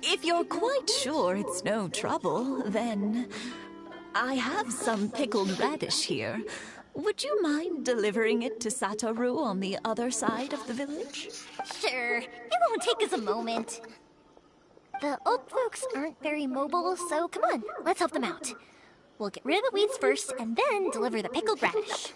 If you're quite sure it's no trouble, then I have some pickled radish here. Would you mind delivering it to Satoru on the other side of the village? Sure, it won't take us a moment. The old folks aren't very mobile, so come on, let's help them out. We'll get rid of the weeds first, and then deliver the pickled radish.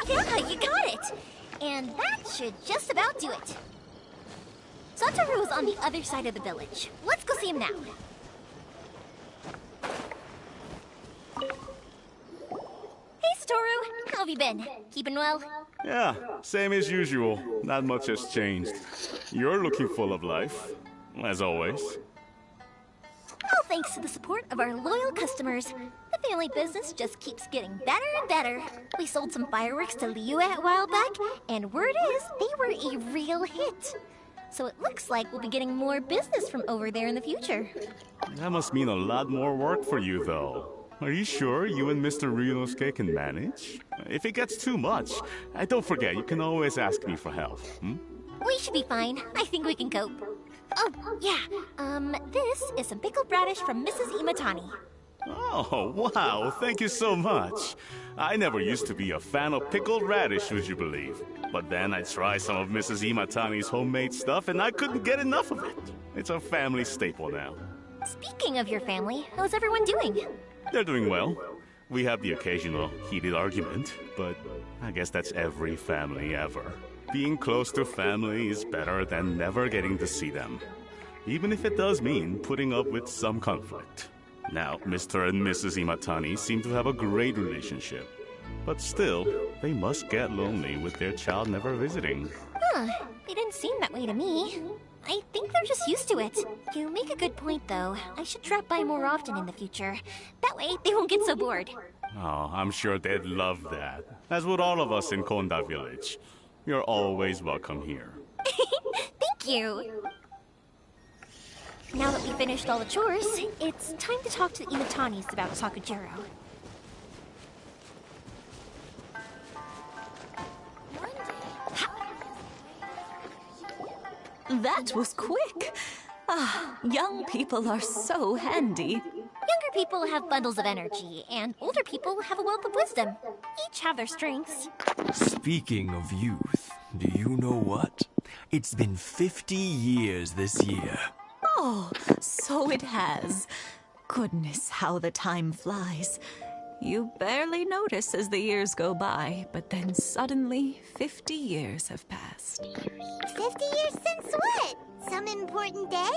Yeah, you got it! And that should just about do it. Satoru is on the other side of the village. Let's go see him now. Hey, Satoru! How have you been? Keeping well? Yeah, same as usual. Not much has changed. You're looking full of life, as always. All thanks to the support of our loyal customers. The family business just keeps getting better and better. We sold some fireworks to Liu a while back, and word is they were a real hit. So it looks like we'll be getting more business from over there in the future. That must mean a lot more work for you, though. Are you sure you and Mr. Ryunosuke can manage? If it gets too much, don't forget, you can always ask me for help. We should be fine. I think we can cope. Oh, yeah. This is some pickled radish from Mrs. Imatani. Oh, wow, thank you so much. I never used to be a fan of pickled radish, would you believe? But then I tried some of Mrs. Imatani's homemade stuff and I couldn't get enough of it. It's a family staple now. Speaking of your family, how's everyone doing? They're doing well. We have the occasional heated argument, but I guess that's every family ever. Being close to family is better than never getting to see them, even if it does mean putting up with some conflict. Now, Mr. and Mrs. Imatani seem to have a great relationship, but still, they must get lonely with their child never visiting. Huh, they didn't seem that way to me. I think they're just used to it. You make a good point, though. I should drop by more often in the future. That way, they won't get so bored. Oh, I'm sure they'd love that, as would all of us in Konda Village. You're always welcome here. Thank you! Now that we've finished all the chores, it's time to talk to the Imatanis about Takujiro. That was quick. Young people are so handy. Younger people have bundles of energy, and older people have a wealth of wisdom. Each have their strengths. Speaking of youth, do you know what? It's been 50 years this year. Oh, so it has. Goodness, how the time flies. You barely notice as the years go by, but then suddenly 50 years have passed. 50 years since what? Some important day?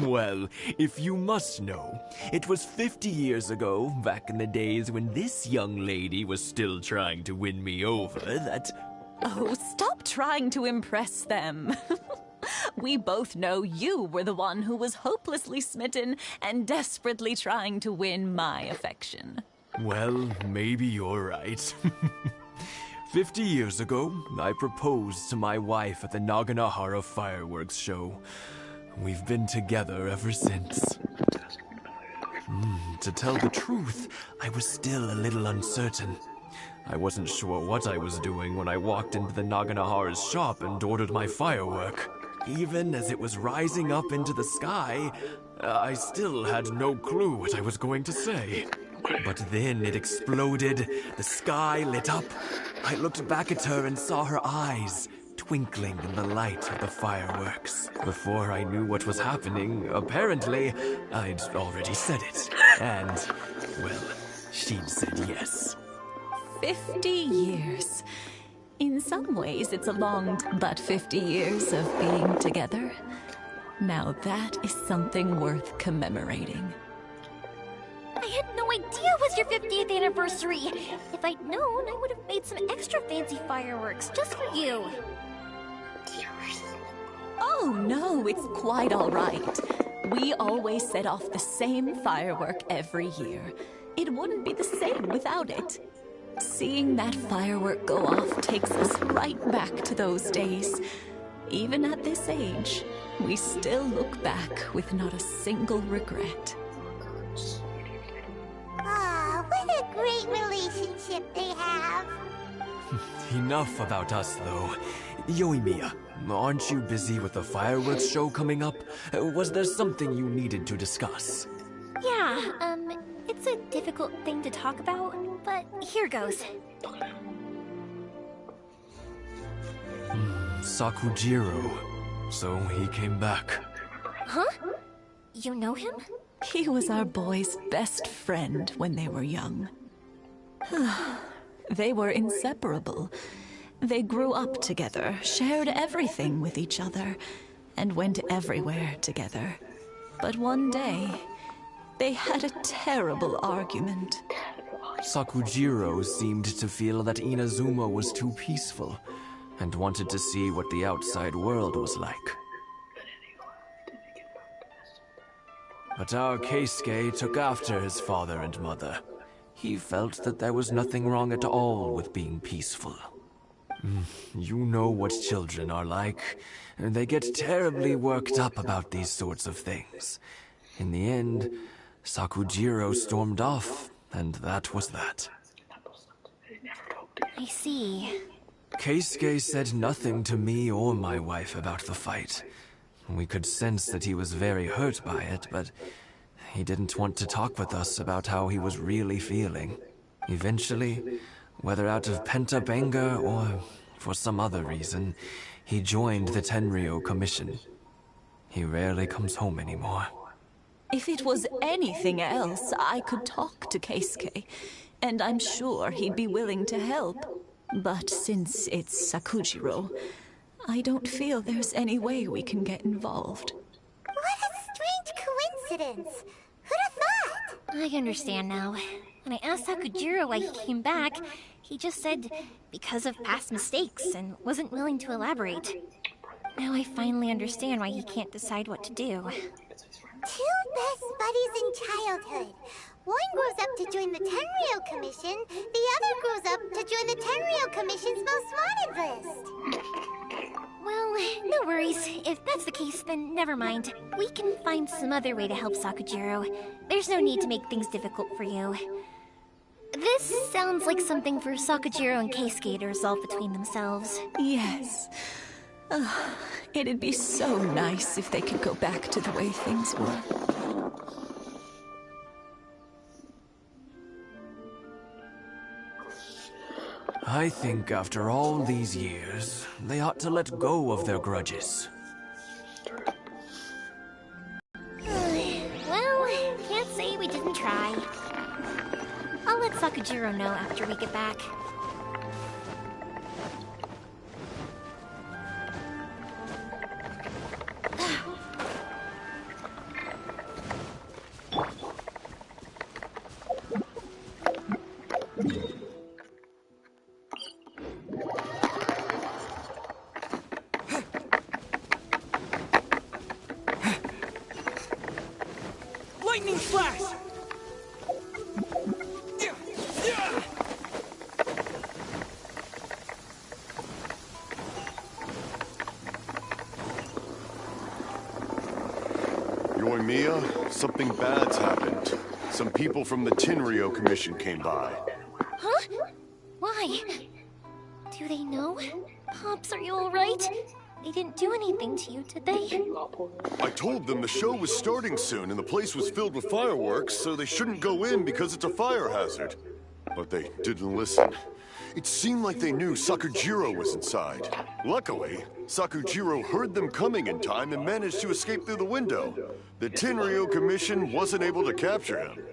Well, if you must know, it was 50 years ago, back in the days when this young lady was still trying to win me over, that... Oh, stop trying to impress them. We both know you were the one who was hopelessly smitten and desperately trying to win my affection. Well, maybe you're right. 50 years ago, I proposed to my wife at the Naganahara fireworks show. We've been together ever since. To tell the truth, I was still a little uncertain. I wasn't sure what I was doing when I walked into the Naganahara's shop and ordered my firework. Even as it was rising up into the sky, I still had no clue what I was going to say. But then it exploded, the sky lit up. I looked back at her and saw her eyes twinkling in the light of the fireworks. Before I knew what was happening, apparently, I'd already said it. And, well, she'd said yes. 50 years. In some ways, it's a long but 50 years of being together. Now that is something worth commemorating. I had no idea it was your 50th anniversary. If I'd known, I would have made some extra fancy fireworks just for you. Oh, no, it's quite all right. We always set off the same firework every year. It wouldn't be the same without it. Seeing that firework go off takes us right back to those days. Even at this age, we still look back with not a single regret. Aw, what a great relationship they have. Enough about us, though. Yoimiya, aren't you busy with the fireworks show coming up? Was there something you needed to discuss? Yeah, it's a difficult thing to talk about, but here goes. Sakujiro. So he came back. Huh? You know him? He was our boys' best friend when they were young. They were inseparable. They grew up together, shared everything with each other, and went everywhere together. But one day, they had a terrible argument. Sakujiro seemed to feel that Inazuma was too peaceful, and wanted to see what the outside world was like. But our Keisuke took after his father and mother. He felt that there was nothing wrong at all with being peaceful. You know what children are like. They get terribly worked up about these sorts of things. In the end, Sakujiro stormed off, and that was that. I see. Keisuke said nothing to me or my wife about the fight. We could sense that he was very hurt by it, but he didn't want to talk with us about how he was really feeling. Eventually, whether out of pent-up anger or for some other reason, he joined the Tenryou Commission. He rarely comes home anymore. If it was anything else, I could talk to Keisuke, and I'm sure he'd be willing to help. But since it's Sakujiro, I don't feel there's any way we can get involved. What a strange coincidence. Who'd have thought? I understand now. When I asked Sakujiro why he came back, he just said because of past mistakes and wasn't willing to elaborate. Now I finally understand why he can't decide what to do. Two best buddies in childhood. One grows up to join the Tenryou Commission, the other grows up to join the Tenryou Commission's most wanted list. Well, no worries. If that's the case, then never mind. We can find some other way to help Sakujiro. There's no need to make things difficult for you. This sounds like something for Sakujiro and Keisuke to resolve between themselves. Yes. It'd be so nice if they could go back to the way things were. I think after all these years, they ought to let go of their grudges. Well, can't say we didn't try. I'll let Sakujiro know after we get back. Lightning flash! Yoimiya, something bad's happened. Some people from the Tenryou Commission came by. Huh? Why? Do they know? Pops, are you alright? They didn't do anything to you, did they? I told them the show was starting soon and the place was filled with fireworks, so they shouldn't go in because it's a fire hazard. But they didn't listen. It seemed like they knew Sakujiro was inside. Luckily, Sakujiro heard them coming in time and managed to escape through the window. The Tenryou Commission wasn't able to capture him.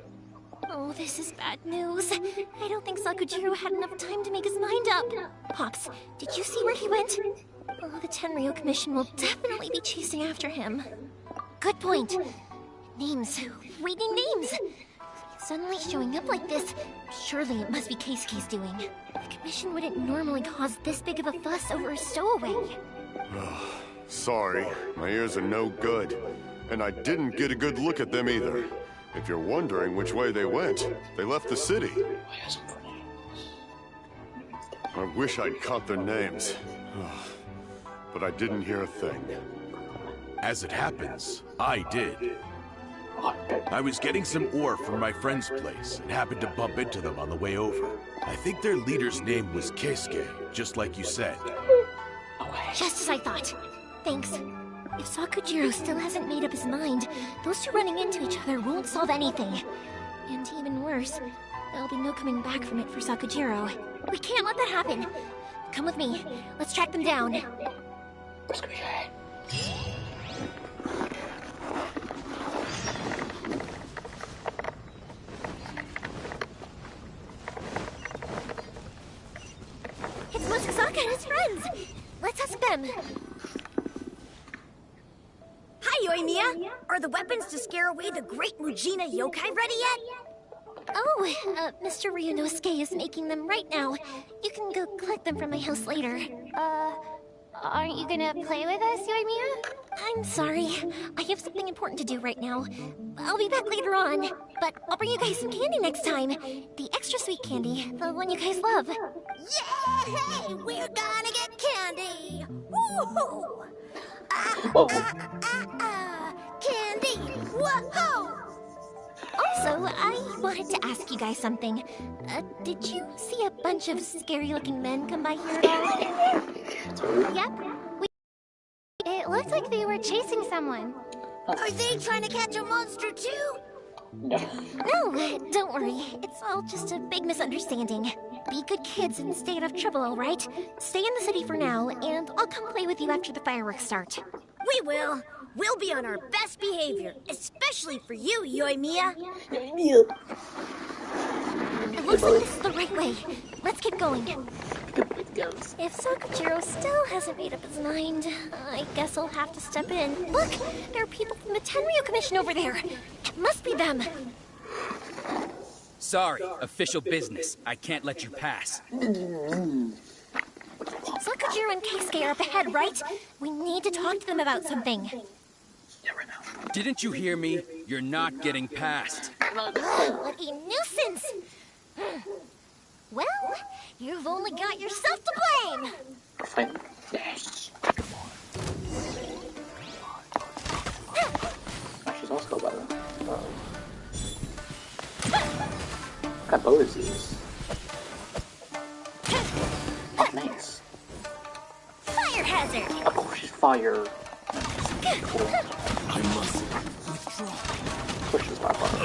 Oh, this is bad news. I don't think Sakujiro had enough time to make his mind up. Pops, did you see where he went? Oh, the Tenryou Commission will definitely be chasing after him. Good point. Names. Reading names. Suddenly showing up like this, surely it must be Keisuke's doing. The Commission wouldn't normally cause this big of a fuss over a stowaway. Sorry, my ears are no good. And I didn't get a good look at them either. If you're wondering which way they went, they left the city. I wish I'd caught their names. But I didn't hear a thing. As it happens, I did. I was getting some ore from my friend's place and happened to bump into them on the way over. I think their leader's name was Keisuke, just like you said. Just as I thought. Thanks. If Sakujiro still hasn't made up his mind, those two running into each other won't solve anything. And even worse, there'll be no coming back from it for Sakujiro. We can't let that happen. Come with me. Let's track them down. It's Mochizaka and his friends. Let's ask them. Hi, Yoimiya. Are the weapons to scare away the great Mujina yokai ready yet? Oh, Mr. Ryunosuke is making them right now. You can go collect them from my house later. Aren't you gonna play with us, Yoimiya? I'm sorry. I have something important to do right now. I'll be back later on. But I'll bring you guys some candy next time. The extra sweet candy, the one you guys love. Yay! We're gonna get candy! Woohoo! Candy! Whoa! Also, I wanted to ask you guys something. Did you see a bunch of scary-looking men come by here at all? Yep. It looked like they were chasing someone. Are they trying to catch a monster too? No, don't worry. It's all just a big misunderstanding. Be good kids and stay out of trouble, all right? Stay in the city for now, and I'll come play with you after the fireworks start. We will. We'll be on our best behavior, especially for you, Yoimiya. It looks like this is the right way. Let's keep going. If Sakujiro still hasn't made up his mind, I guess I'll have to step in. Look! There are people from the Tenryu Commission over there. It must be them. Sorry, official business. I can't let you pass. Sakujiro and Keisuke are up ahead, right? We need to talk to them about something. Didn't you hear me? You're not getting past. What a nuisance! Well, you've only got yourself to blame! She's also better. Got bonuses. Oh, nice. Fire hazard! Of course, she's fire. I must withdraw. Pushes my part. I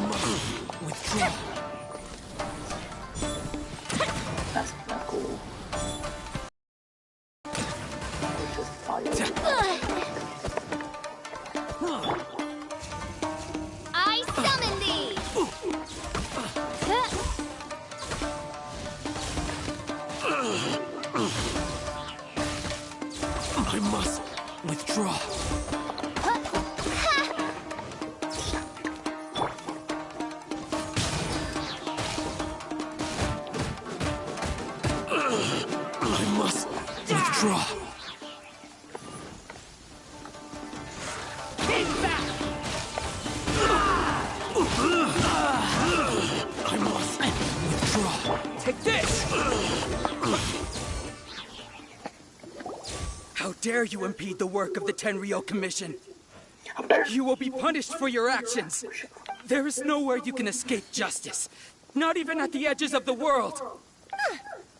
must withdraw. That's not cool. It's just fire. I summon thee! I must withdraw. I must withdraw. I must withdraw. Take this! How dare you impede the work of the Tenryo Commission? You will be punished for your actions. There is nowhere you can escape justice. Not even at the edges of the world.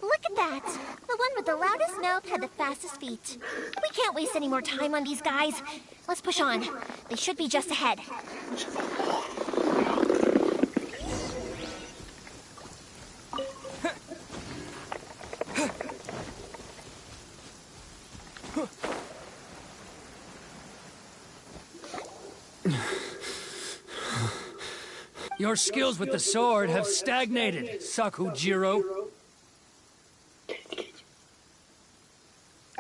Look at that! The one with the loudest mouth had the fastest feet. We can't waste any more time on these guys. Let's push on. They should be just ahead. Your skills with the sword have stagnated, Sakujiro.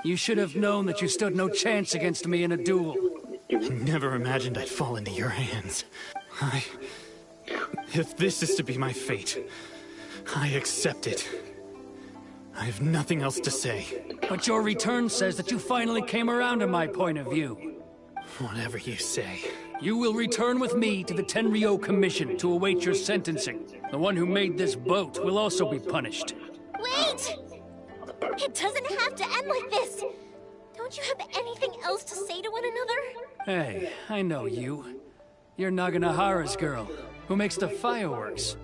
You should have known that you stood no chance against me in a duel. I never imagined I'd fall into your hands. If this is to be my fate, I accept it. I have nothing else to say. But your return says that you finally came around to my point of view. Whatever you say. You will return with me to the Tenryo Commission to await your sentencing. The one who made this boat will also be punished. Wait! It doesn't have to end like this! Don't you have anything else to say to one another? Hey, I know you. You're Naganahara's girl, who makes the fireworks.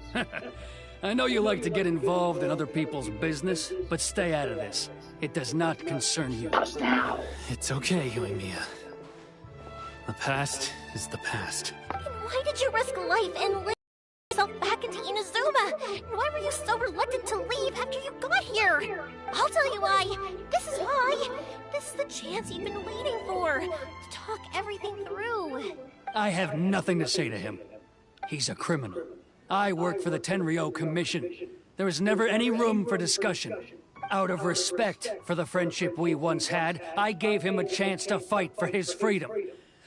I know you like to get involved in other people's business, but stay out of this. It does not concern you. It's okay, Yoimiya. The past is the past. And why did you risk life and let yourself back into Inazuma? And why were you so reluctant to leave after you got here? I'll tell you why. This is why. This is the chance you've been waiting for. To talk everything through. I have nothing to say to him. He's a criminal. I work for the Tenryo Commission. There is never any room for discussion. Out of respect for the friendship we once had, I gave him a chance to fight for his freedom.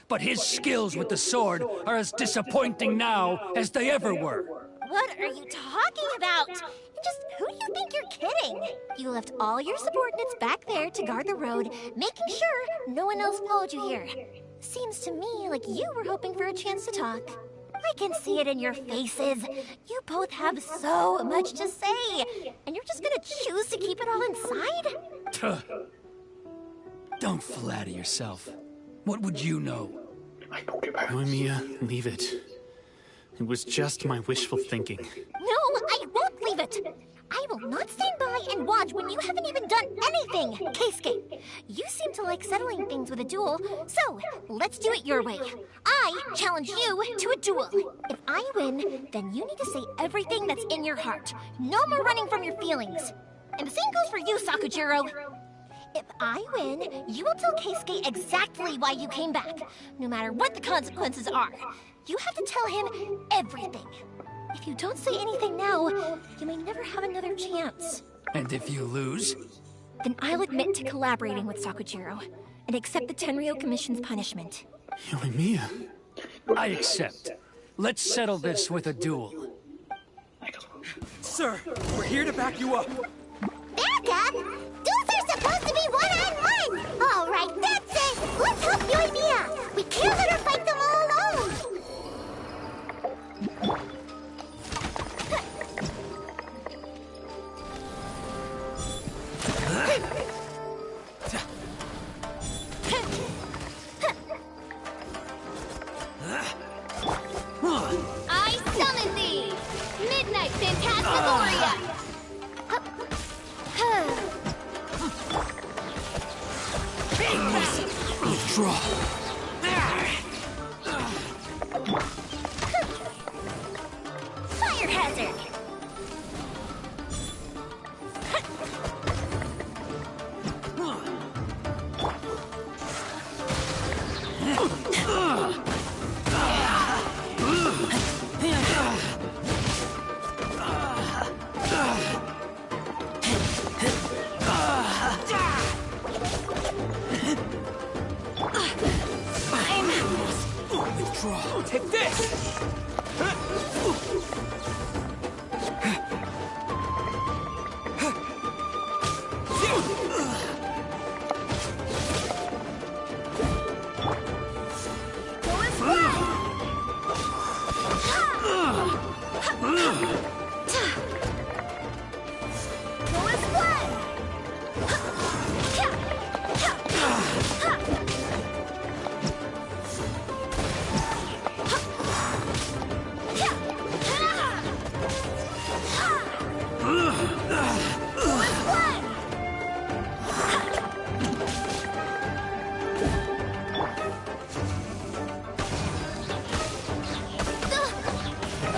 But his skills with the sword are as disappointing now as they ever were. What are you talking about? Just who do you think you're kidding? You left all your subordinates back there to guard the road, making sure no one else followed you here. Seems to me like you were hoping for a chance to talk. I can see it in your faces. You both have so much to say, and you're just gonna choose to keep it all inside? Tuh. Don't flatter yourself. What would you know? Yoimiya, leave it. It was just my wishful thinking. No, I won't leave it! I will not stand by and watch when you haven't even done anything, Keisuke. You seem to like settling things with a duel, so let's do it your way. I challenge you to a duel. If I win, then you need to say everything that's in your heart. No more running from your feelings. And the same goes for you, Sakujiro. If I win, you will tell Keisuke exactly why you came back, no matter what the consequences are. You have to tell him everything. If you don't say anything now, you may never have another chance. And if you lose? Then I'll admit to collaborating with Sakujiro and accept the Tenryo Commission's punishment. Yoimiya. I accept. Let's settle this with a duel. Sir, we're here to back you up. Back up? Duels are supposed to be one-on-one! All right, that's it! Let's help Yoimiya! We can't let her fight them all alone! I summon thee! Midnight Phantasmagoria! Withdraw. Fire hazard! Take this!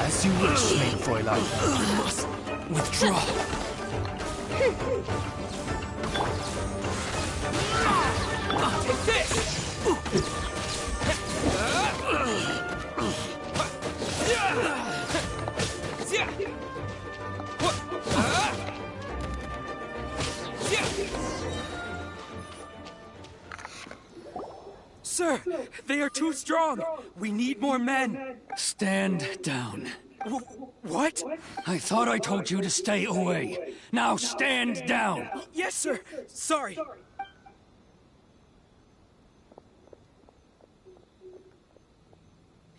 As you wish, main Fräulein. You must withdraw. Take this! Sir, they are too strong. We need more men. Stand down. What? I thought I told you to stay away. Now stand down! Yes, sir. Sorry.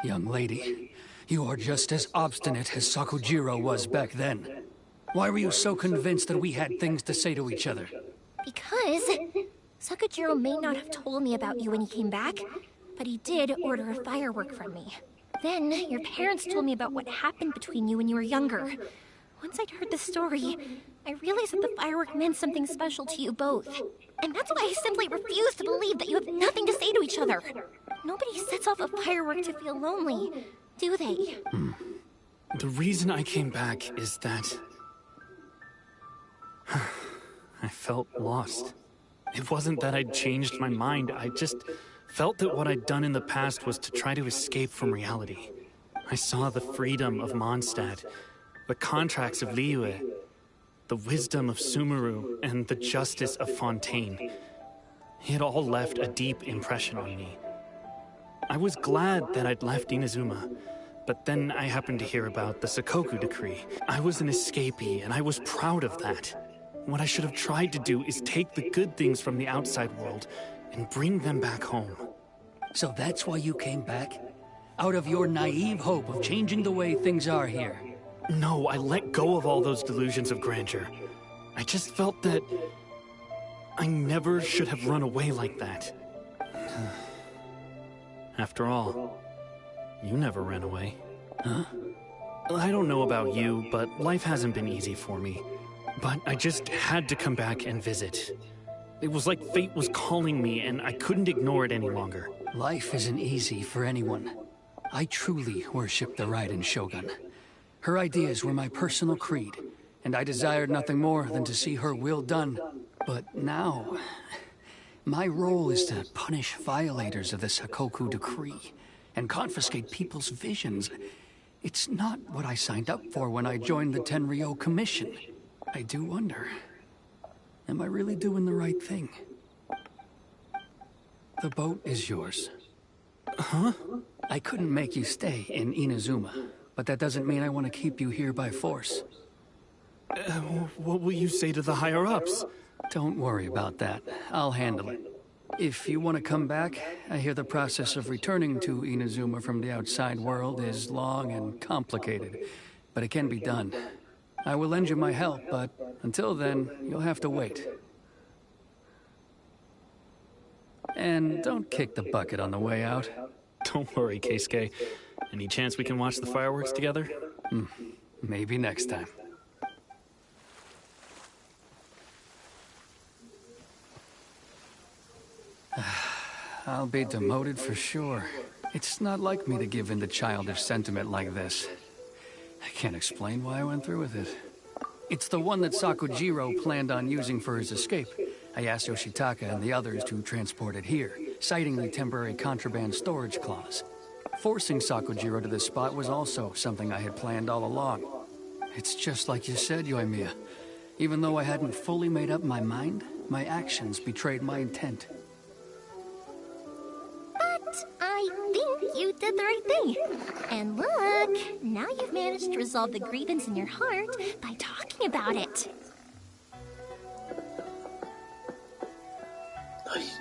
Young lady, you are just as obstinate as Sakujiro was back then. Why were you so convinced that we had things to say to each other? Because Sakujiro may not have told me about you when he came back, but he did order a firework from me. Then your parents told me about what happened between you when you were younger. Once I'd heard the story, I realized that the firework meant something special to you both. And that's why I simply refuse to believe that you have nothing to say to each other. Nobody sets off a firework to feel lonely, do they? The reason I came back is that... I felt lost. It wasn't that I'd changed my mind, I just felt that what I'd done in the past was to try to escape from reality. I saw the freedom of Mondstadt, the contracts of Liyue, the wisdom of Sumeru, and the justice of Fontaine. It all left a deep impression on me. I was glad that I'd left Inazuma, but then I happened to hear about the Sakoku decree. I was an escapee, and I was proud of that. What I should have tried to do is take the good things from the outside world and bring them back home. So that's why you came back? Out of your naive hope of changing the way things are here? No, I let go of all those delusions of grandeur. I just felt that I never should have run away like that. After all, you never ran away. Huh? I don't know about you, but life hasn't been easy for me. But I just had to come back and visit. It was like fate was calling me, and I couldn't ignore it any longer. Life isn't easy for anyone. I truly worship the Raiden Shogun. Her ideas were my personal creed, and I desired nothing more than to see her will done. But now, my role is to punish violators of the Sakoku decree and confiscate people's visions. It's not what I signed up for when I joined the Tenryo Commission. I do wonder, am I really doing the right thing? The boat is yours. Huh? I couldn't make you stay in Inazuma, but that doesn't mean I want to keep you here by force. What will you say to the higher-ups? Don't worry about that. I'll handle it. If you want to come back, I hear the process of returning to Inazuma from the outside world is long and complicated, but it can be done. I will lend you my help, but until then, you'll have to wait. And don't kick the bucket on the way out. Don't worry, Keisuke. Any chance we can watch the fireworks together? Maybe next time. I'll be demoted for sure. It's not like me to give in to childish sentiment like this. I can't explain why I went through with it. It's the one that Sakujiro planned on using for his escape. I asked Yoshitaka and the others to transport it here, citing the temporary contraband storage clause. Forcing Sakujiro to this spot was also something I had planned all along. It's just like you said, Yoimiya. Even though I hadn't fully made up my mind, my actions betrayed my intent. But I think you did the right thing. And look, now you've managed to resolve the grievance in your heart by talking about it. Nice.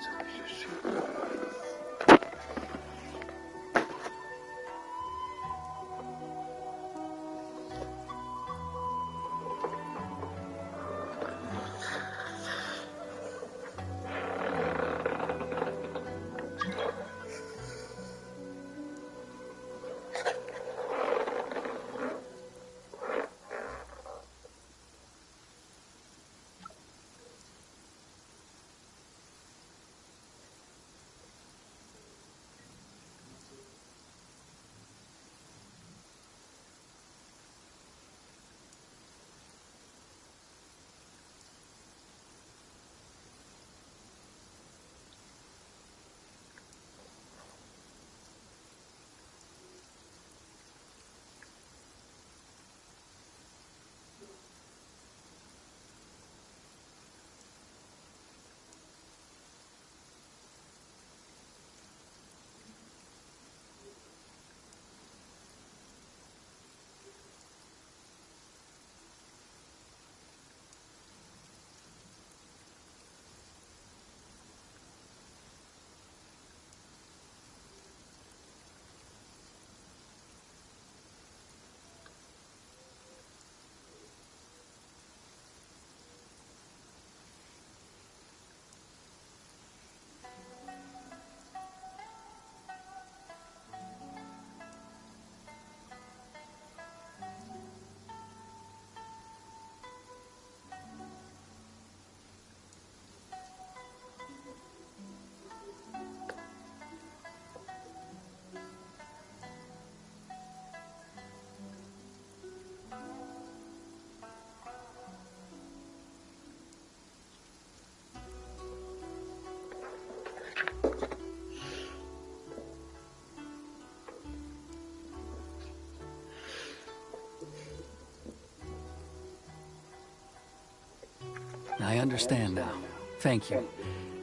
understand now. Thank you.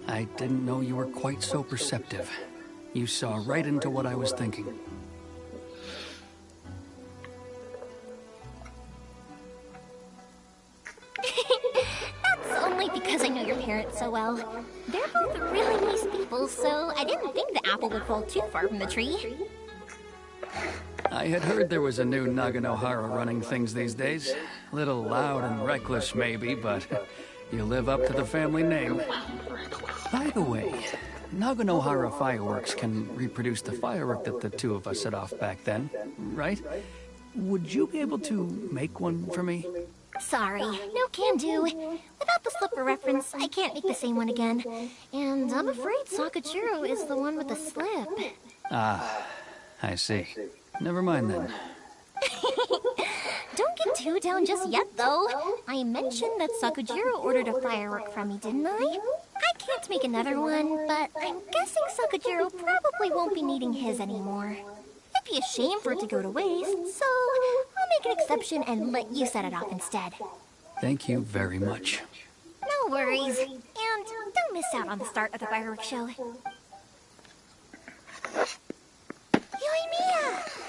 I didn't know you were quite so perceptive. You saw right into what I was thinking. That's only because I know your parents so well. They're both really nice people, so I didn't think the apple would fall too far from the tree. I had heard there was a new Naganohara running things these days. Little loud and reckless, maybe, but you live up to the family name. By the way, Naganohara fireworks can reproduce the firework that the two of us set off back then, right? Would you be able to make one for me? Sorry, no can do. Without the slipper reference, I can't make the same one again. And I'm afraid Sakajiro is the one with the slip. Ah, I see. Never mind then. Don't get too down just yet, though. I mentioned that Sakajiro ordered a firework from me, didn't I? I can't make another one, but I'm guessing Sakajiro probably won't be needing his anymore. It'd be a shame for it to go to waste, so I'll make an exception and let you set it off instead. Thank you very much. No worries. And don't miss out on the start of the fireworks show. Yoimiya!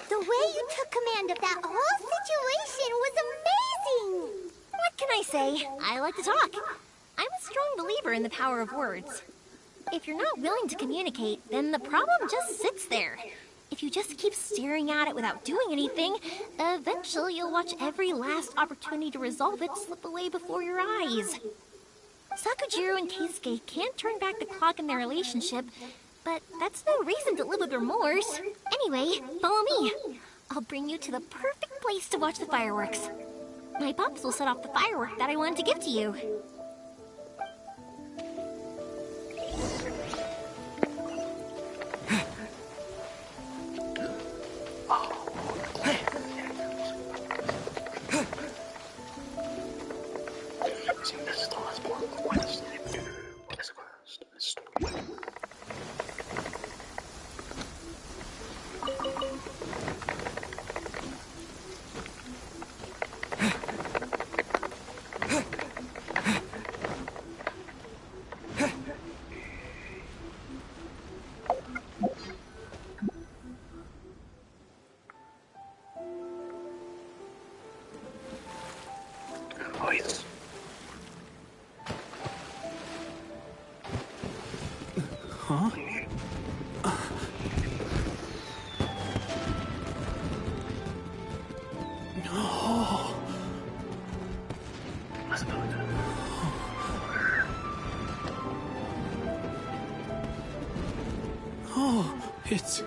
The way you took command of that whole situation was amazing! What can I say? I like to talk. I'm a strong believer in the power of words. If you're not willing to communicate, then the problem just sits there. If you just keep staring at it without doing anything, eventually you'll watch every last opportunity to resolve it slip away before your eyes. Sakujiro and Keisuke can't turn back the clock in their relationship, but that's no reason to live with remorse. Anyway, follow me. I'll bring you to the perfect place to watch the fireworks. My pops will set off the firework that I wanted to give to you. Huh? No. Oh, it's...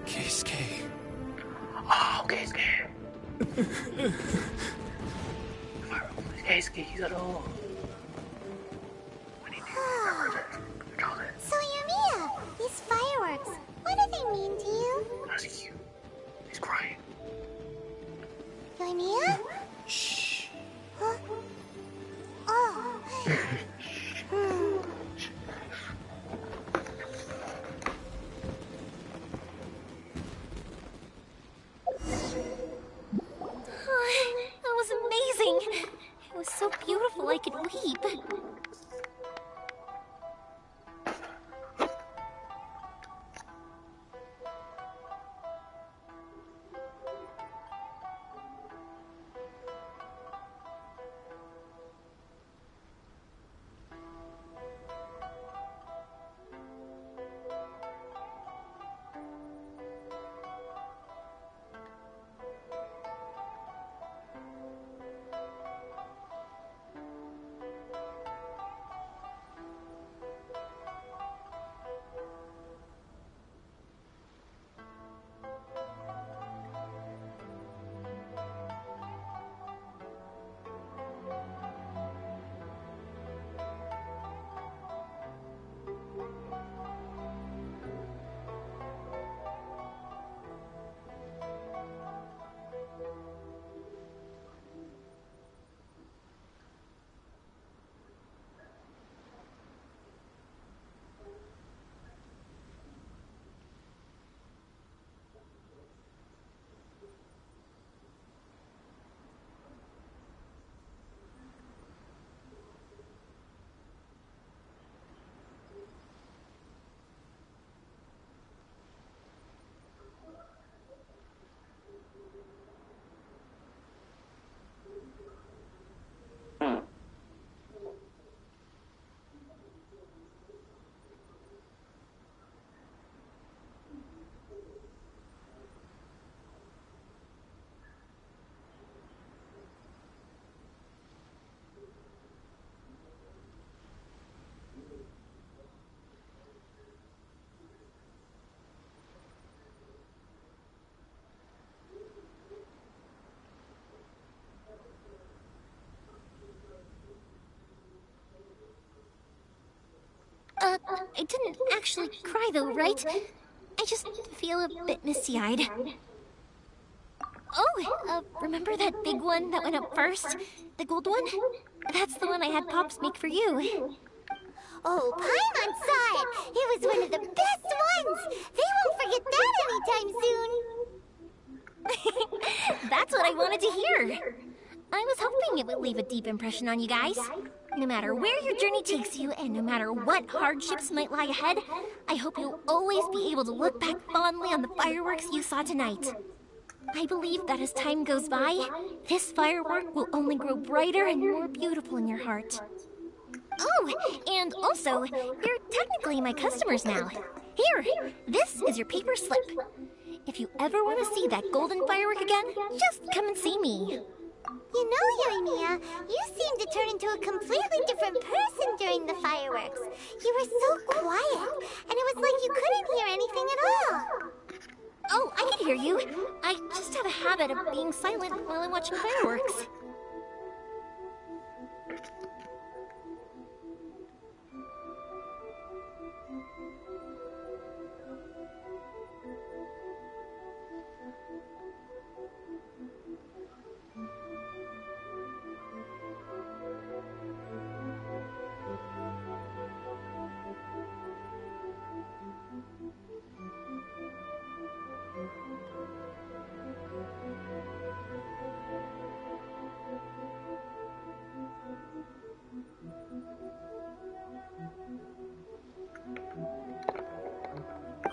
Keisuke. Oh, Keisuke. Keisuke, he's at all. So Yoimiya, these fireworks, what do they mean to you? He's crying. Yoimiya? Shh. Huh? Oh. That was amazing. It was so beautiful I could weep. I didn't actually cry though, right? I just feel a bit misty-eyed. Oh, remember that big one that went up first? The gold one? That's the one I had Pops make for you. Oh, Paimon saw it! It was one of the best ones! They won't forget that anytime soon! That's what I wanted to hear! I was hoping it would leave a deep impression on you guys. No matter where your journey takes you, and no matter what hardships might lie ahead, I hope you'll always be able to look back fondly on the fireworks you saw tonight. I believe that as time goes by, this firework will only grow brighter and more beautiful in your heart. Oh, and also, you're technically my customers now. Here, this is your paper slip. If you ever want to see that golden firework again, just come and see me. You know, Yoimiya, you seemed to turn into a completely different person during the fireworks. You were so quiet, and it was like you couldn't hear anything at all. Oh, I can hear you. I just have a habit of being silent while I'm watching fireworks.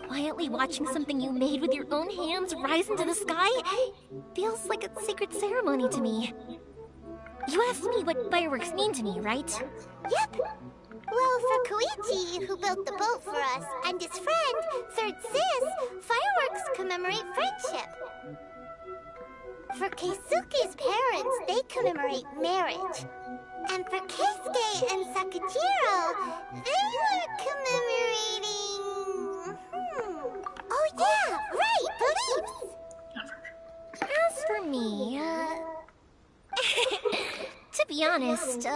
Quietly watching something you made with your own hands rise into the sky feels like a sacred ceremony to me. You asked me what fireworks mean to me, right? Yep. Well, for Koichi, who built the boat for us, and his friend, Third Sis, fireworks commemorate friendship. For Keisuke's parents, they commemorate marriage. And for Keisuke and Sakajiro, they were commemorating... Oh yeah, right, beliefs! As for me, to be honest,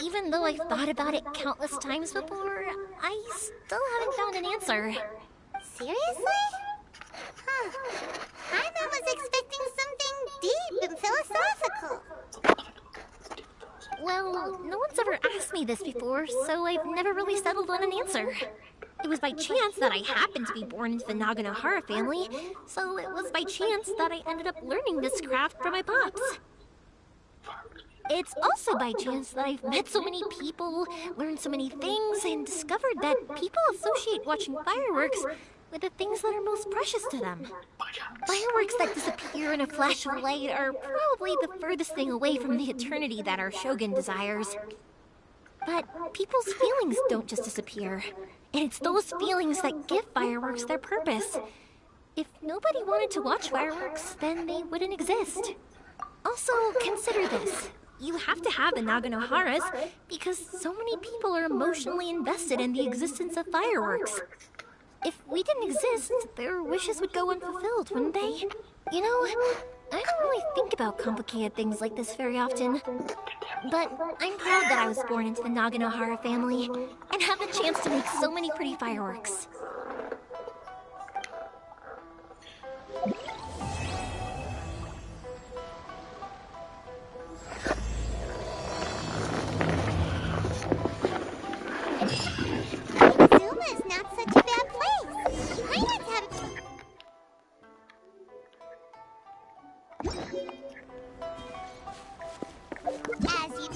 even though I've thought about it countless times before, I still haven't found an answer. Seriously? Huh. I was expecting something deep and philosophical. Well, no one's ever asked me this before, so I've never really settled on an answer. It was by chance that I happened to be born into the Naganohara family, so it was by chance that I ended up learning this craft from my pops. It's also by chance that I've met so many people, learned so many things, and discovered that people associate watching fireworks with the things that are most precious to them. Fireworks that disappear in a flash of light are probably the furthest thing away from the eternity that our shogun desires. But people's feelings don't just disappear. And it's those feelings that give fireworks their purpose. If nobody wanted to watch fireworks, then they wouldn't exist. Also, consider this. You have to have the Naganoharas because so many people are emotionally invested in the existence of fireworks. If we didn't exist, their wishes would go unfulfilled, wouldn't they? You know, I don't really think about complicated things like this very often. But I'm proud that I was born into the Naganohara family and have the chance to make so many pretty fireworks. Inazuma is not such a bad place. Why not have... As you...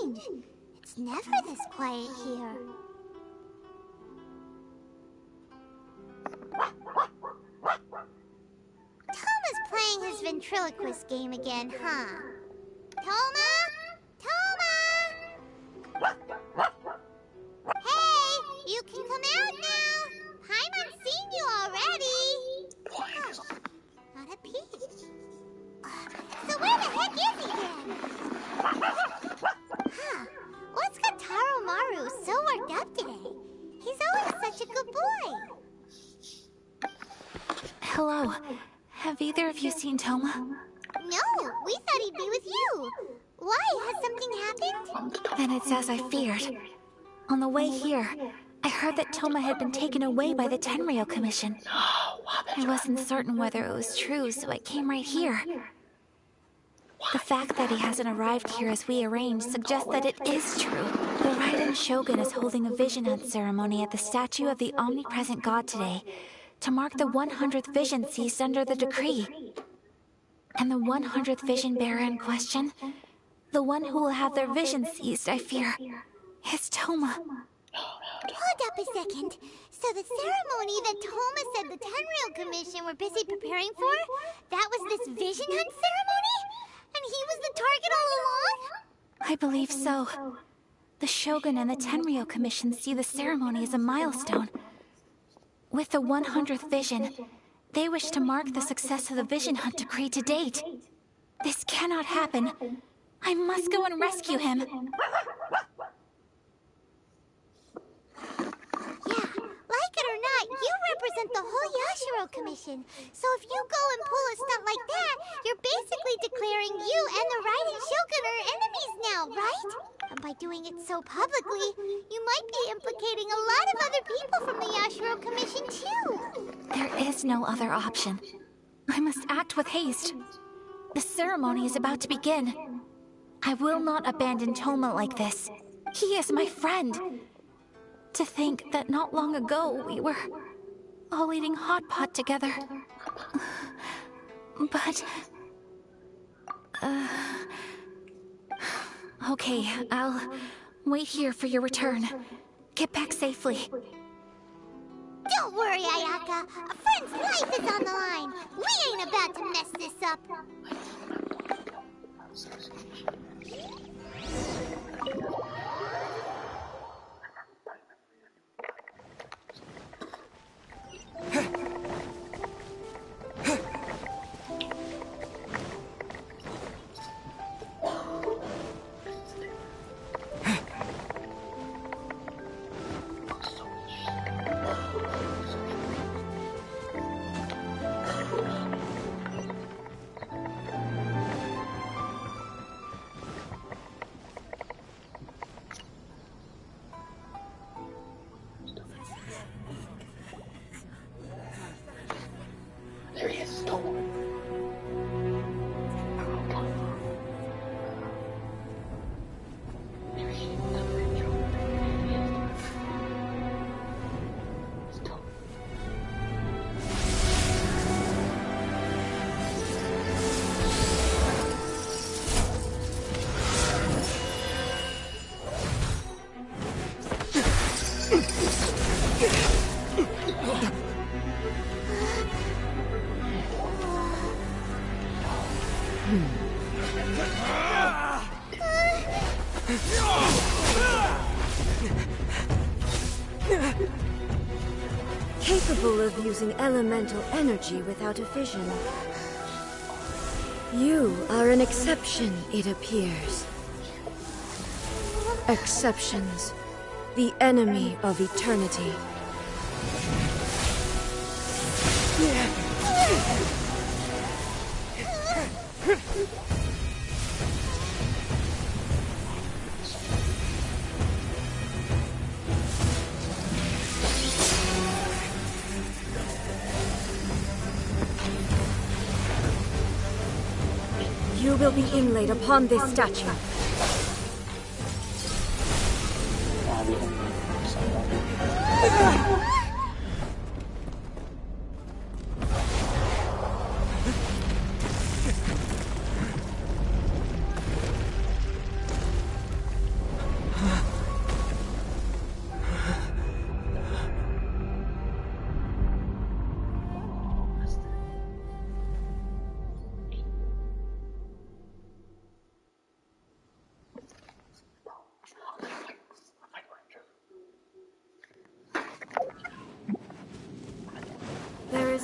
strange. It's never this quiet here. Toma's playing his ventriloquist game again, huh? Toma? Toma! Hey, you can come out now. Paimon's seen you already. Oh, not a peep. So where the heck is he then? Huh, what's got Taro Maru so worked up today? He's always such a good boy. Hello. Have either of you seen Toma? No, we thought he'd be with you. Why? Has something happened? Then it's as I feared. On the way here, I heard that Toma had been taken away by the Tenryou Commission. I wasn't certain whether it was true, so I came right here. The fact that he hasn't arrived here as we arranged suggests that it is true. The Raiden Shogun is holding a vision hunt ceremony at the statue of the omnipresent god today to mark the 100th vision seized under the decree. And the 100th vision bearer in question, the one who will have their vision seized, I fear, is Toma. Hold up a second. So the ceremony that Toma said the Tenryou Commission were busy preparing for, that was this vision hunt ceremony? And he was the target all along? I believe so. The Shogun and the Tenryou Commission see the ceremony as a milestone. With the 100th vision, they wish to mark the success of the vision hunt decree to date. This cannot happen. I must go and rescue him. Yeah, like it or not, you represent the whole Yashiro Commission. So if you go and pull a stunt like that, you're basically declaring you and the Raiden Shogun are enemies now, right? And by doing it so publicly, you might be implicating a lot of other people from the Yashiro Commission too. There is no other option. I must act with haste. The ceremony is about to begin. I will not abandon Toma like this. He is my friend. To think that not long ago we were all eating hot pot together. But... Okay, I'll wait here for your return. Get back safely. Don't worry, Ayaka. A friend's life is on the line. We ain't about to mess this up. There he is, Toma. Capable of using elemental energy without a vision. You are an exception, it appears. Exceptions. The enemy of eternity. You will be inlaid upon this statue.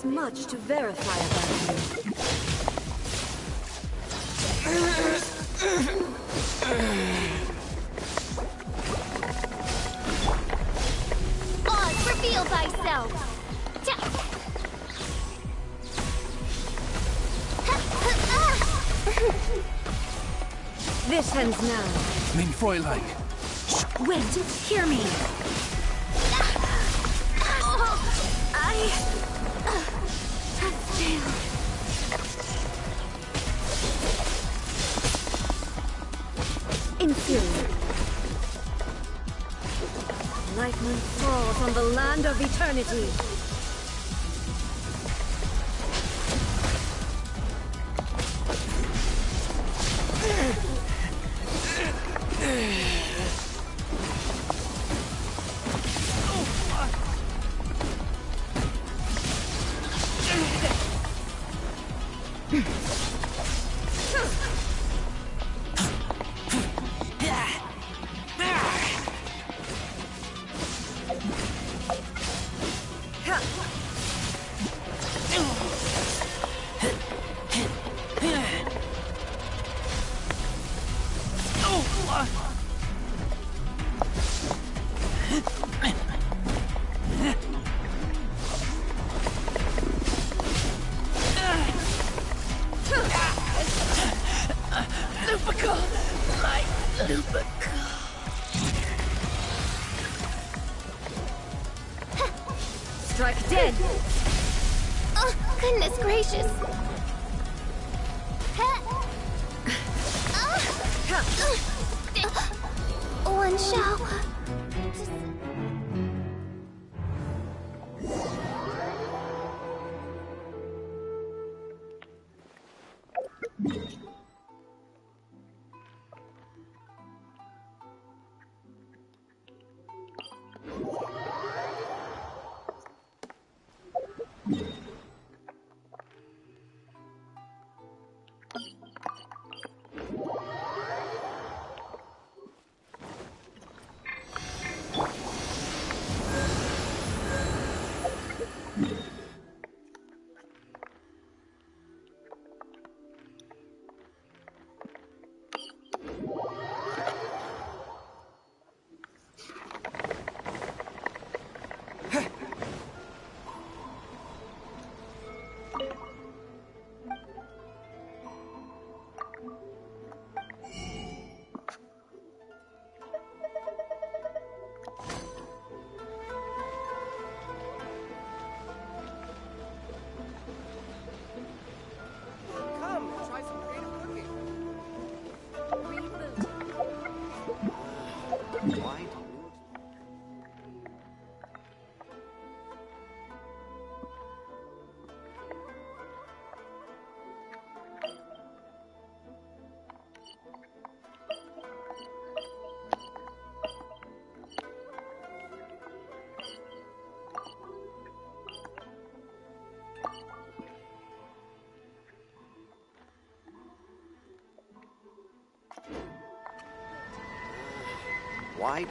is much to verify about you. Oz, reveal thyself! This ends now. Mein Fräulein. Wait, hear me. I have failed. Inferior. Lightning falls on the land of eternity. Strike dead! Oh, goodness gracious! One shall... Why?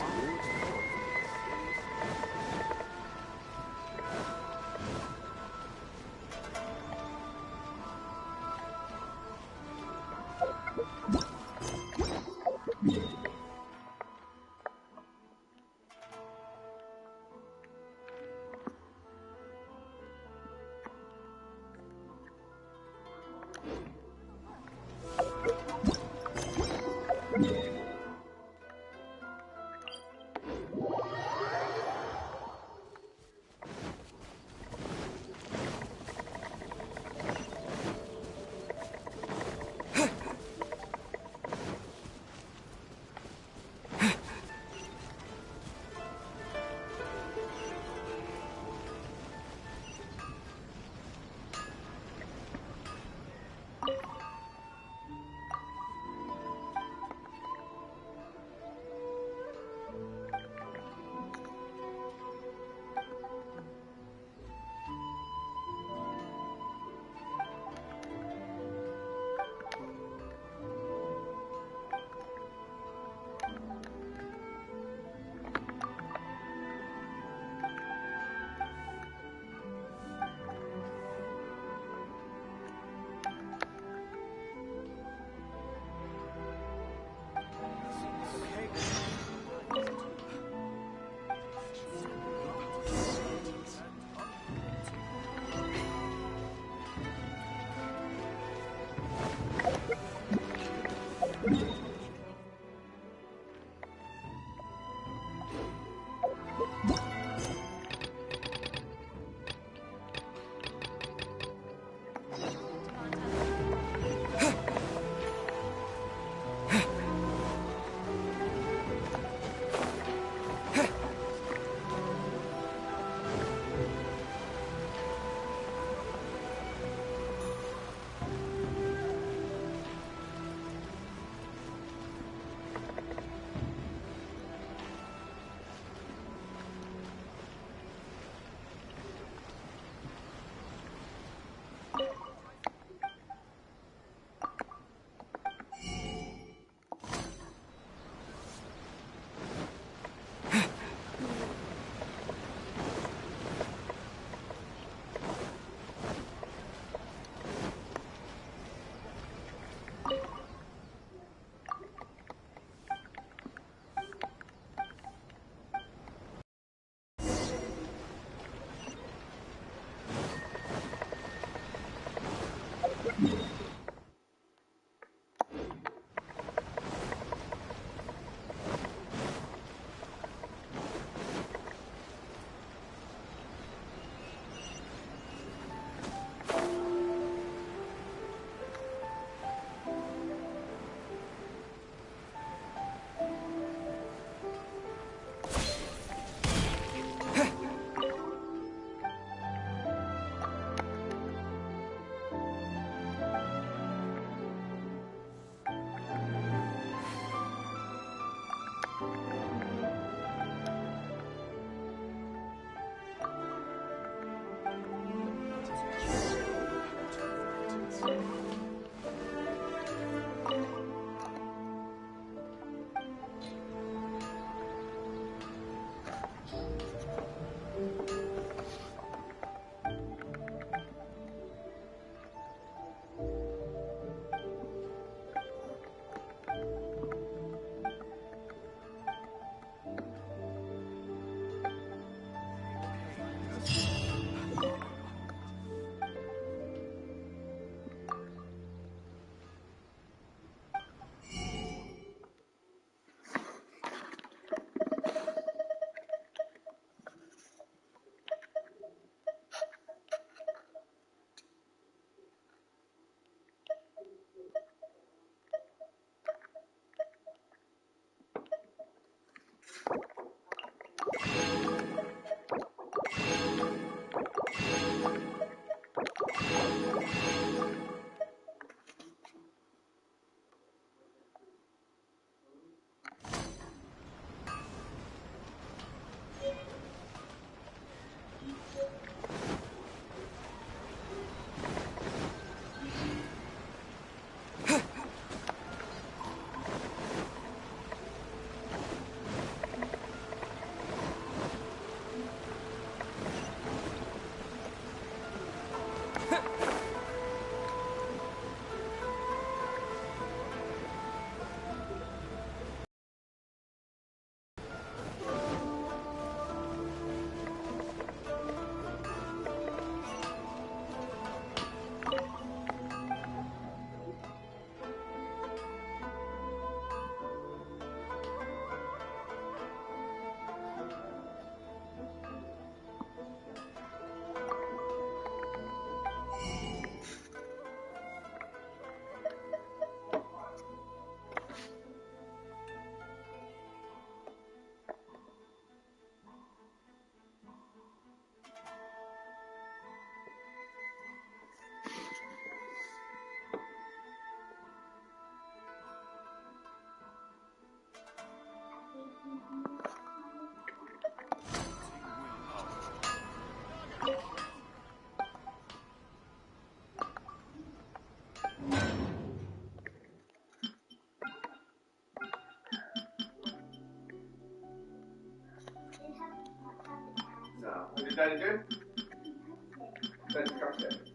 What did Daddy do? Daddy cut it.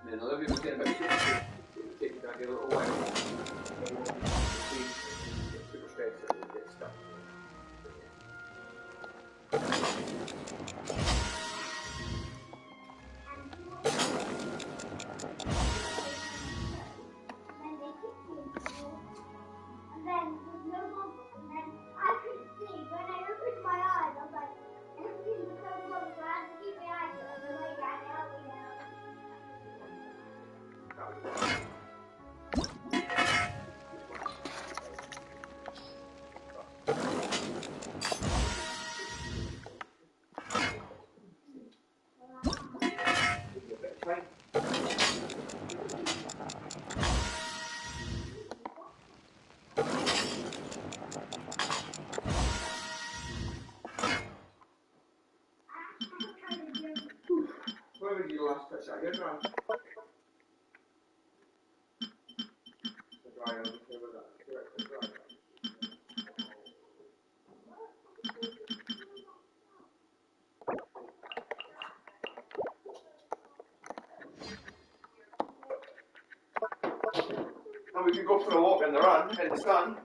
Then Olivia was getting about 60 down, get a little away. Super straight, so it gets stuck. Where would you last touch that? You're dry. And we could go for a walk in the run, in the sun.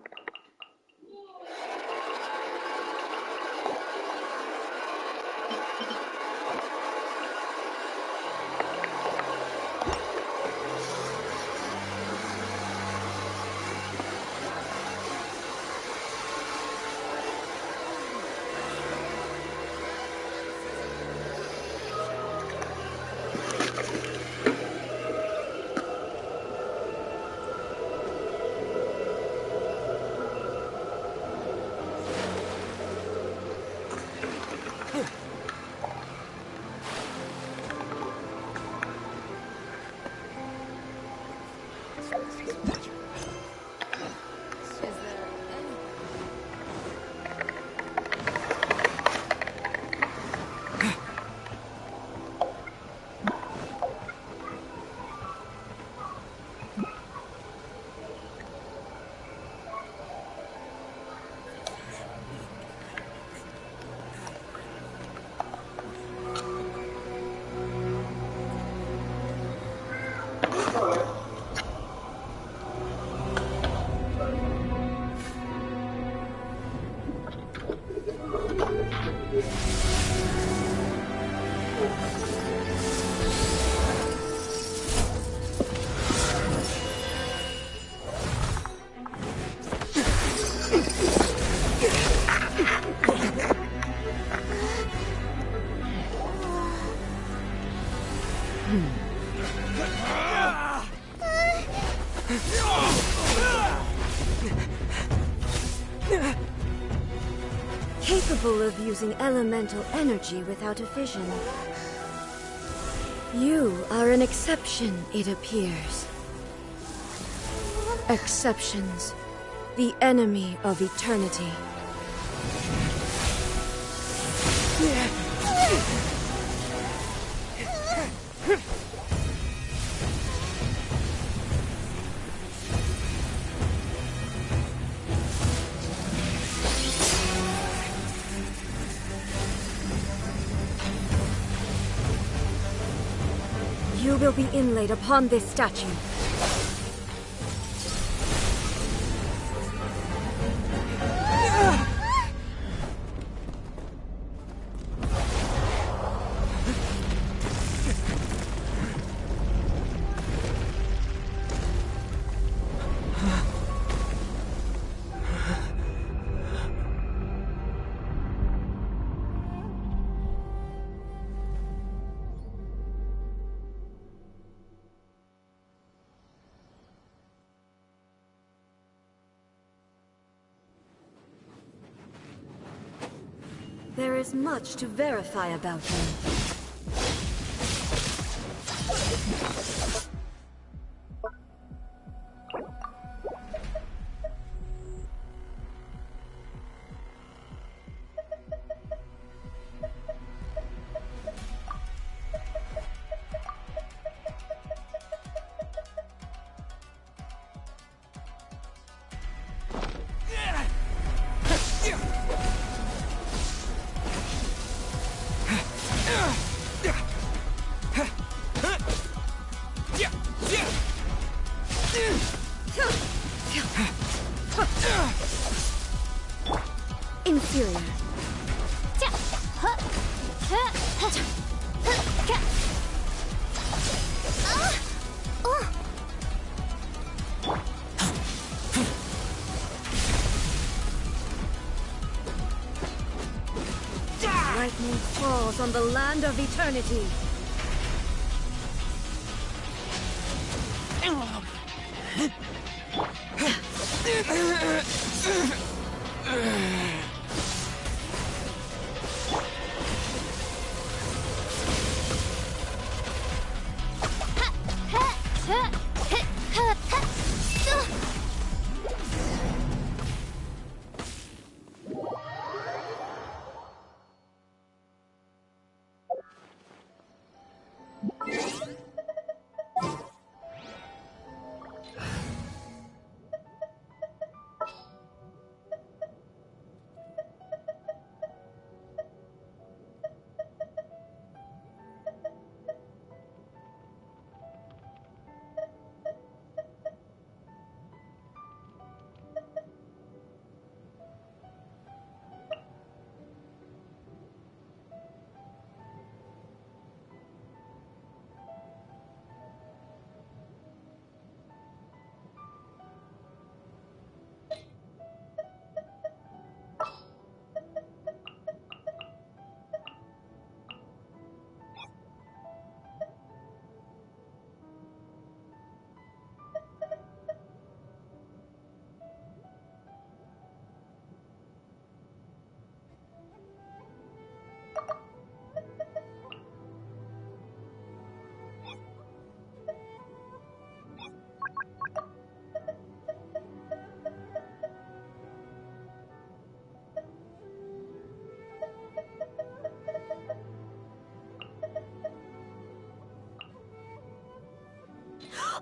Capable of using elemental energy without a fission. You are an exception, it appears. Exceptions. The enemy of eternity. You will be inlaid upon this statue. There is much to verify about him. Inferior. Lightning falls on the land of eternity.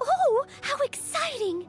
Oh, how exciting!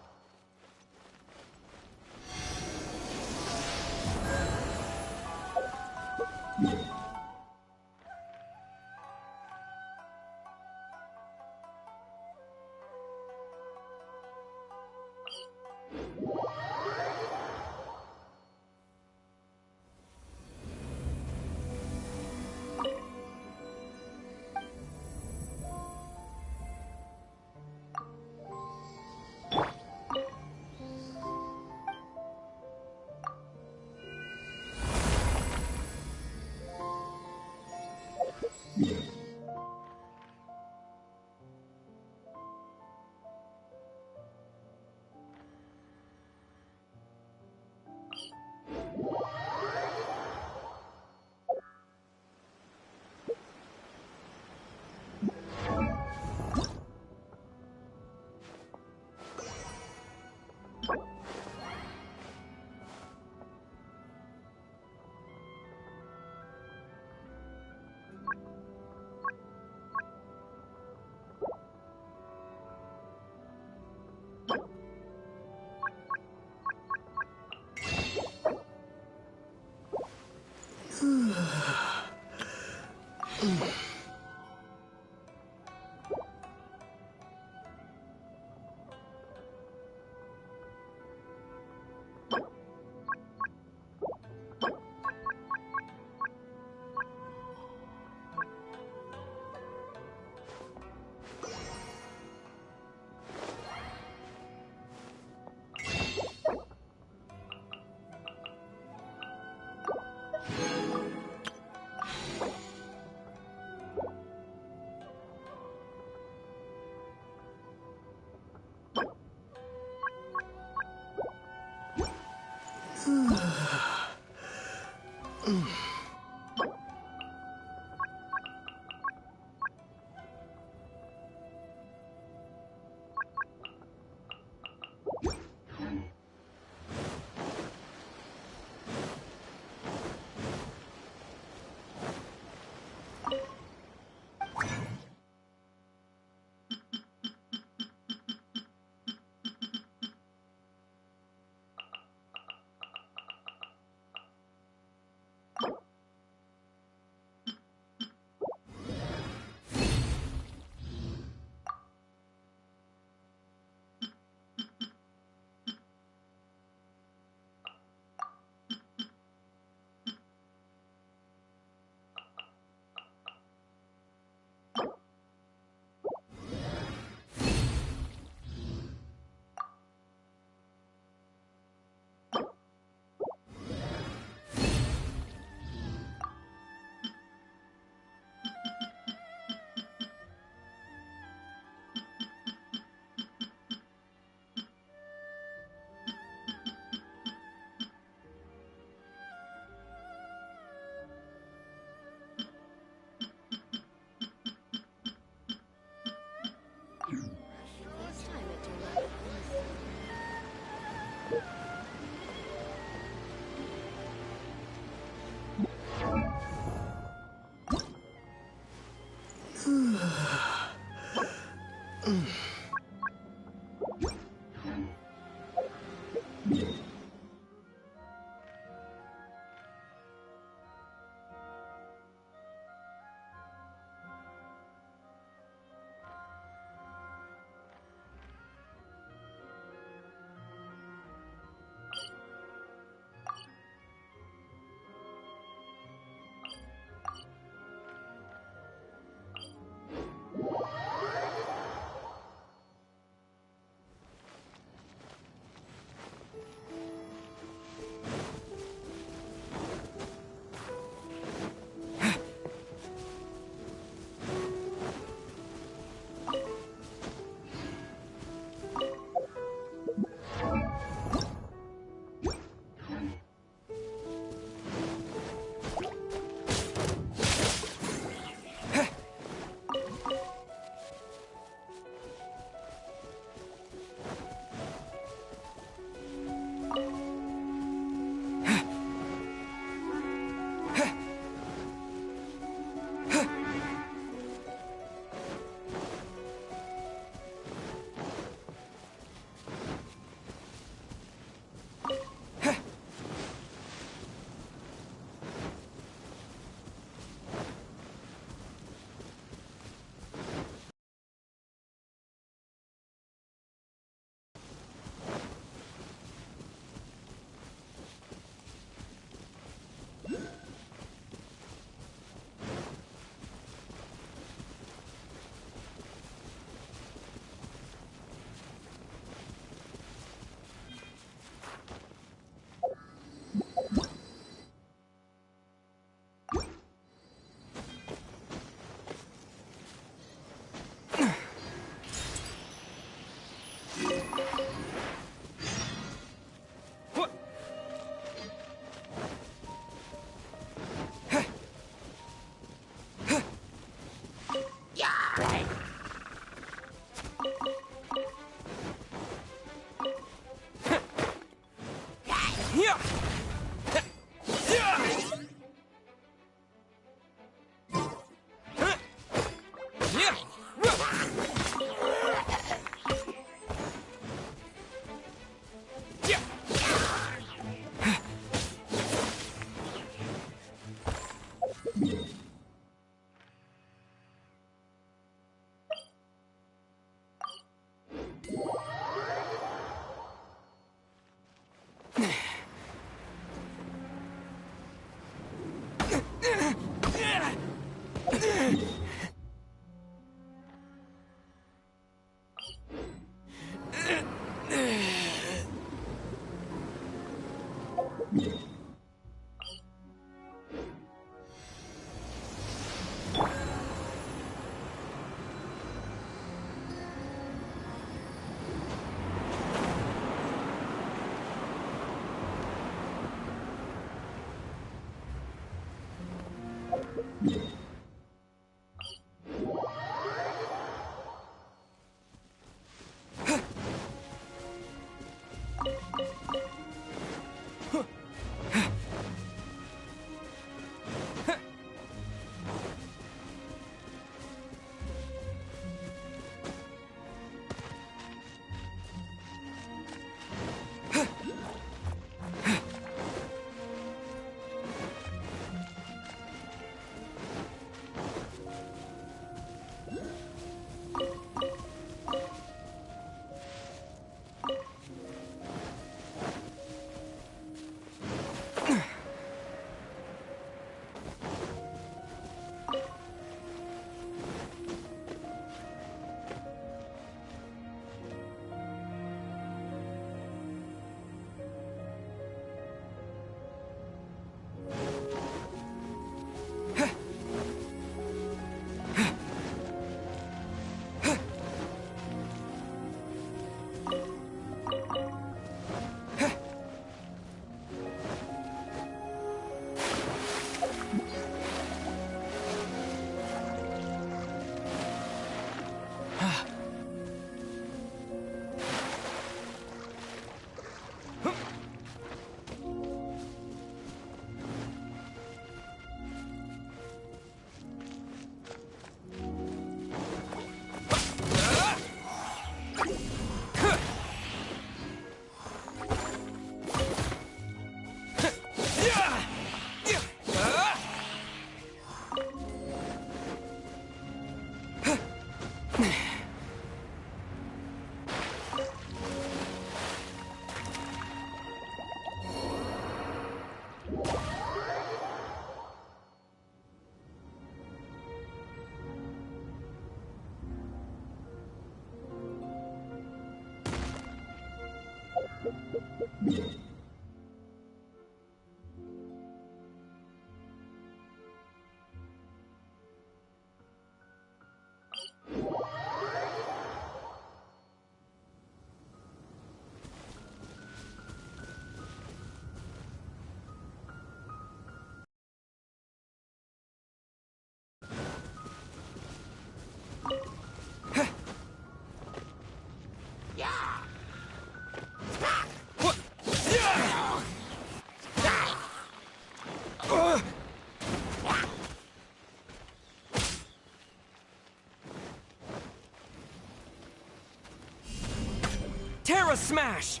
Aura Smash!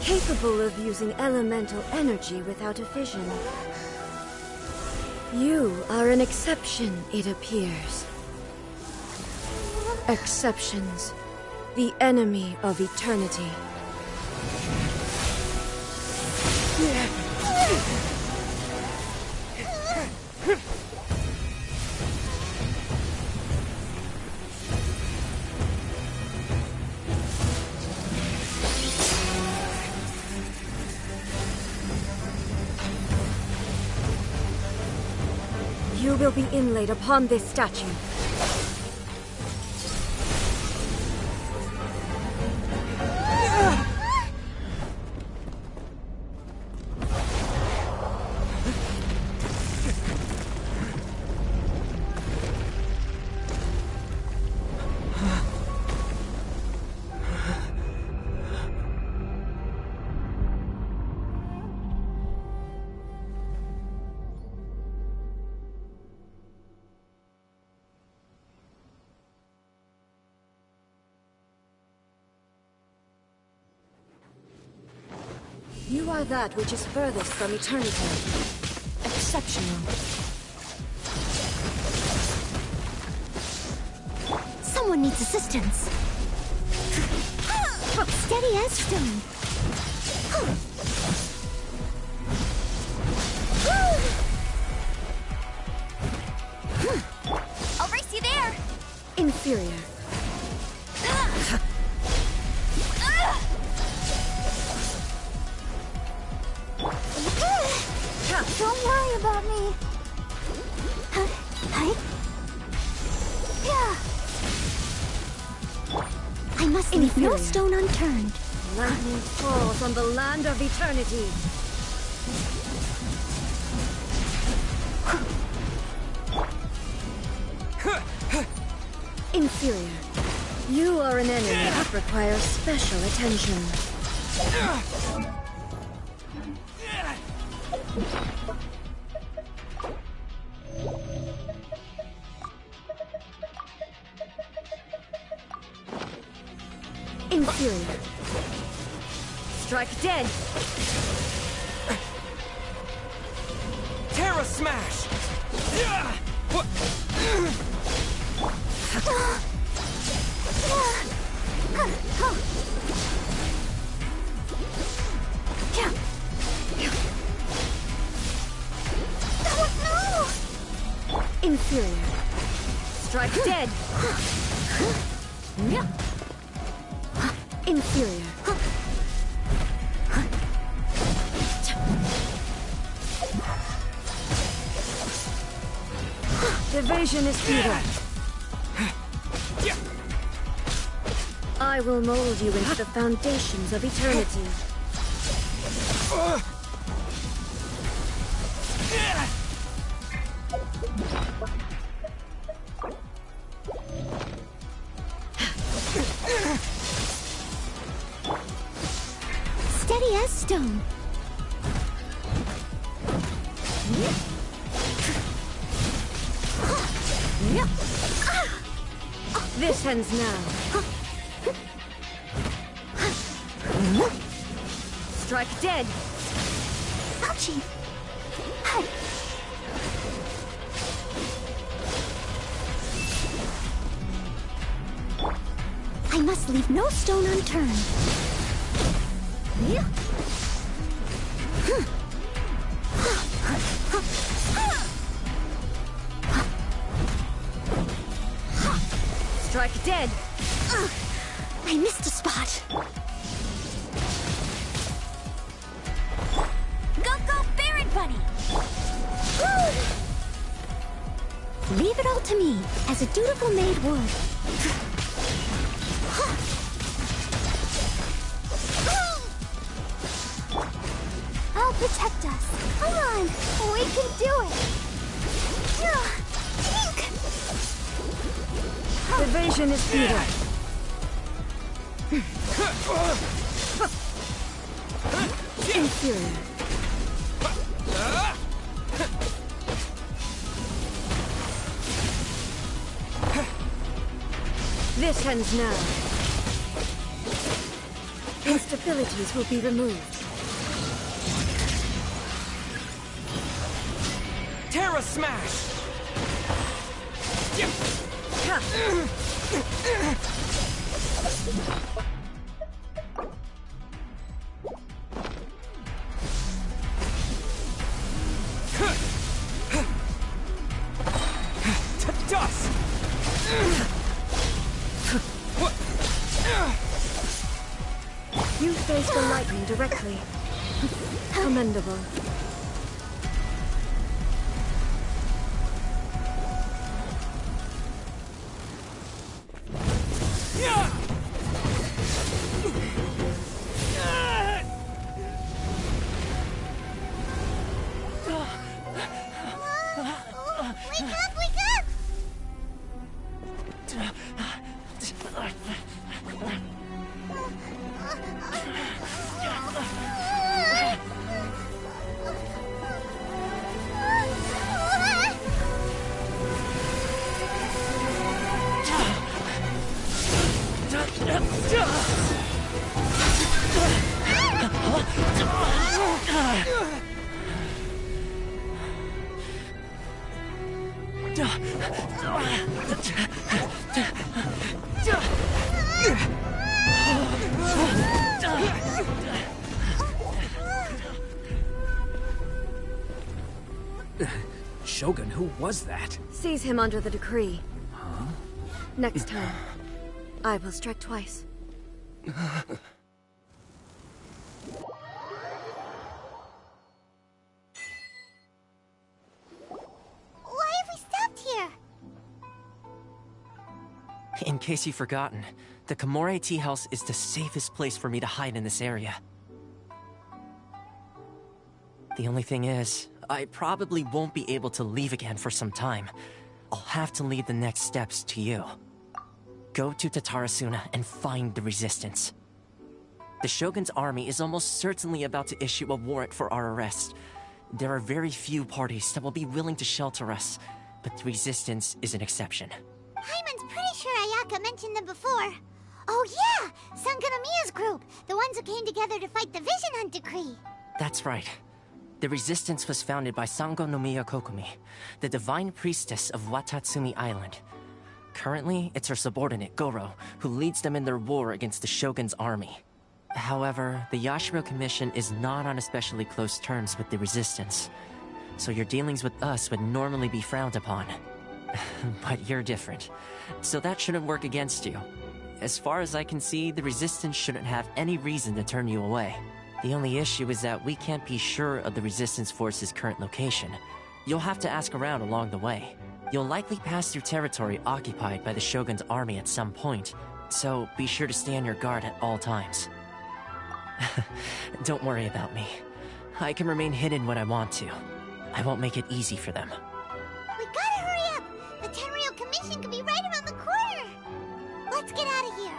Capable of using elemental energy without a fission. You are an exception, it appears. Exceptions. The enemy of eternity. You will be inlaid upon this statue. You are that which is furthest from eternity. Exceptional. Someone needs assistance. Steady as stone. I'll race you there. Inferior. Don't worry about me. I must leave no stone unturned. Lightning falls on the land of eternity. Inferior. You are an enemy that requires special attention. Inferior. Strike dead. Terra Smash! Inferior. Strike dead. Inferior. Evasion is futile. I will mold you into the foundations of eternity. Steady as stone. This ends now. Strike dead. Ouchie. I must leave no stone unturned. Strike dead. I missed a spot. Go, Baron Bunny! Leave it all to me, as a dutiful maid would. I'll protect us. Come on, we can do it. Evasion is futile. Inferior. This ends now. Instabilities will be removed. Terra Smash! To dust! You faced the lightning directly. Commendable. Shogun, who was that? Seize him under the decree. Huh? Next time, I will strike twice. Why have we stopped here? In case you've forgotten, the Komore Tea House is the safest place for me to hide in this area. The only thing is, I probably won't be able to leave again for some time. I'll have to leave the next steps to you. Go to Tatarasuna and find the Resistance. The Shogun's army is almost certainly about to issue a warrant for our arrest. There are very few parties that will be willing to shelter us, but the Resistance is an exception. Hyman's pretty sure Ayaka mentioned them before. Oh yeah! Sangonomiya's group! The ones who came together to fight the Vision Hunt Decree! That's right. The Resistance was founded by Sangonomiya Kokumi, the divine priestess of Watatsumi Island. Currently, it's her subordinate, Goro, who leads them in their war against the Shogun's army. However, the Yashiro Commission is not on especially close terms with the Resistance, so your dealings with us would normally be frowned upon. But you're different, so that shouldn't work against you. As far as I can see, the Resistance shouldn't have any reason to turn you away. The only issue is that we can't be sure of the Resistance Force's current location. You'll have to ask around along the way. You'll likely pass through territory occupied by the Shogun's army at some point, so be sure to stay on your guard at all times. Don't worry about me. I can remain hidden when I want to. I won't make it easy for them. We gotta hurry up! The Tenryou Commission could be right around the corner! Let's get out of here!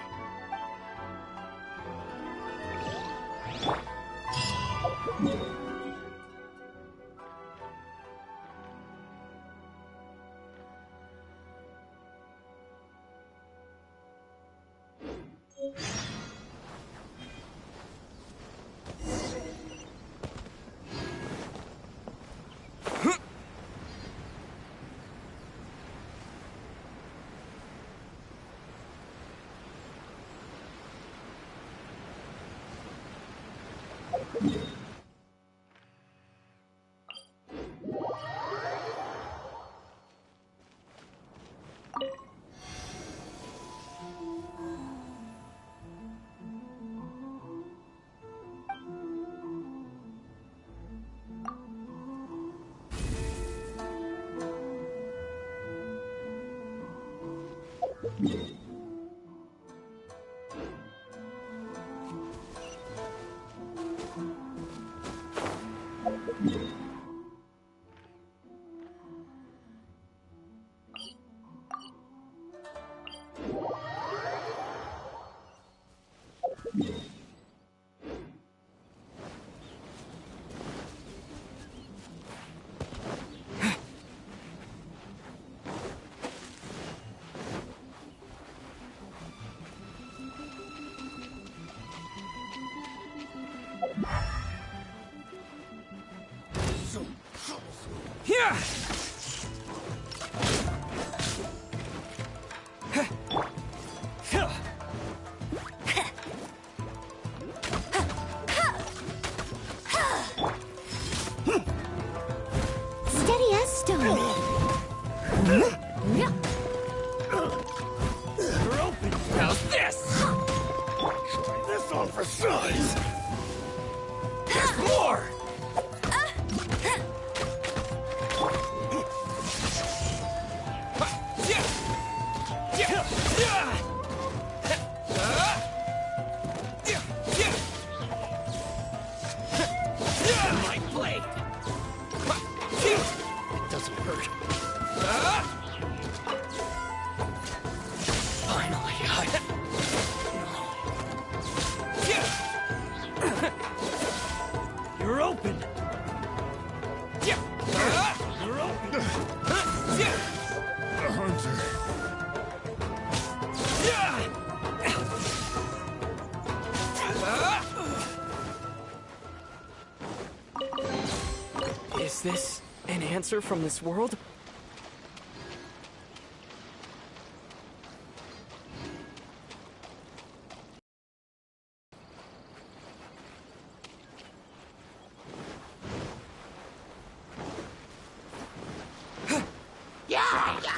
Steady as stone. You're open. How's this? Try this on for size. There's more. My blade. It doesn't hurt. Finally, You're open. You're open. The hunter. Is this an answer from this world?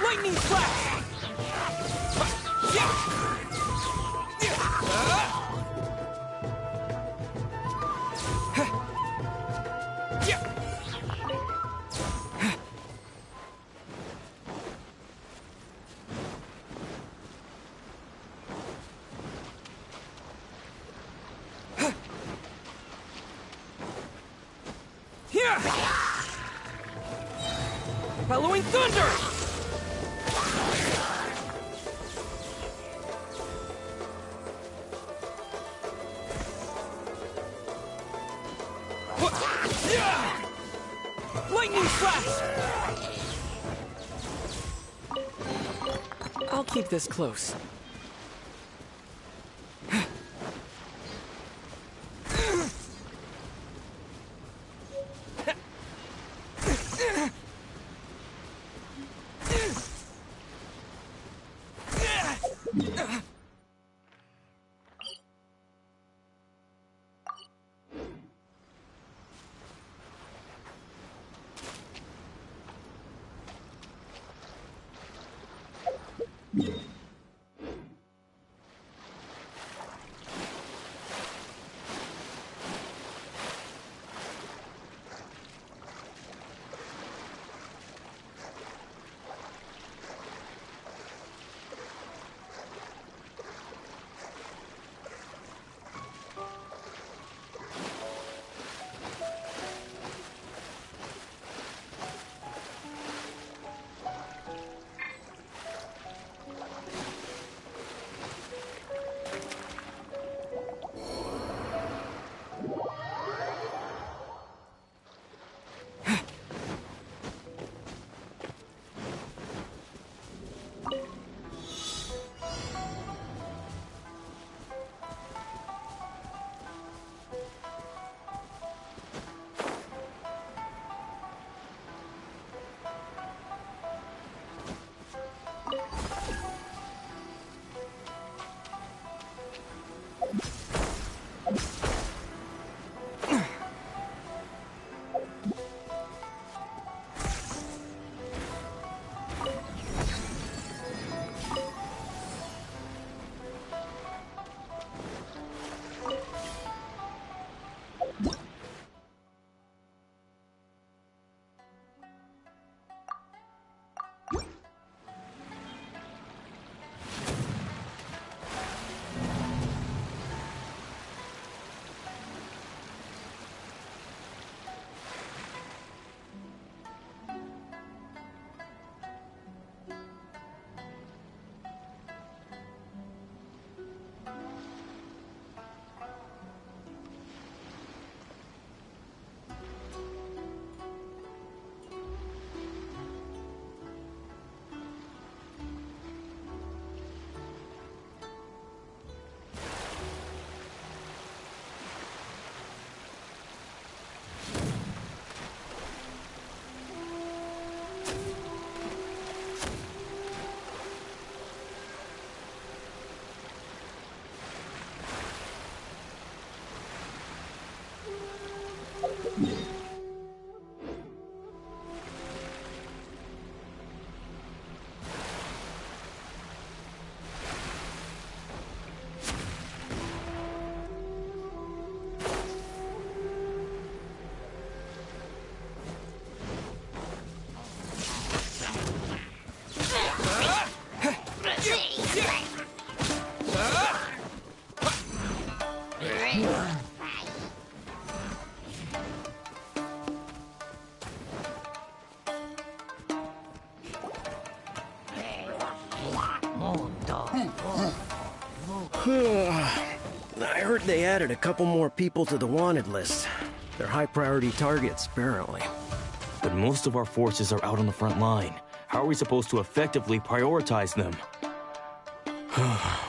Lightning flash! Following thunder! Lightning flash! I'll keep this close. I heard they added a couple more people to the wanted list. They're high-priority targets, apparently. But most of our forces are out on the front line. How are we supposed to effectively prioritize them?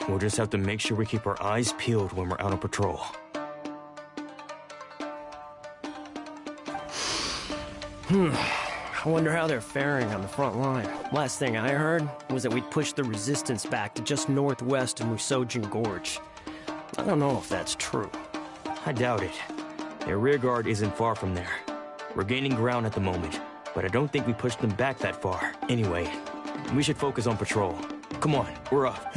We'll just have to make sure we keep our eyes peeled when we're out on patrol. I wonder how they're faring on the front line. Last thing I heard was that we'd pushed the resistance back to just northwest of Musojin Gorge. I don't know if that's true. I doubt it. Their rear guard isn't far from there. We're gaining ground at the moment, but I don't think we pushed them back that far. Anyway, we should focus on patrol. Come on, we're up.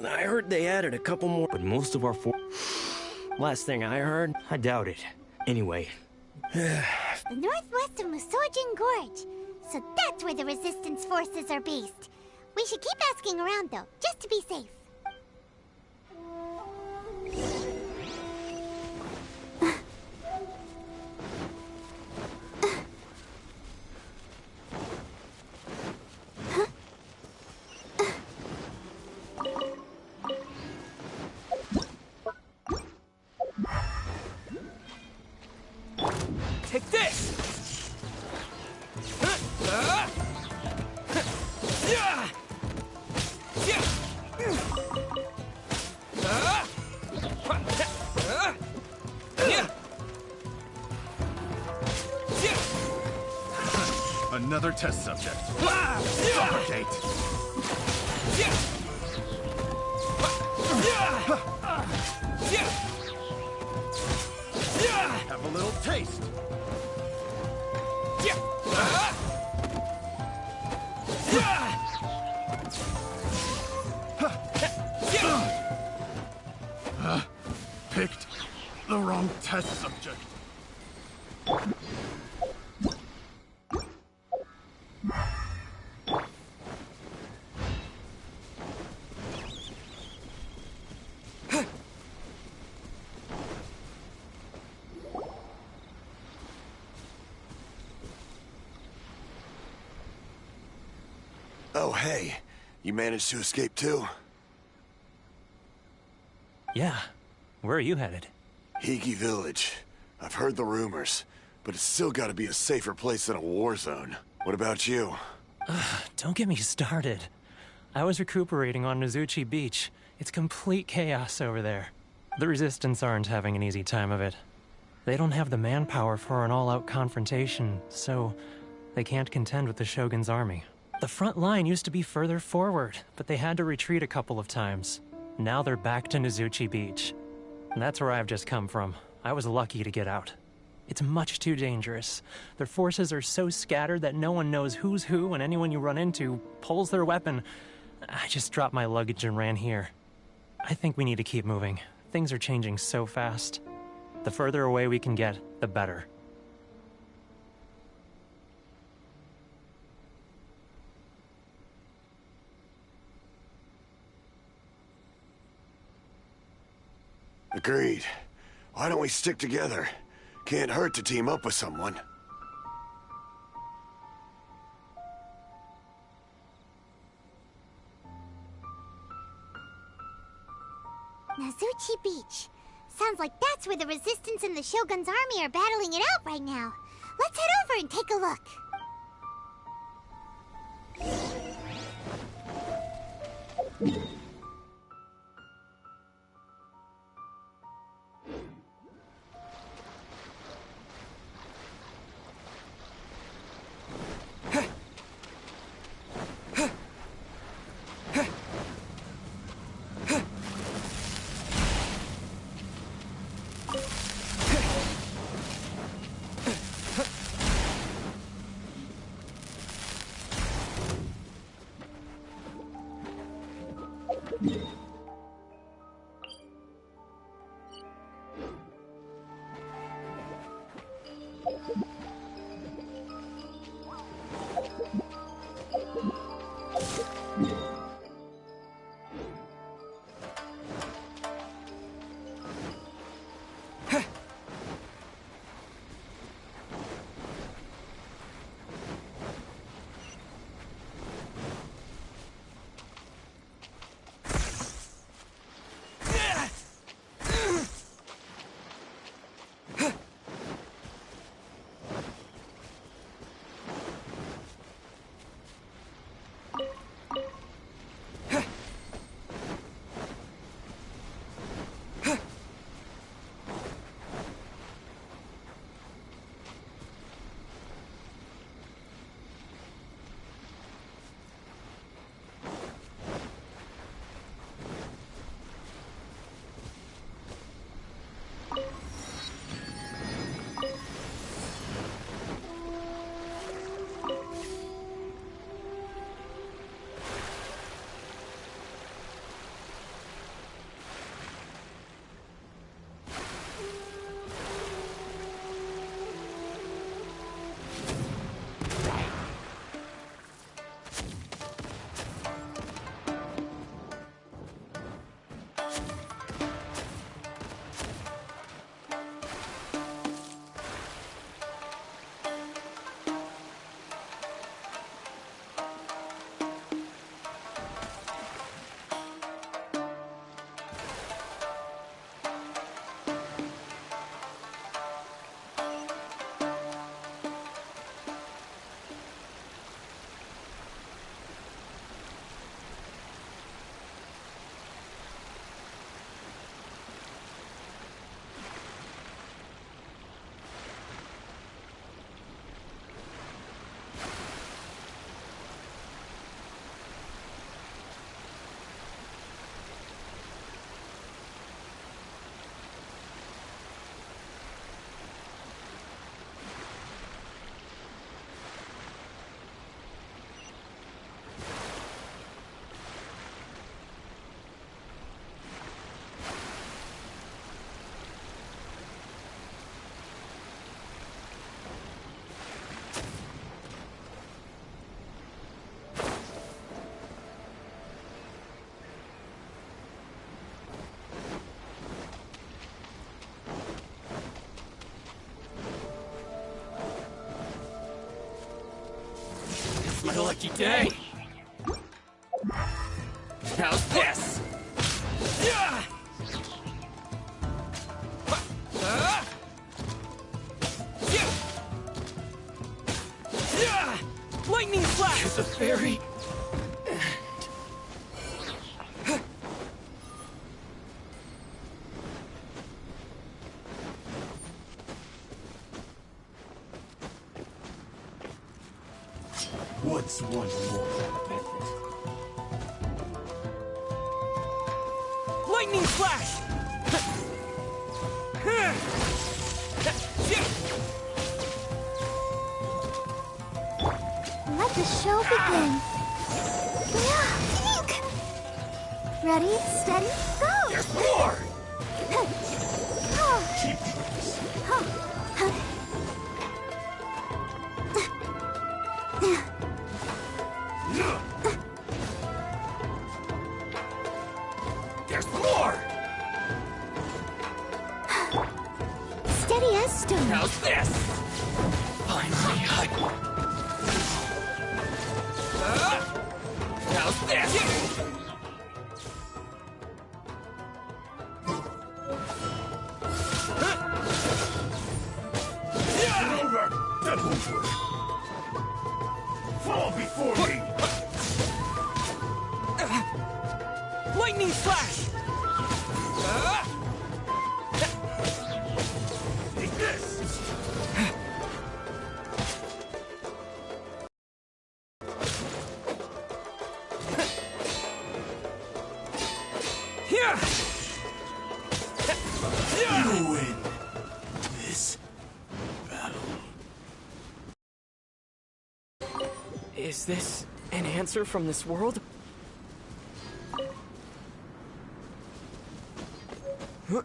I heard they added a couple more, but most of our Last thing I heard, I doubt it. Anyway. The northwest of Musojin Gorge. So that's where the resistance forces are based. We should keep asking around though, just to be safe. Take this! Another test subject. Suffocate! Have a little taste. the wrong test subject. Oh, hey. You managed to escape too? Yeah. Where are you headed? Higi Village. I've heard the rumors, but it's still gotta be a safer place than a war zone. What about you? Don't get me started. I was recuperating on Nizuchi Beach. It's complete chaos over there. The Resistance aren't having an easy time of it. They don't have the manpower for an all-out confrontation, so they can't contend with the Shogun's army. The front line used to be further forward, but they had to retreat a couple of times. Now they're back to Nizuchi Beach. And that's where I've just come from. I was lucky to get out. It's much too dangerous. Their forces are so scattered that no one knows who's who, and anyone you run into pulls their weapon. I just dropped my luggage and ran here. I think we need to keep moving. Things are changing so fast. The further away we can get, the better. Agreed. Why don't we stick together? Can't hurt to team up with someone. Nizuchi Beach. Sounds like that's where the Resistance and the Shogun's army are battling it out right now. Let's head over and take a look. Lucky day. How's this? Yeah! Lightning flash! It's a fairy. What's one more method? Lightning flash! Let the show begin. Pink! Ready, steady, go! There's more! Keep There's more! Steady as stone. How's this? Finally, how's this? Over! Double fall before me! Lightning flash! Take this! Here! You win this battle. Is this an answer from this world? Huh?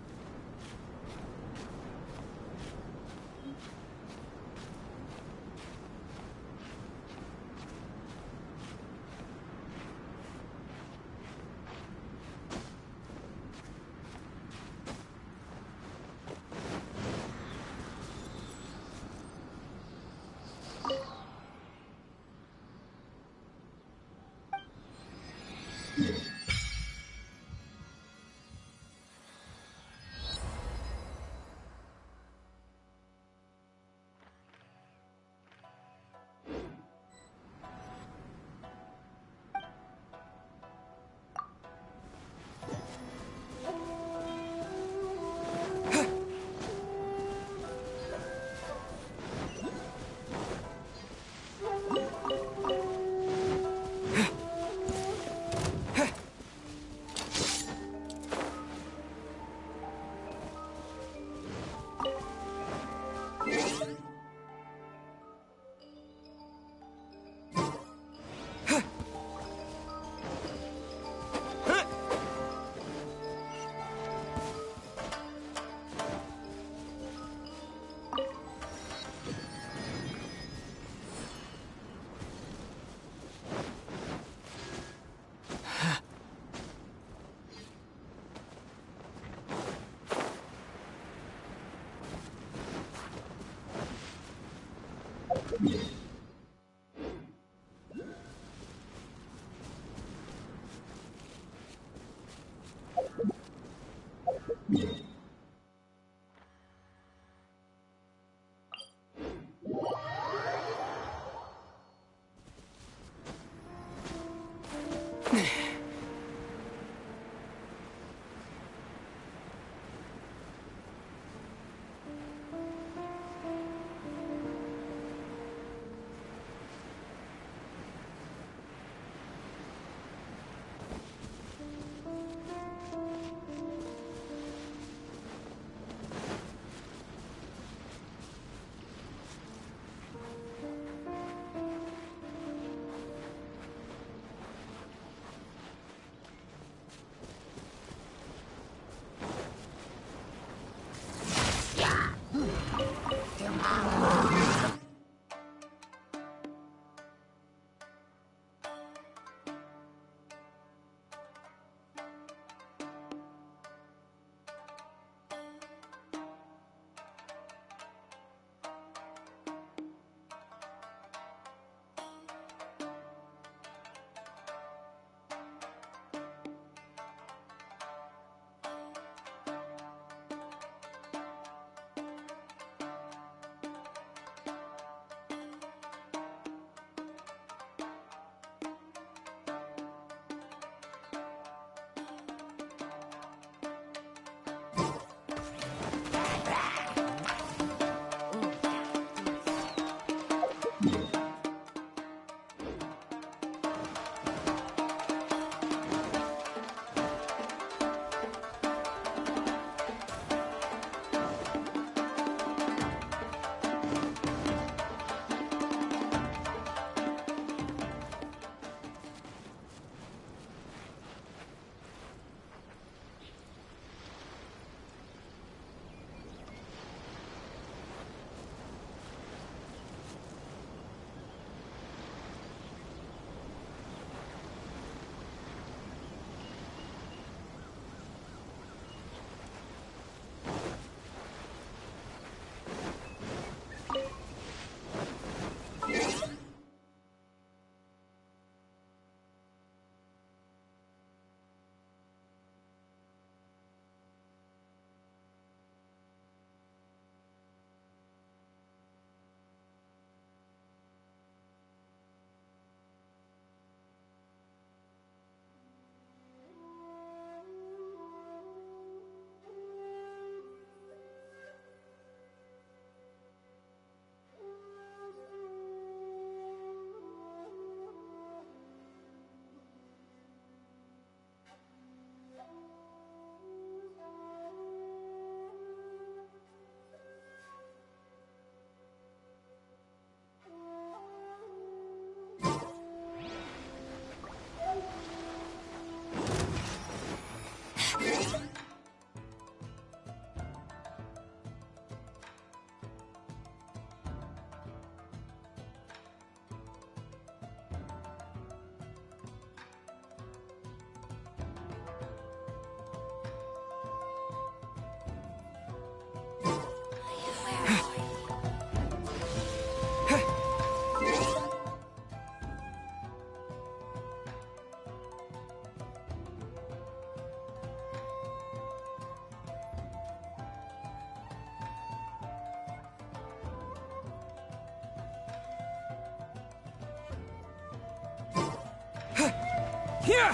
Here!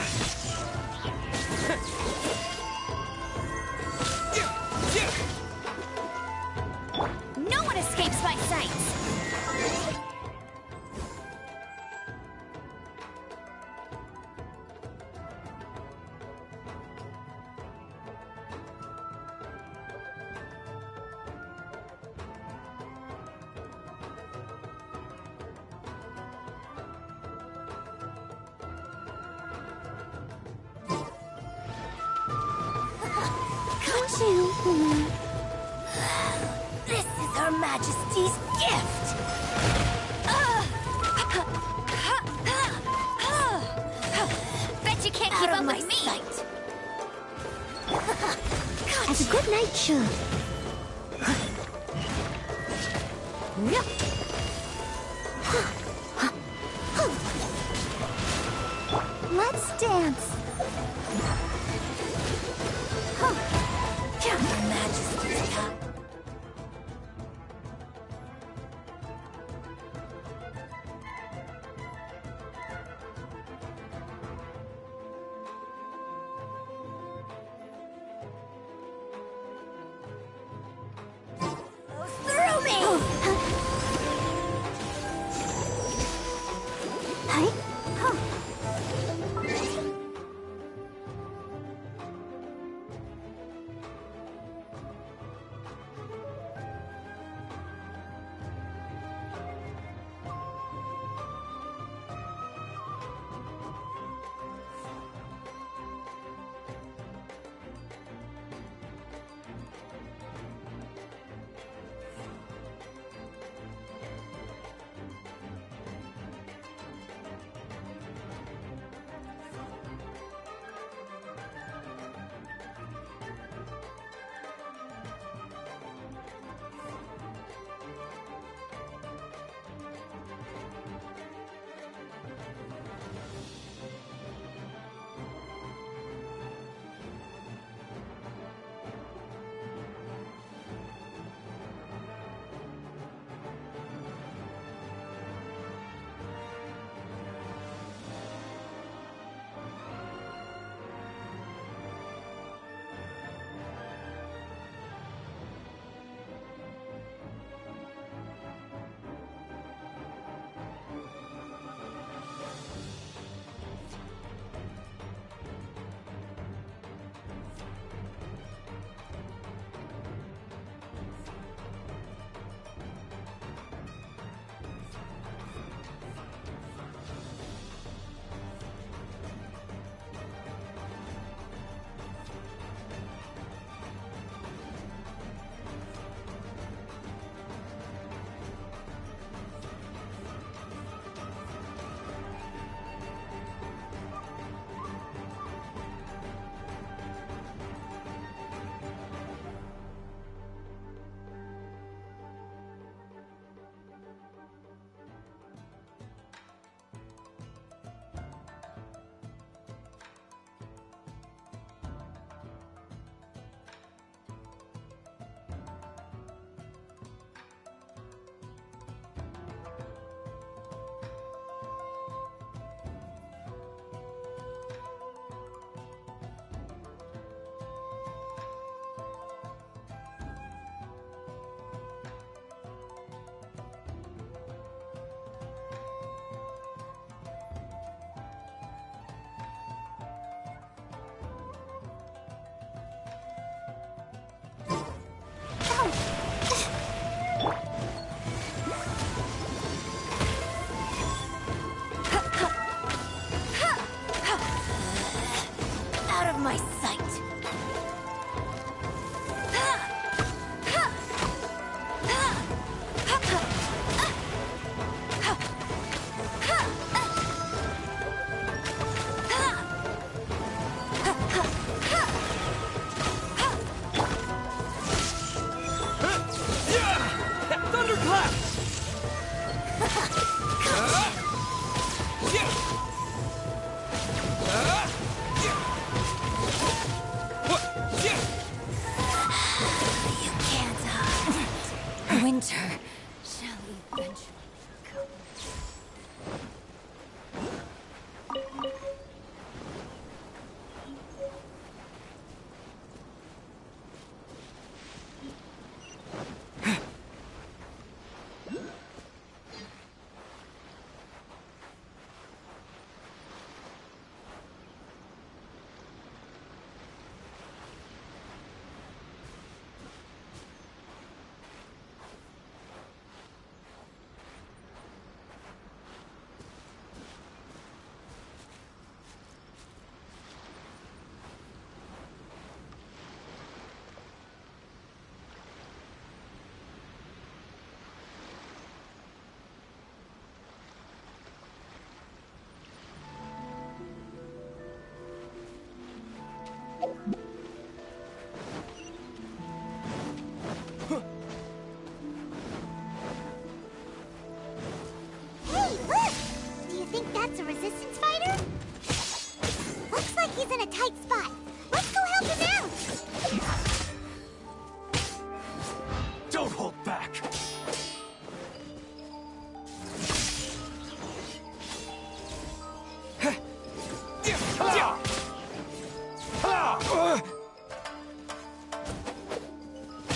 No one escapes my sights! This is Her Majesty's gift! Bet you can't keep up with me! As a good night, sure. Let's dance. Your Majesty's cup. Through me!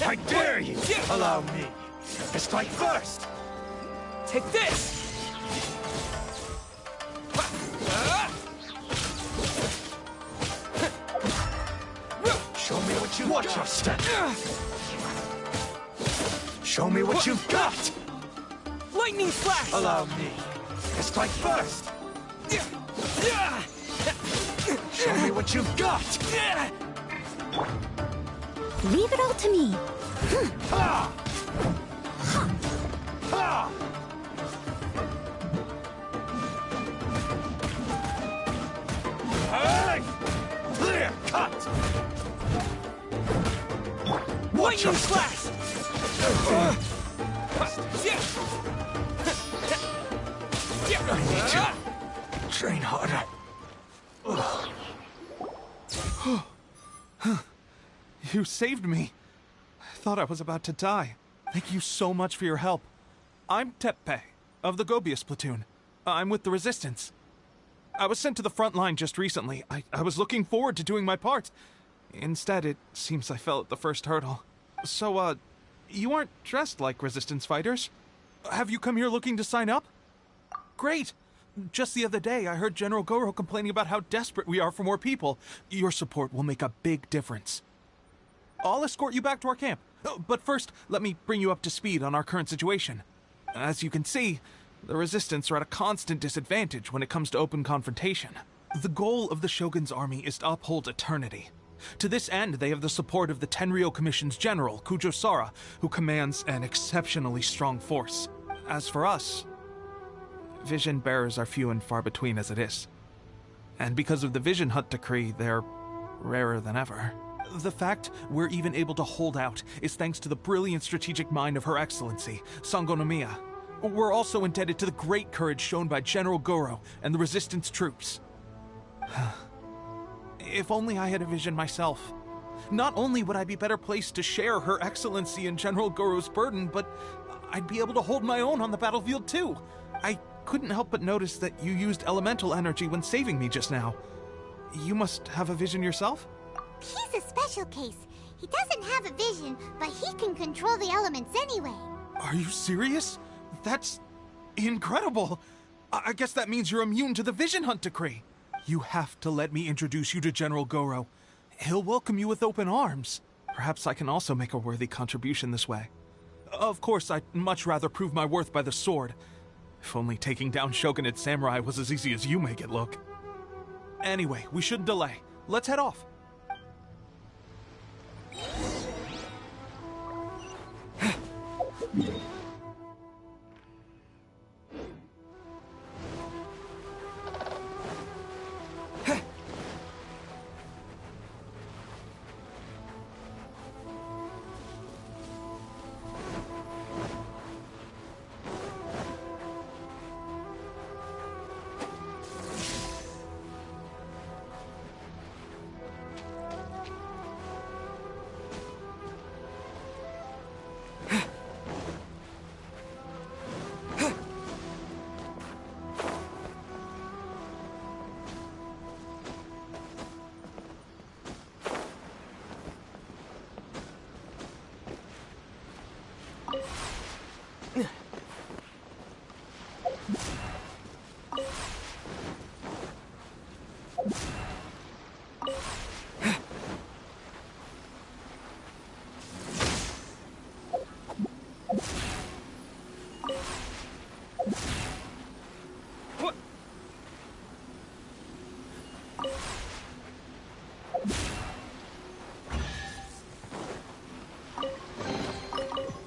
I dare you! Allow me to strike first! Take this! Show me what you watch your step. Show me what you've got. Lightning flash! Allow me to strike first. Show me what you've got. Leave it all to me. Ha! Ha! Hey! Clear cut. Lightning flash! I need to train harder. You saved me. I thought I was about to die. Thank you so much for your help. I'm Teppe, of the Gobius platoon. I'm with the Resistance. I was sent to the front line just recently. I was looking forward to doing my part. Instead, it seems I fell at the first hurdle. So, you aren't dressed like Resistance fighters? Have you come here looking to sign up? Great! Just the other day, I heard General Goro complaining about how desperate we are for more people. Your support will make a big difference. I'll escort you back to our camp. But first, let me bring you up to speed on our current situation. As you can see, the Resistance are at a constant disadvantage when it comes to open confrontation. The goal of the Shogun's army is to uphold eternity. To this end, they have the support of the Tenryou Commission's general, Kujo Sara, who commands an exceptionally strong force. As for us, vision bearers are few and far between as it is. And because of the Vision Hut decree, they're rarer than ever. The fact we're even able to hold out is thanks to the brilliant strategic mind of Her Excellency, Sango no Miya. We're also indebted to the great courage shown by General Goro and the Resistance troops. If only I had a vision myself. Not only would I be better placed to share Her Excellency and General Goro's burden, but I'd be able to hold my own on the battlefield too. I couldn't help but notice that you used elemental energy when saving me just now. You must have a vision yourself? He's a special case. He doesn't have a vision, but he can control the elements anyway. Are you serious? That's incredible. I guess that means you're immune to the Vision Hunt decree. You have to let me introduce you to General Goro. He'll welcome you with open arms. Perhaps I can also make a worthy contribution this way. Of course, I'd much rather prove my worth by the sword. If only taking down shogunate samurai was as easy as you make it look. Anyway, we shouldn't delay. Let's head off.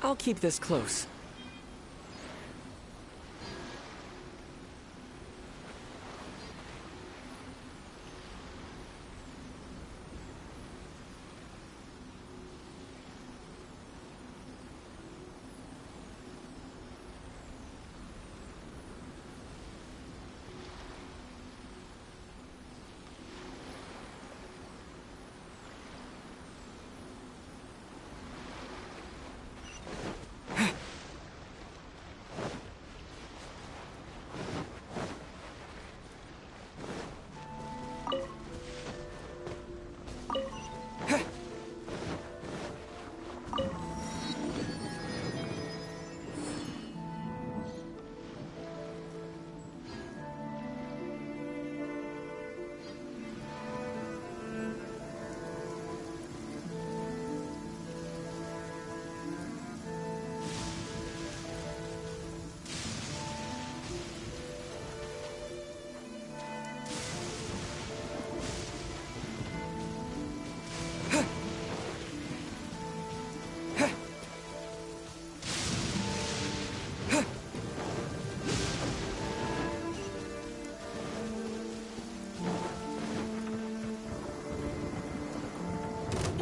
I'll keep this close.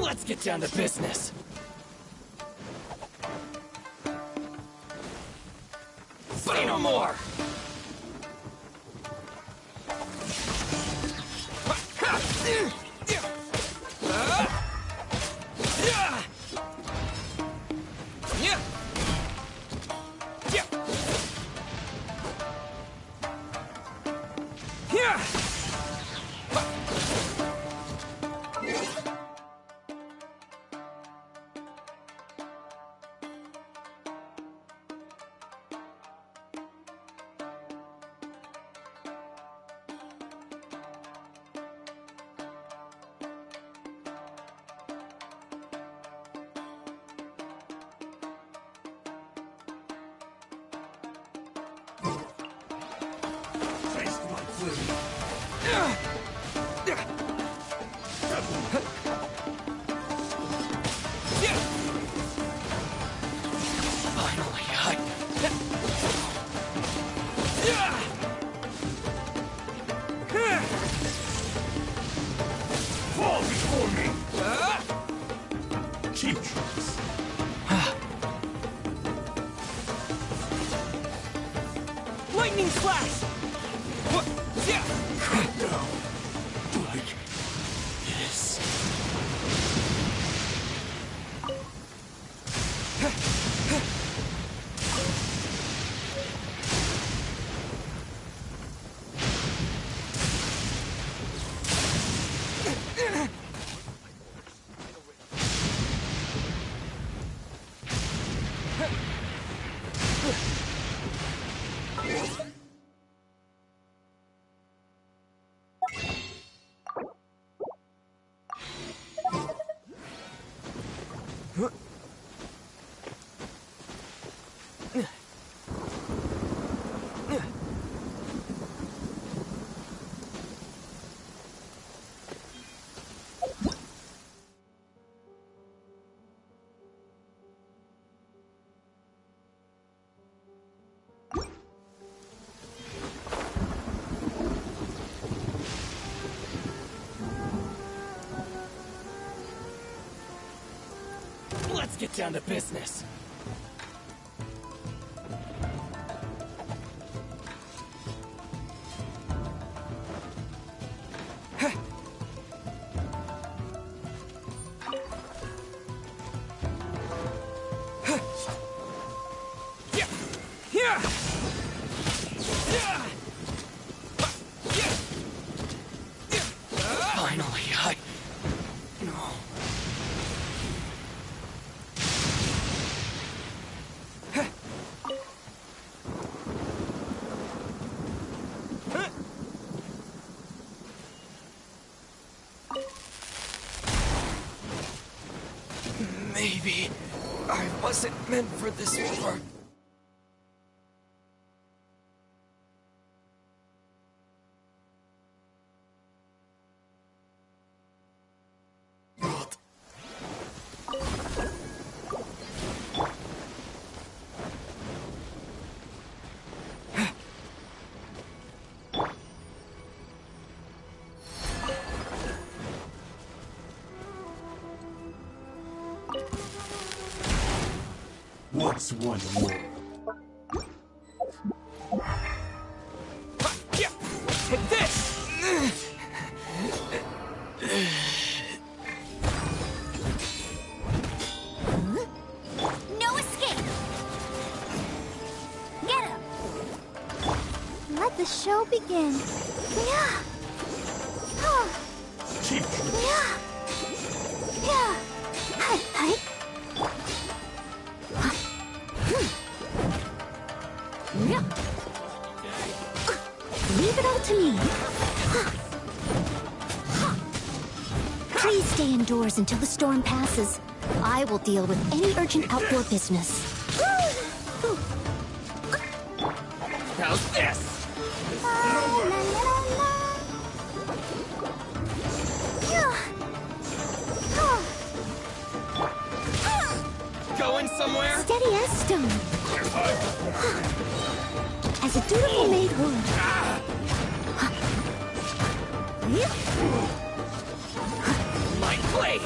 Let's get down to business. Say no more! Fall before me! Cheap shots. Lightning slash! What? Yeah! Calm down. Like this. Let's get down to business. Finally, Maybe I wasn't meant for this war. What's one more? take this! No escape! Get him! Let the show begin. Yeah. Oh. Cheap. Yeah. Yeah. Hi, hi. Yeah. Leave it all to me. Please stay indoors until the storm passes. I will deal with any urgent outdoor business. How's this? Going somewhere? Steady as stone. As a dutiful maid would. My blade!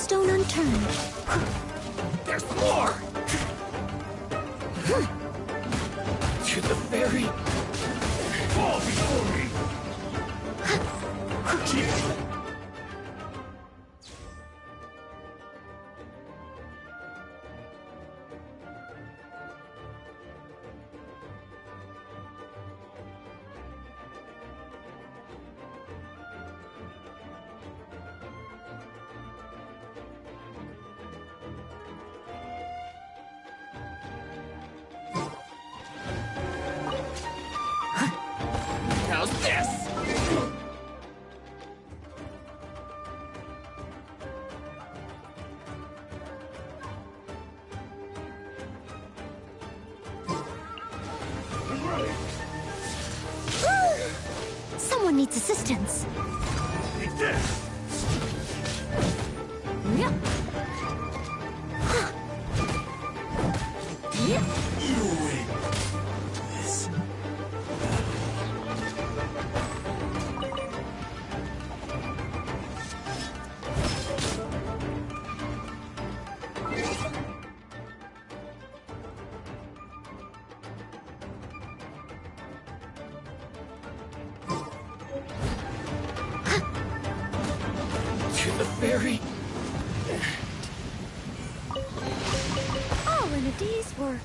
stone unturned. There's more! To the very... fall before me! How's this? Someone needs assistance. Take this! To the very... All in a day's work.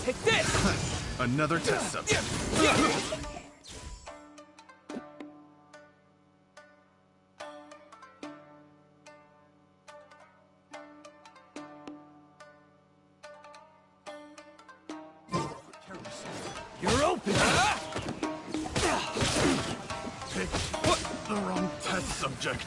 Take this! Another test subject. You're open! Pick the wrong test subject.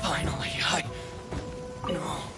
Finally, No.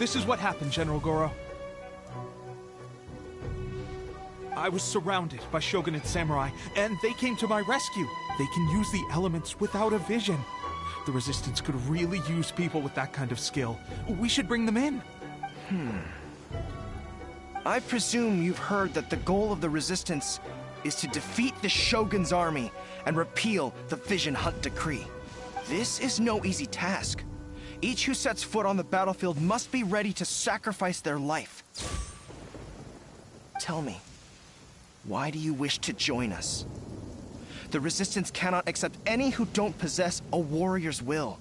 This is what happened, General Goro. I was surrounded by Shogunate samurai, and they came to my rescue. They can use the elements without a vision. The Resistance could really use people with that kind of skill. We should bring them in. I presume you've heard that the goal of the Resistance is to defeat the Shogun's army and repeal the Vision Hunt Decree. This is no easy task. Each who sets foot on the battlefield must be ready to sacrifice their life. Tell me, why do you wish to join us? The Resistance cannot accept any who don't possess a warrior's will.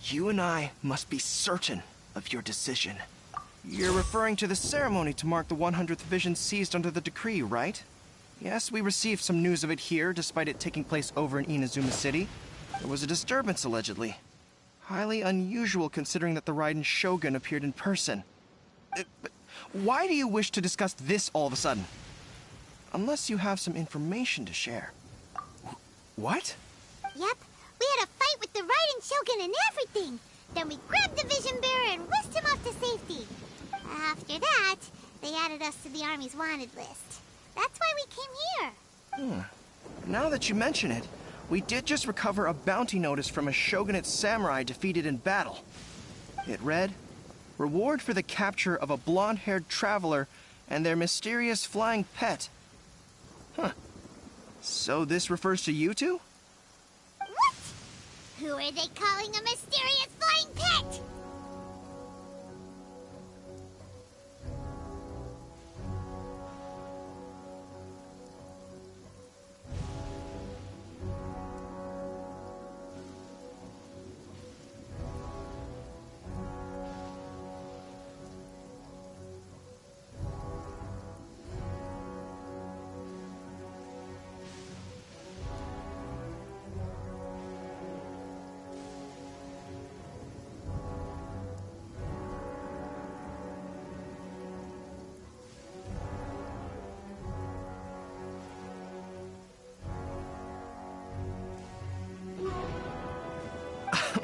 You and I must be certain of your decision. You're referring to the ceremony to mark the 100th Vision seized under the decree, right? Yes, we received some news of it here, despite it taking place over in Inazuma City. There was a disturbance, allegedly. Highly unusual considering that the Raiden Shogun appeared in person. But why do you wish to discuss this all of a sudden? Unless you have some information to share. What? Yep, we had a fight with the Raiden Shogun and everything. Then we grabbed the Vision Bearer and whisked him off to safety. After that, they added us to the Army's wanted list. That's why we came here. Now that you mention it, we did just recover a bounty notice from a shogunate samurai defeated in battle. It read, "Reward for the capture of a blonde-haired traveler and their mysterious flying pet." Huh. So this refers to you two? What? Who are they calling a mysterious flying pet?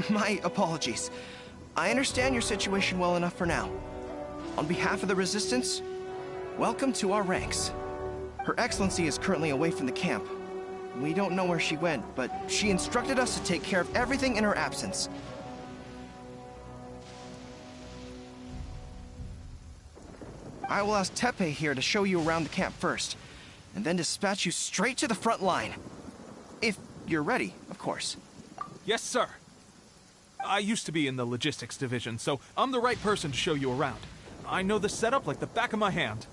My apologies. I understand your situation well enough for now. On behalf of the Resistance, welcome to our ranks. Her Excellency is currently away from the camp. We don't know where she went, but she instructed us to take care of everything in her absence. I will ask Teppei here to show you around the camp first, and then dispatch you straight to the front line. If you're ready, of course. Yes, sir. I used to be in the logistics division, so I'm the right person to show you around. I know the setup like the back of my hand.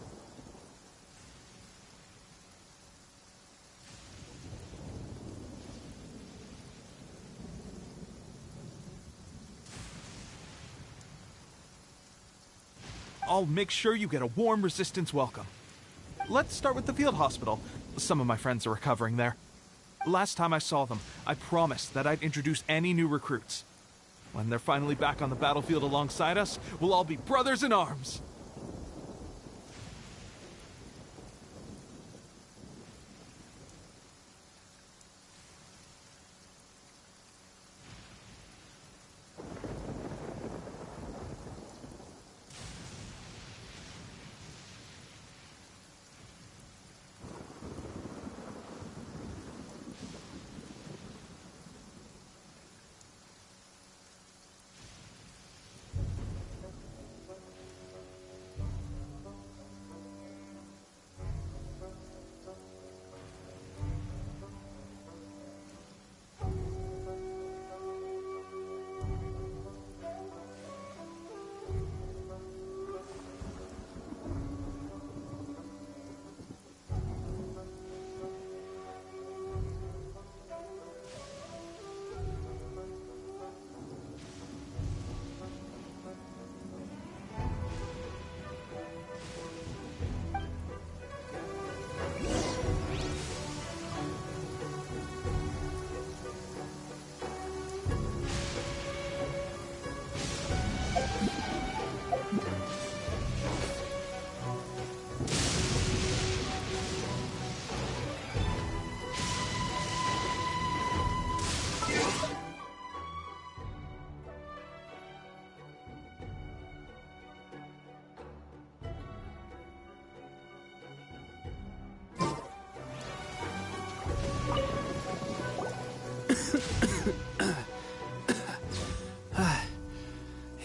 I'll make sure you get a warm Resistance welcome. Let's start with the field hospital. Some of my friends are recovering there. Last time I saw them, I promised that I'd introduce any new recruits. When they're finally back on the battlefield alongside us, we'll all be brothers in arms.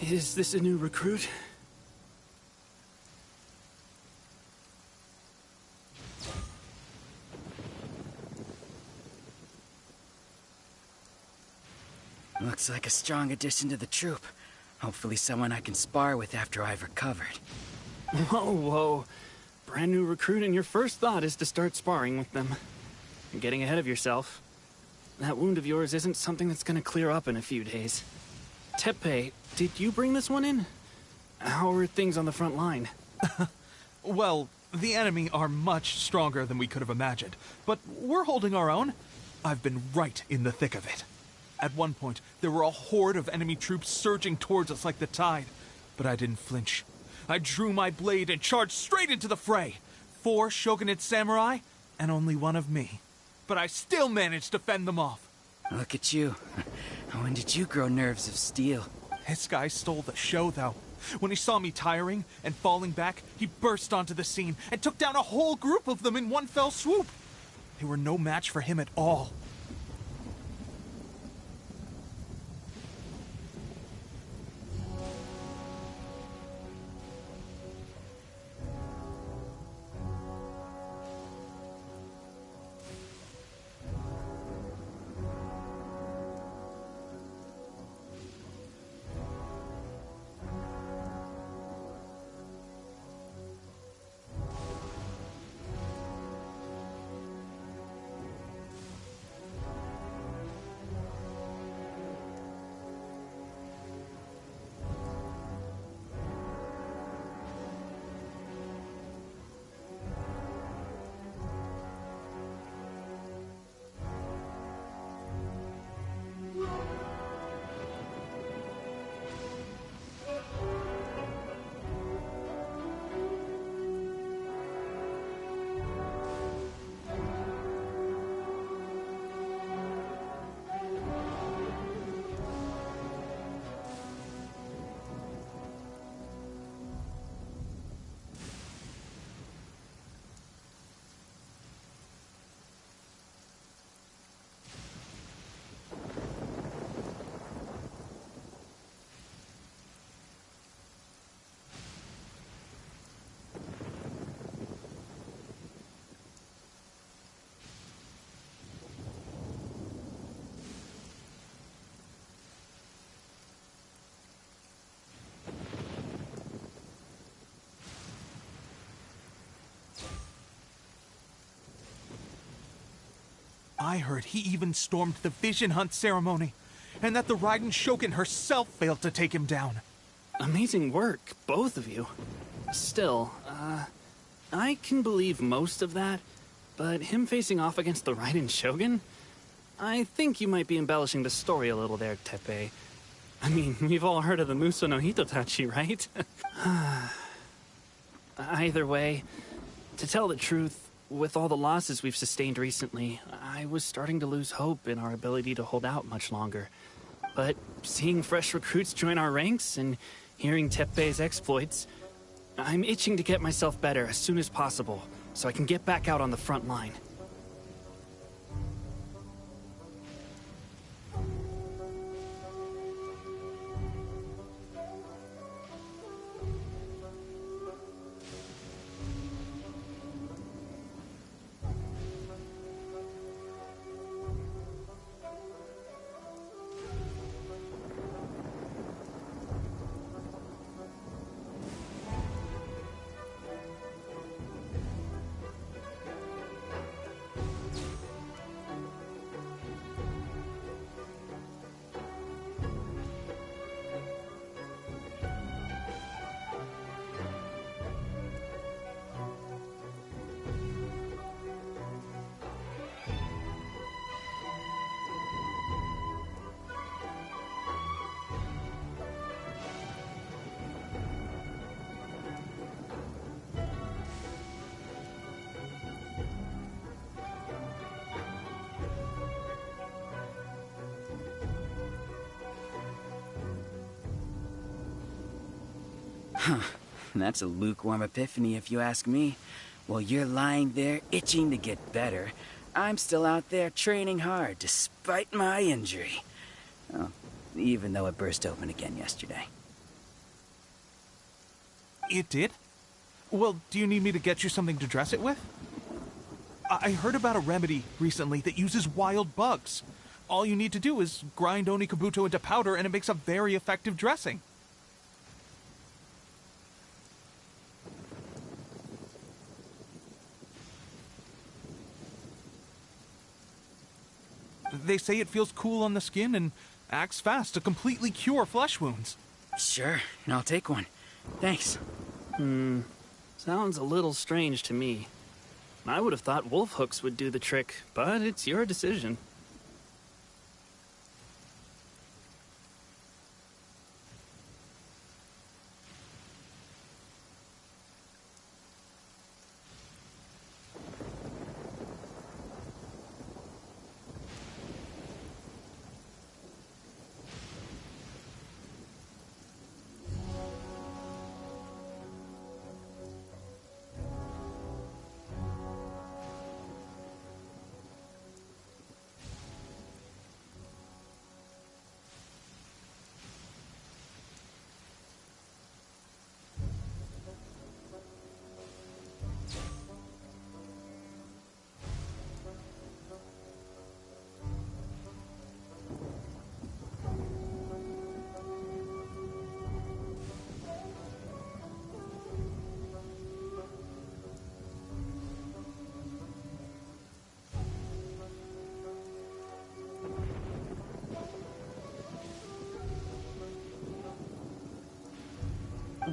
Is this a new recruit? Looks like a strong addition to the troop. Hopefully someone I can spar with after I've recovered. Whoa, whoa. Brand new recruit and your first thought is to start sparring with them. You're getting ahead of yourself. That wound of yours isn't something that's gonna clear up in a few days. Teppei, did you bring this one in? How are things on the front line? Well, the enemy are much stronger than we could have imagined, but we're holding our own. I've been right in the thick of it. At one point, there were a horde of enemy troops surging towards us like the tide, but I didn't flinch. I drew my blade and charged straight into the fray. 4 shogunate samurai, and only one of me. But I still managed to fend them off. Look at you. When did you grow nerves of steel? This guy stole the show, though. When he saw me tiring and falling back, he burst onto the scene and took down a whole group of them in one fell swoop. They were no match for him at all. I heard he even stormed the Vision Hunt ceremony, and that the Raiden Shogun herself failed to take him down. Amazing work, both of you. Still, I can believe most of that, but him facing off against the Raiden Shogun? I think you might be embellishing the story a little there, Teppei. I mean, we've all heard of the Muso no Hitotachi, right? Either way, to tell the truth, with all the losses we've sustained recently, I was starting to lose hope in our ability to hold out much longer. But seeing fresh recruits join our ranks and hearing Teppei's exploits, I'm itching to get myself better as soon as possible so I can get back out on the front line. Huh. That's a lukewarm epiphany if you ask me. While you're lying there itching to get better, I'm still out there training hard despite my injury. Oh, even though it burst open again yesterday. It did? Well, do you need me to get you something to dress it with? I heard about a remedy recently that uses wild bugs. All you need to do is grind Onikabuto into powder and it makes a very effective dressing. They say it feels cool on the skin and acts fast to completely cure flesh wounds. Sure, I'll take one. Thanks. Sounds a little strange to me. I would have thought wolf hooks would do the trick, but it's your decision.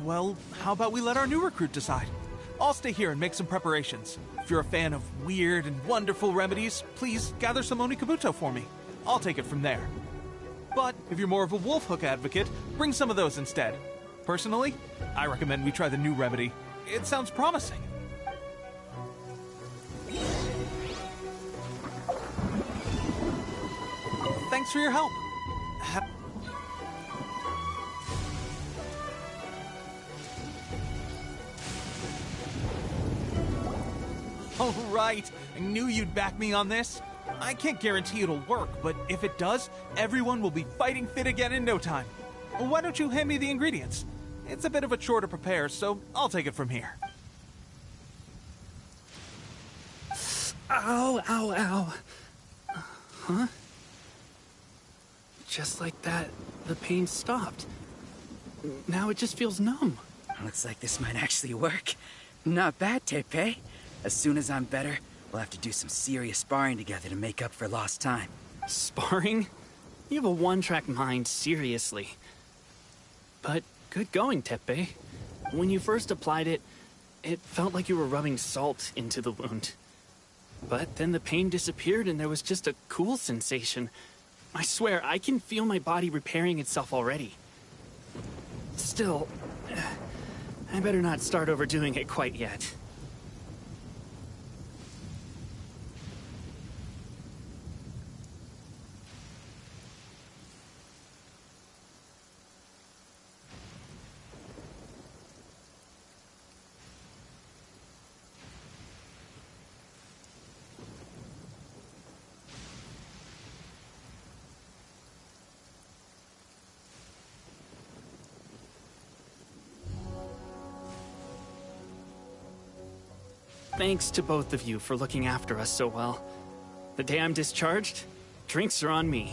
Well, how about we let our new recruit decide? I'll stay here and make some preparations. If you're a fan of weird and wonderful remedies, please gather some Onikabuto for me. I'll take it from there. But if you're more of a wolf hook advocate, bring some of those instead. Personally, I recommend we try the new remedy. It sounds promising. Thanks for your help. All right, I knew you'd back me on this. I can't guarantee it'll work, but if it does, everyone will be fighting fit again in no time. Why don't you hand me the ingredients? It's a bit of a chore to prepare, so I'll take it from here. Ow, ow, ow. Huh? Just like that, the pain stopped. Now it just feels numb. Looks like this might actually work. Not bad, Tepe. As soon as I'm better, we'll have to do some serious sparring together to make up for lost time. Sparring? You have a one-track mind, seriously. But good going, Tepe. When you first applied it, it felt like you were rubbing salt into the wound. But then the pain disappeared and there was just a cool sensation. I swear, I can feel my body repairing itself already. Still, I better not start overdoing it quite yet. Thanks to both of you for looking after us so well. The day I'm discharged, drinks are on me.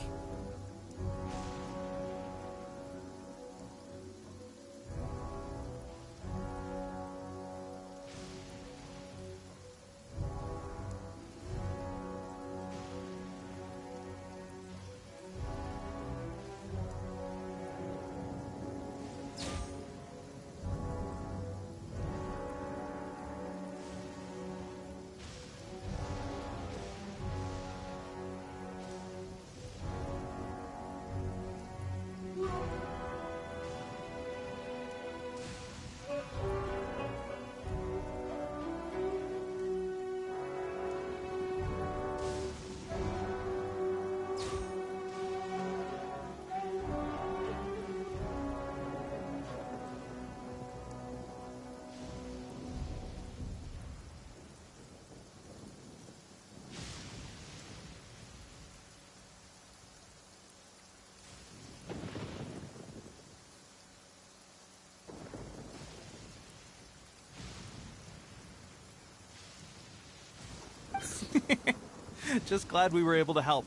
Just glad we were able to help.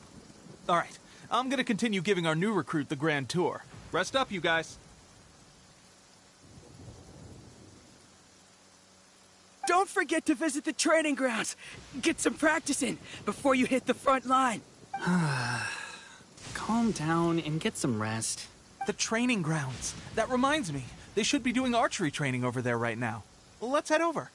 All right, I'm gonna continue giving our new recruit the grand tour. Rest up, you guys. Don't forget to visit the training grounds. Get some practice in before you hit the front line. Calm down and get some rest. The training grounds. That reminds me, they should be doing archery training over there right now. Let's head over.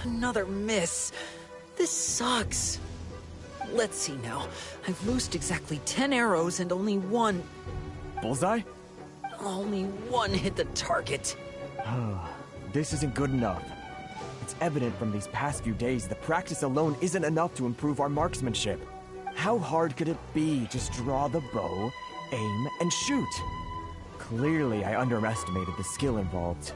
Another miss. This sucks. Let's see now. I've loosed exactly 10 arrows and only one... Bullseye? Only one hit the target. this isn't good enough. It's evident from these past few days the practice alone isn't enough to improve our marksmanship. How hard could it be? Just draw the bow, aim, and shoot. Clearly, I underestimated the skill involved.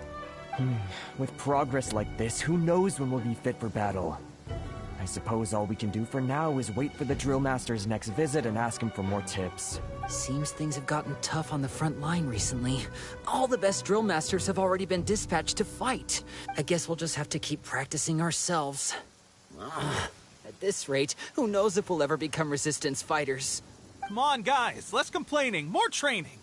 With progress like this, who knows when we'll be fit for battle? I suppose all we can do for now is wait for the drill master's next visit and ask him for more tips. Seems things have gotten tough on the front line recently. All the best drill masters have already been dispatched to fight. I guess we'll just have to keep practicing ourselves. At this rate, who knows if we'll ever become resistance fighters. Come on, guys, less complaining, more training.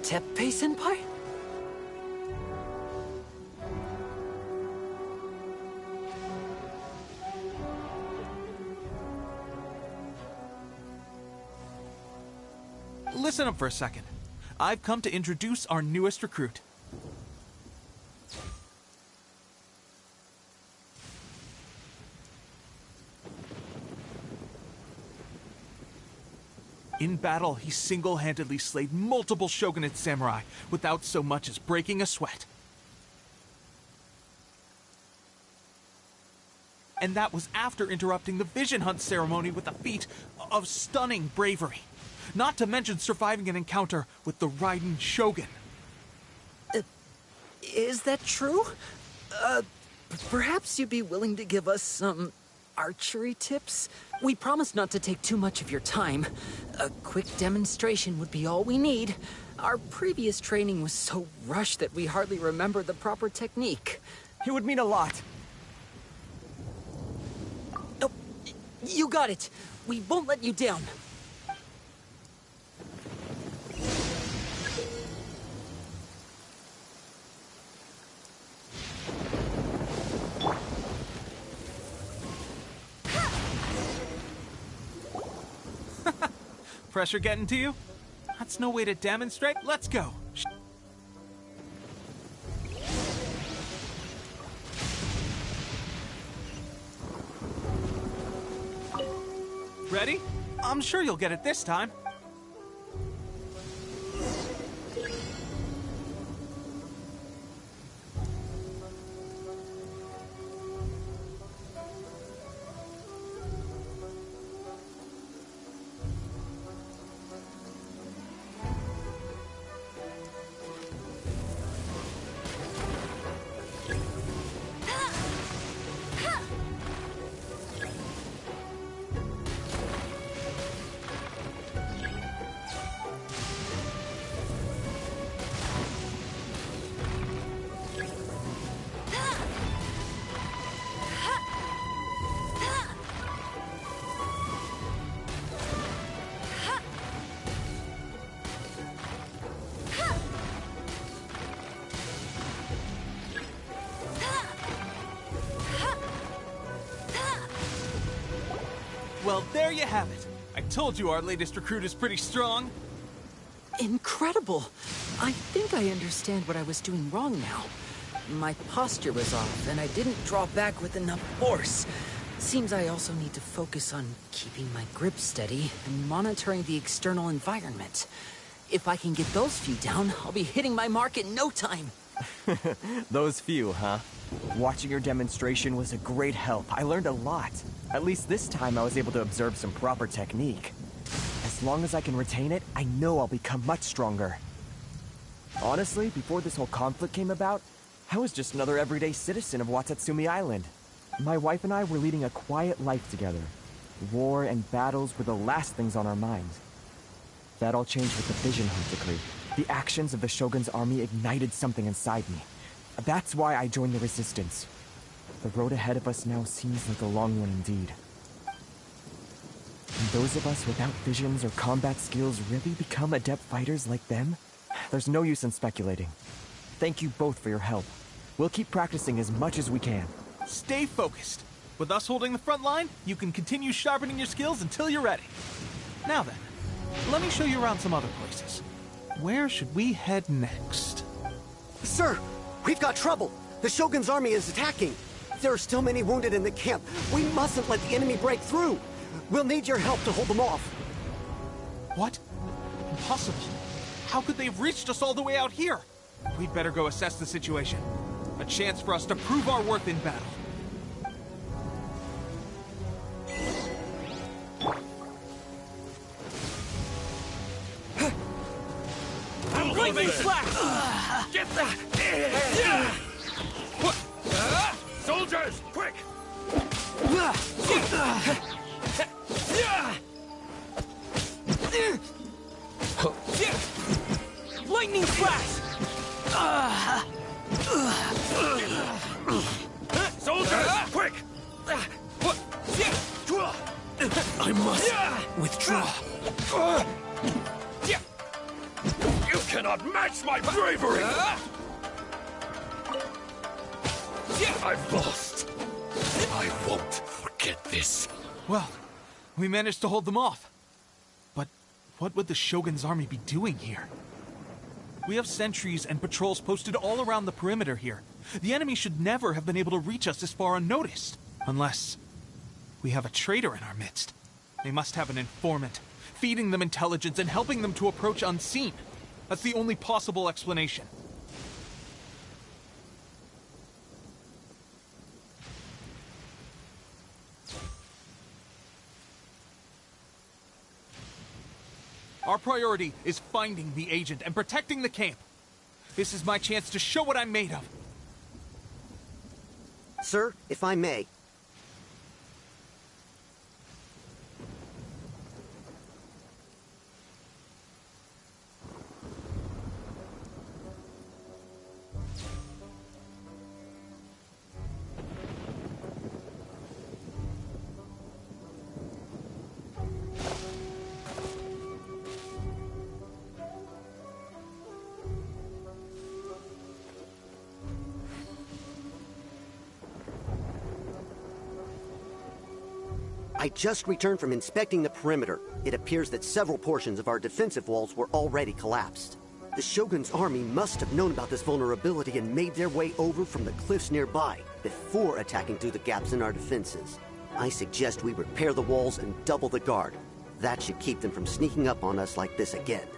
Teppei-senpai? Listen up for a second. I've come to introduce our newest recruit. In battle, he single-handedly slayed multiple shogunate samurai without so much as breaking a sweat. And that was after interrupting the vision hunt ceremony with a feat of stunning bravery. Not to mention surviving an encounter with the Raiden Shogun. Is that true? Perhaps you'd be willing to give us some archery tips? We promise not to take too much of your time. A quick demonstration would be all we need. Our previous training was so rushed that we hardly remember the proper technique. It would mean a lot. Oh, you got it. We won't let you down. Pressure getting to you? That's no way to demonstrate. Let's go. Ready? I'm sure you'll get it this time. Well, there you have it. I told you our latest recruit is pretty strong. Incredible! I think I understand what I was doing wrong now. My posture was off, and I didn't draw back with enough force. Seems I also need to focus on keeping my grip steady and monitoring the external environment. If I can get those few down, I'll be hitting my mark in no time. Those few, huh? Watching your demonstration was a great help. I learned a lot. At least this time I was able to observe some proper technique. As long as I can retain it, I know I'll become much stronger. Honestly, before this whole conflict came about, I was just another everyday citizen of Watatsumi Island. My wife and I were leading a quiet life together. War and battles were the last things on our minds. That all changed with the Vision Hunt decree. The actions of the Shogun's army ignited something inside me. That's why I joined the Resistance. The road ahead of us now seems like a long one indeed. And those of us without visions or combat skills really become adept fighters like them? There's no use in speculating. Thank you both for your help. We'll keep practicing as much as we can. Stay focused. With us holding the front line, you can continue sharpening your skills until you're ready. Now then, let me show you around some other places. Where should we head next? Sir, we've got trouble. The Shogun's army is attacking. There are still many wounded in the camp. We mustn't let the enemy break through. We'll need your help to hold them off. What? Impossible. How could they have reached us all the way out here? We'd better go assess the situation. A chance for us to prove our worth in battle. Lightning slash! Get that! Soldiers, quick! Lightning flash! Soldiers, quick! I must withdraw. You cannot match my bravery! I've lost. I won't forget this. Well, we managed to hold them off. But what would the Shogun's army be doing here? We have sentries and patrols posted all around the perimeter here. The enemy should never have been able to reach us this far unnoticed. Unless we have a traitor in our midst. They must have an informant, feeding them intelligence and helping them to approach unseen. That's the only possible explanation. Our priority is finding the agent and protecting the camp. This is my chance to show what I'm made of. Sir, if I may. I just returned from inspecting the perimeter. It appears that several portions of our defensive walls were already collapsed. The Shogun's army must have known about this vulnerability and made their way over from the cliffs nearby before attacking through the gaps in our defenses. I suggest we repair the walls and double the guard. That should keep them from sneaking up on us like this again.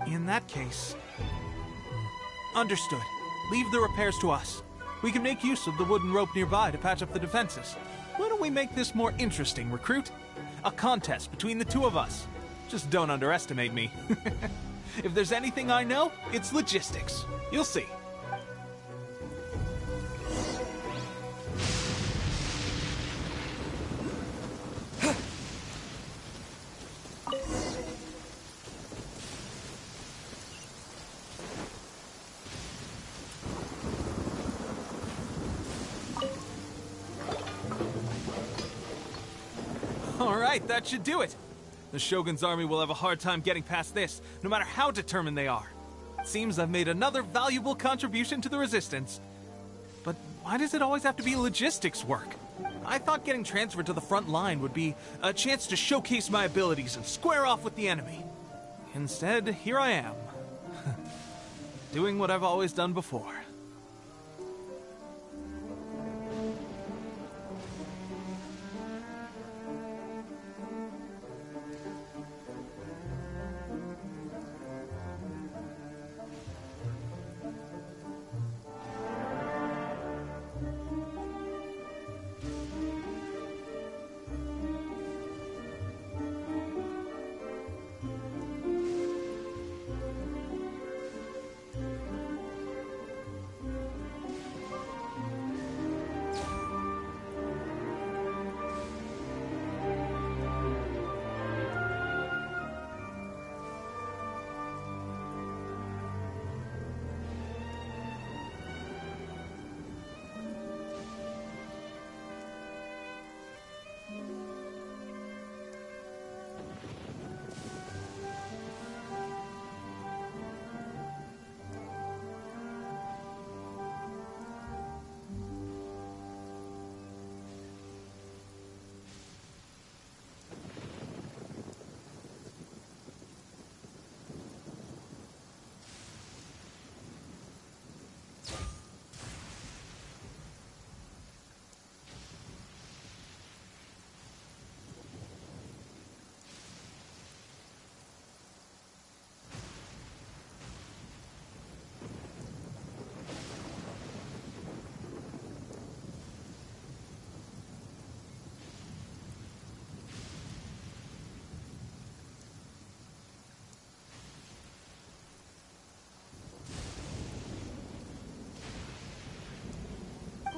In that case... Understood. Leave the repairs to us. We can make use of the wooden rope nearby to patch up the defenses. Why don't we make this more interesting, recruit? A contest between the two of us. Just don't underestimate me. If there's anything I know, it's logistics. You'll see. Alright, that should do it. The Shogun's army will have a hard time getting past this, no matter how determined they are. It seems I've made another valuable contribution to the Resistance. But why does it always have to be logistics work? I thought getting transferred to the front line would be a chance to showcase my abilities and square off with the enemy. Instead, here I am. Doing what I've always done before.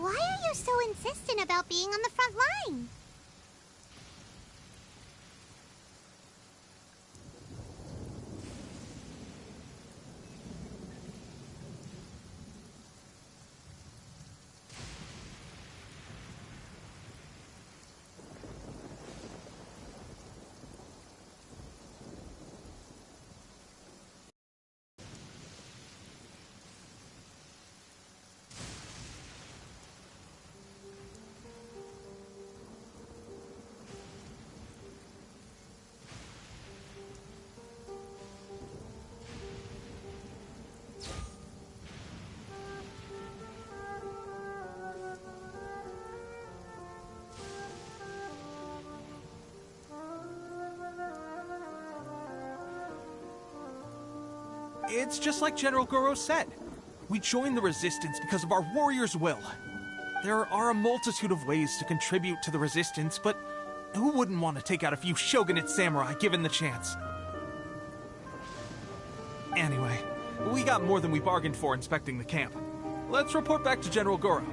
Why are you so insistent about being on the front line? It's just like General Goro said. We joined the Resistance because of our warrior's will. There are a multitude of ways to contribute to the Resistance, but who wouldn't want to take out a few shogunate samurai given the chance? Anyway, we got more than we bargained for inspecting the camp. Let's report back to General Goro.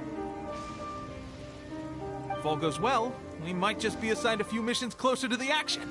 If all goes well, we might just be assigned a few missions closer to the action.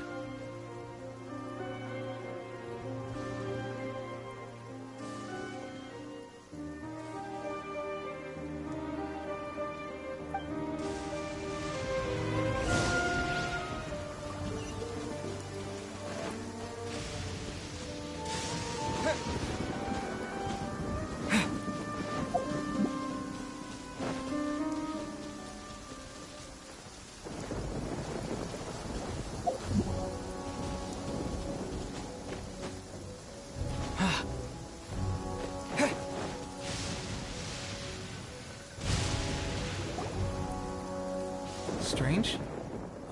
Strange.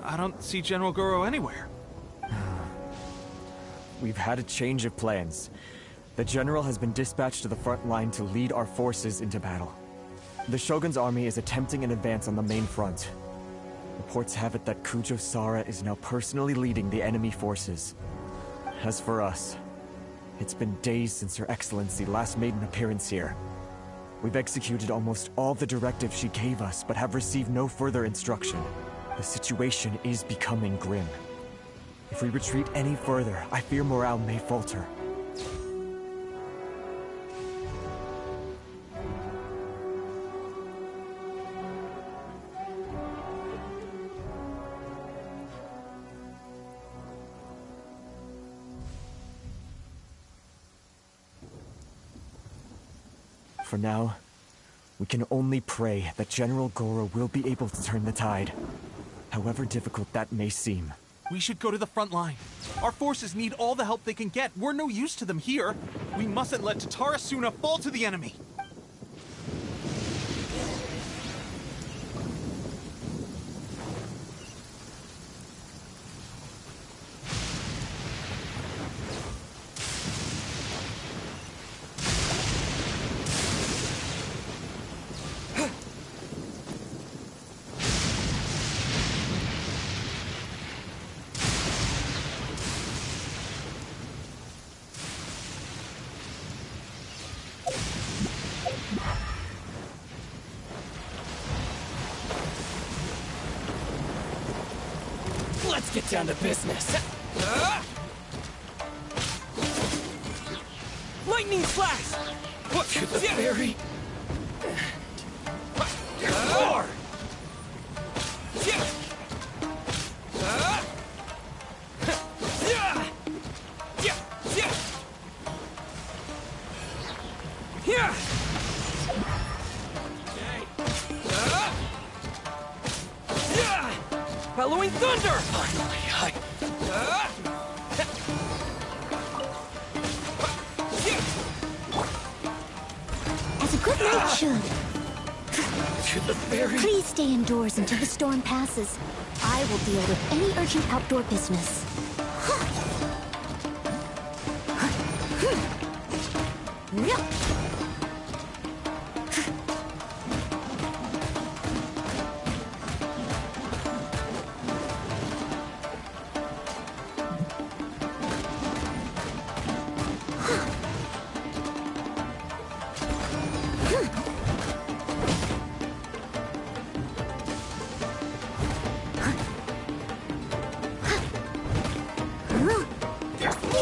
I don't see General Goro anywhere. We've had a change of plans. The General has been dispatched to the front line to lead our forces into battle. The Shogun's army is attempting an advance on the main front. Reports have it that Kujo Sara is now personally leading the enemy forces. As for us, it's been days since Her Excellency last made an appearance here. We've executed almost all the directives she gave us, but have received no further instruction. The situation is becoming grim. If we retreat any further, I fear morale may falter. For now, we can only pray that General Goro will be able to turn the tide, however difficult that may seem. We should go to the front line. Our forces need all the help they can get. We're no use to them here. We mustn't let Tatara Suna fall to the enemy. Let's get down to business. Lightning flash! What to the fairy? More! Bellowing thunder! Finally, As a good knight should. To the fairy. Please stay indoors until the storm passes. I will deal with any urgent outdoor business.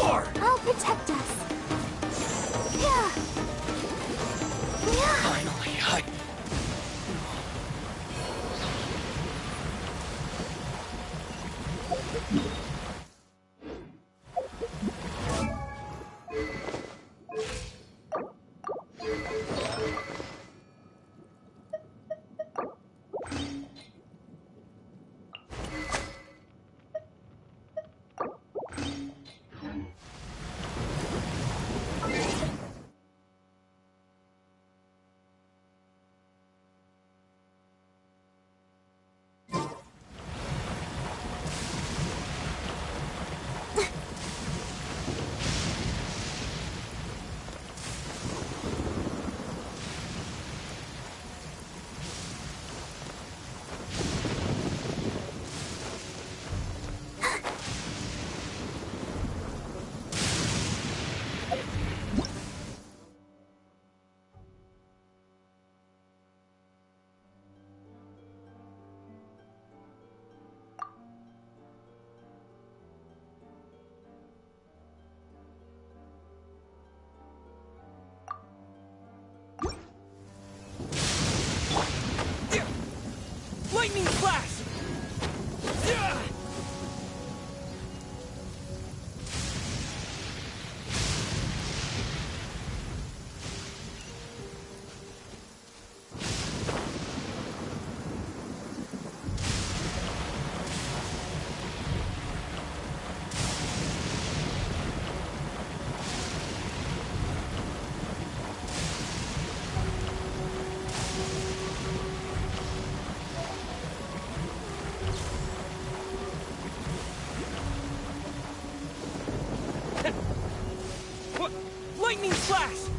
I'll protect us. Finally, lightning flash! Lightning flash!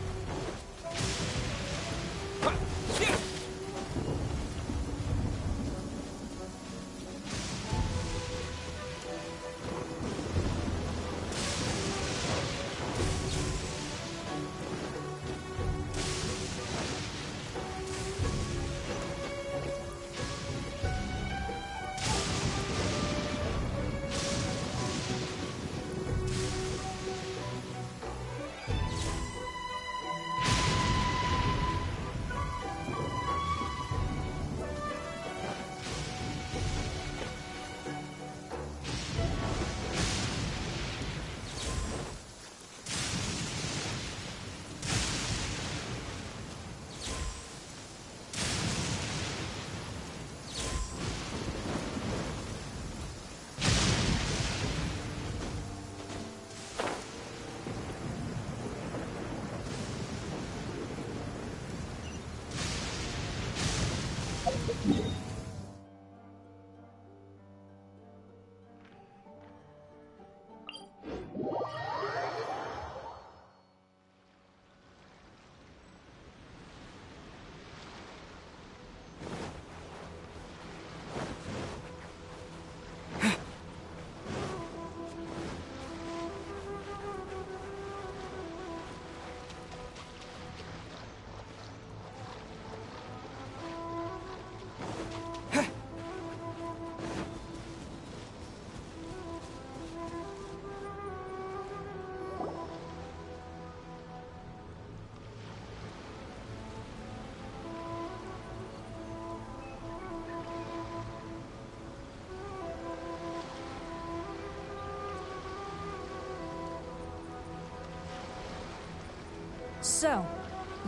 So,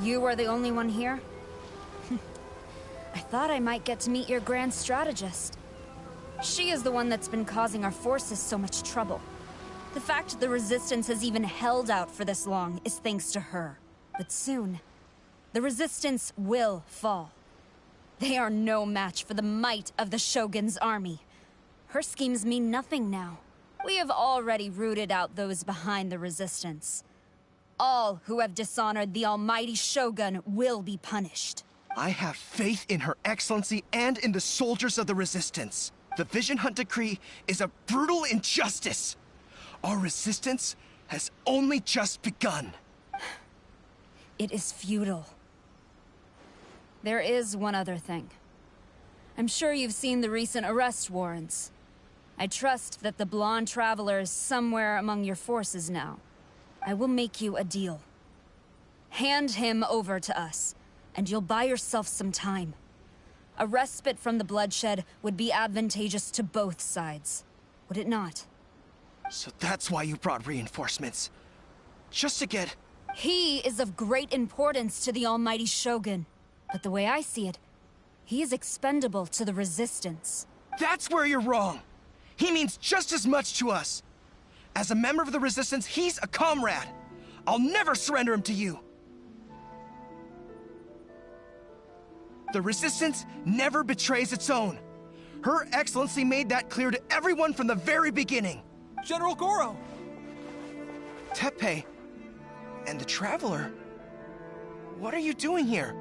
you are the only one here? I thought I might get to meet your grand strategist. She is the one that's been causing our forces so much trouble. The fact the Resistance has even held out for this long is thanks to her. But soon, the Resistance will fall. They are no match for the might of the Shogun's army. Her schemes mean nothing now. We have already rooted out those behind the Resistance. All who have dishonored the almighty Shogun will be punished. I have faith in Her Excellency and in the soldiers of the Resistance. The Vision Hunt Decree is a brutal injustice. Our resistance has only just begun. It is futile. There is one other thing. I'm sure you've seen the recent arrest warrants. I trust that the blonde traveler is somewhere among your forces now. I will make you a deal. Hand him over to us, and you'll buy yourself some time. A respite from the bloodshed would be advantageous to both sides, would it not? So that's why you brought reinforcements. Just to get... He is of great importance to the almighty Shogun. But the way I see it, he is expendable to the Resistance. That's where you're wrong. He means just as much to us. As a member of the Resistance, he's a comrade. I'll never surrender him to you. The Resistance never betrays its own. Her Excellency made that clear to everyone from the very beginning. General Goro! Teppei and the Traveler? What are you doing here?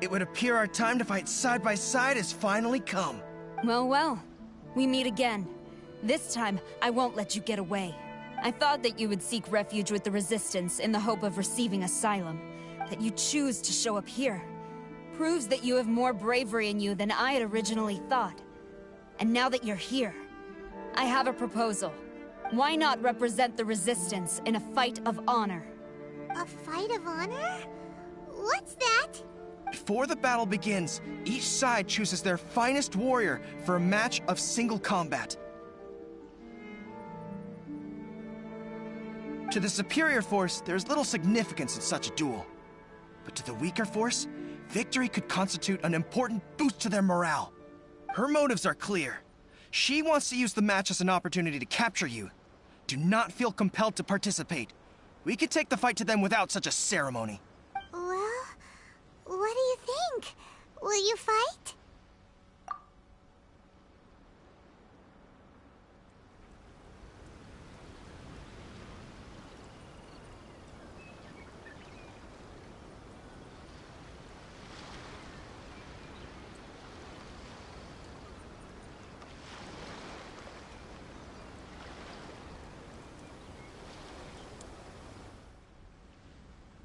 It would appear our time to fight side by side has finally come. Well, well. We meet again. This time, I won't let you get away. I thought that you would seek refuge with the Resistance in the hope of receiving asylum. That you choose to show up here proves that you have more bravery in you than I had originally thought. And now that you're here, I have a proposal. Why not represent the Resistance in a fight of honor? A fight of honor? What's that? Before the battle begins, each side chooses their finest warrior for a match of single combat. To the superior force, there's little significance in such a duel. But to the weaker force, victory could constitute an important boost to their morale. Her motives are clear. She wants to use the match as an opportunity to capture you. Do not feel compelled to participate. We could take the fight to them without such a ceremony. Well, what do you think? Will you fight?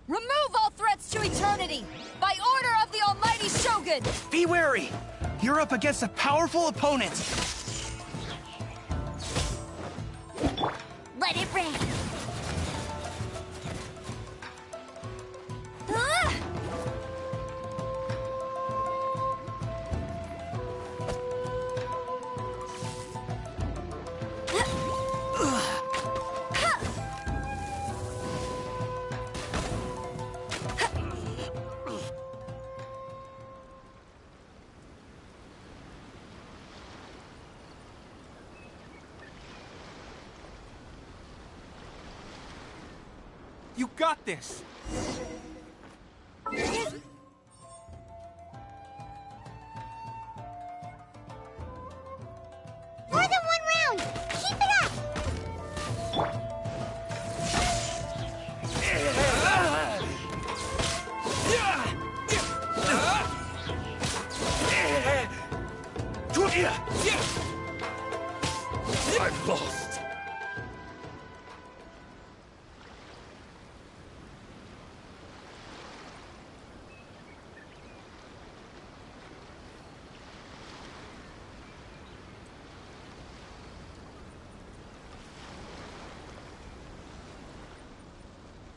Remove all threats to eternity! By order of the almighty Shogun! Be wary! You're up against a powerful opponent! Let it rain! You got this! More than one round! Keep it up! I've lost.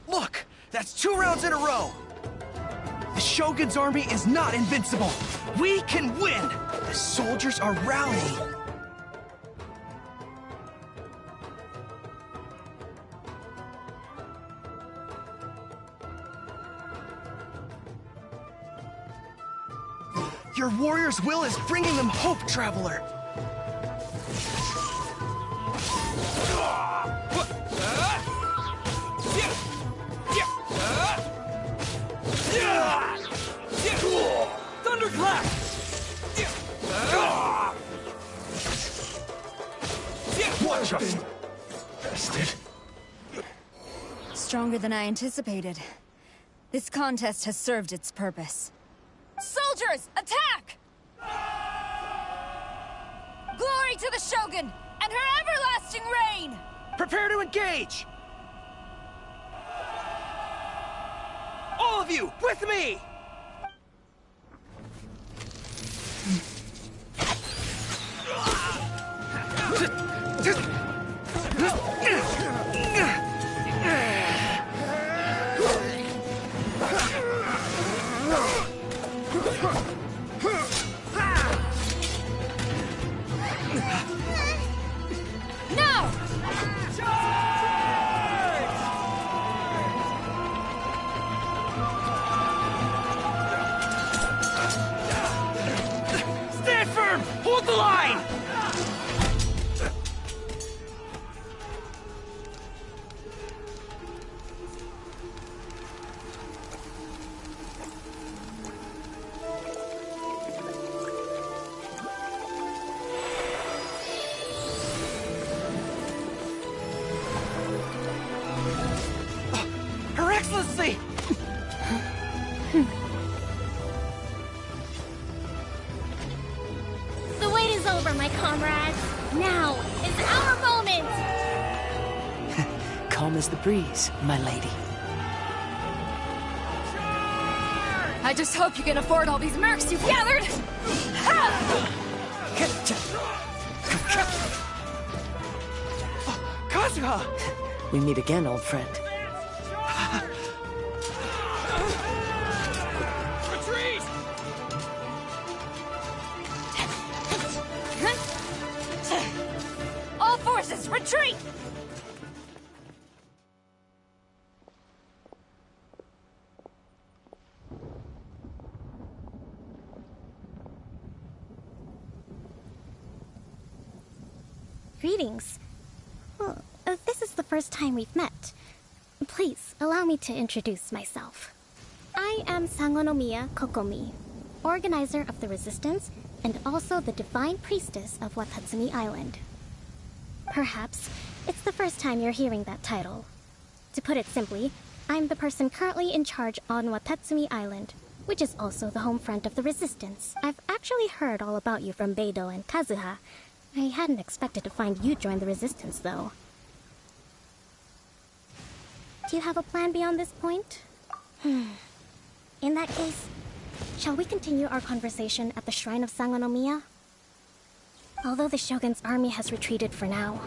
Look! That's 2 rounds in a row! The Shogun's army is not invincible! We can win! The soldiers are rallying! Your warrior's will is bringing them hope, Traveler! Thunderclap! Watch us! Bastard. Stronger than I anticipated. This contest has served its purpose. Soldiers, attack! Glory to the Shogun and her everlasting reign! Prepare to engage! All of you, with me! Stand firm! Hold the line! Her Excellency! The wait is over, my comrades. Now is our moment! Calm as the breeze, my lady. I just hope you can afford all these mercs you've gathered! Kazuha! We meet again, old friend. Retreat! All forces, retreat! Greetings. Well, this is the first time we've met. Please, allow me to introduce myself. I am Sangonomiya Kokomi, organizer of the Resistance and also the Divine Priestess of Watatsumi Island. Perhaps it's the first time you're hearing that title. To put it simply, I'm the person currently in charge on Watatsumi Island, which is also the home front of the Resistance. I've actually heard all about you from Beidou and Kazuha. I hadn't expected to find you join the Resistance, though. Do you have a plan beyond this point? In that case, shall we continue our conversation at the Shrine of Sangonomiya? Although the Shogun's army has retreated for now,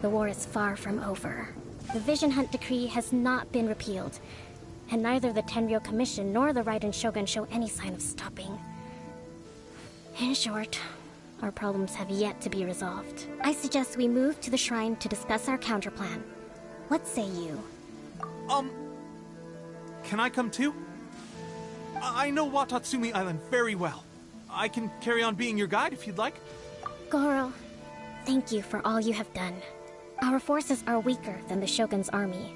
the war is far from over. The Vision Hunt Decree has not been repealed, and neither the Tenryou Commission nor the Raiden Shogun show any sign of stopping. In short, our problems have yet to be resolved. I suggest we move to the shrine to discuss our counterplan. What say you? Can I come too? I know Watatsumi Island very well. I can carry on being your guide if you'd like. Goro, thank you for all you have done. Our forces are weaker than the Shogun's army,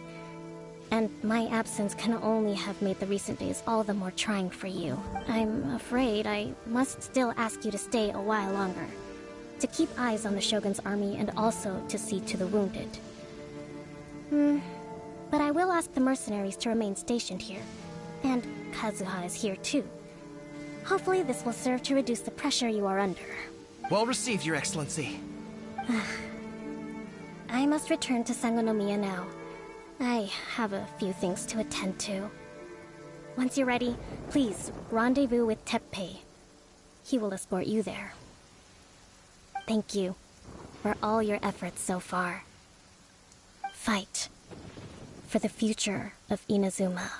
and my absence can only have made the recent days all the more trying for you. I'm afraid I must still ask you to stay a while longer, to keep eyes on the Shogun's army and also to see to the wounded. But I will ask the mercenaries to remain stationed here, and Kazuha is here too. Hopefully this will serve to reduce the pressure you are under. Well received, Your Excellency. I must return to Sangonomiya now. I have a few things to attend to. Once you're ready, please rendezvous with Teppei. He will escort you there. Thank you for all your efforts so far. Fight for the future of Inazuma.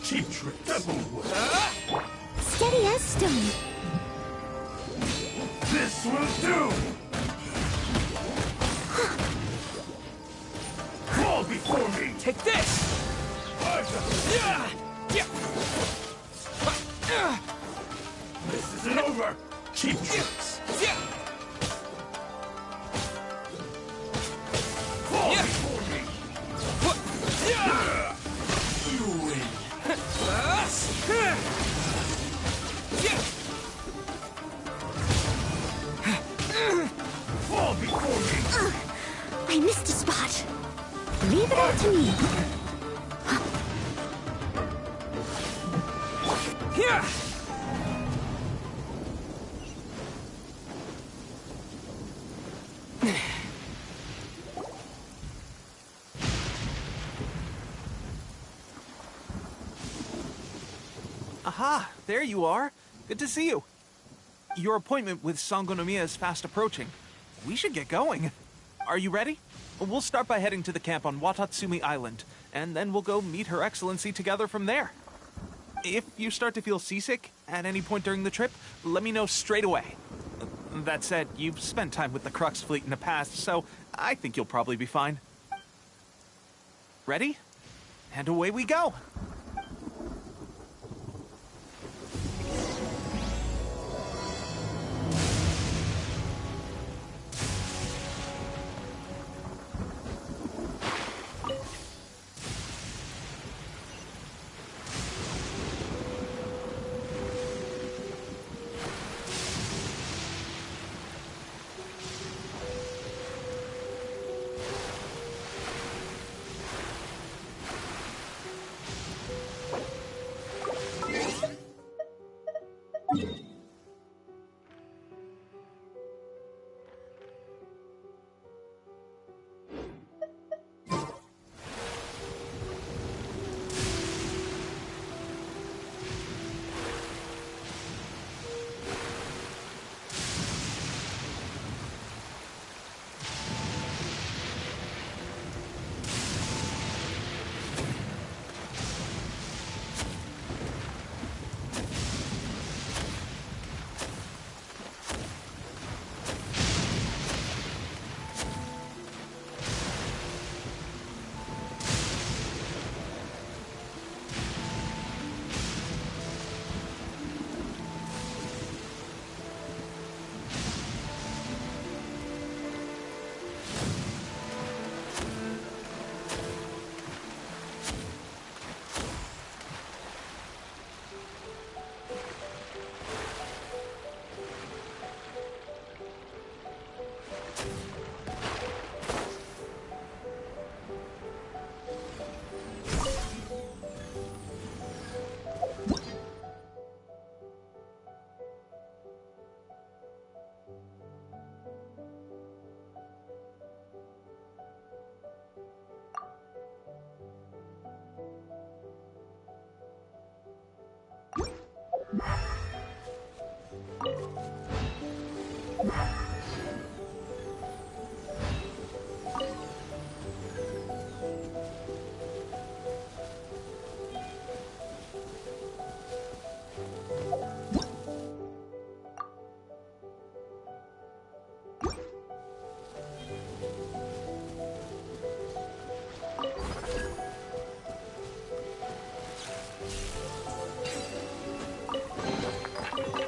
Cheap trick, that won't work. Steady as stone. This will do! Fall before me! Take this! This isn't over! Cheap tricks! Fall before me! You win! Fall before me! I missed a spot. Leave it up to me. Here! Aha! There you are. Good to see you. Your appointment with Sangonomiya is fast approaching. We should get going. Are you ready? We'll start by heading to the camp on Watatsumi Island, and then we'll go meet Her Excellency together from there. If you start to feel seasick at any point during the trip, let me know straight away. That said, you've spent time with the Crux fleet in the past, so I think you'll probably be fine. Ready? And away we go!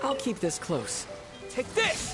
I'll keep this close. Take this!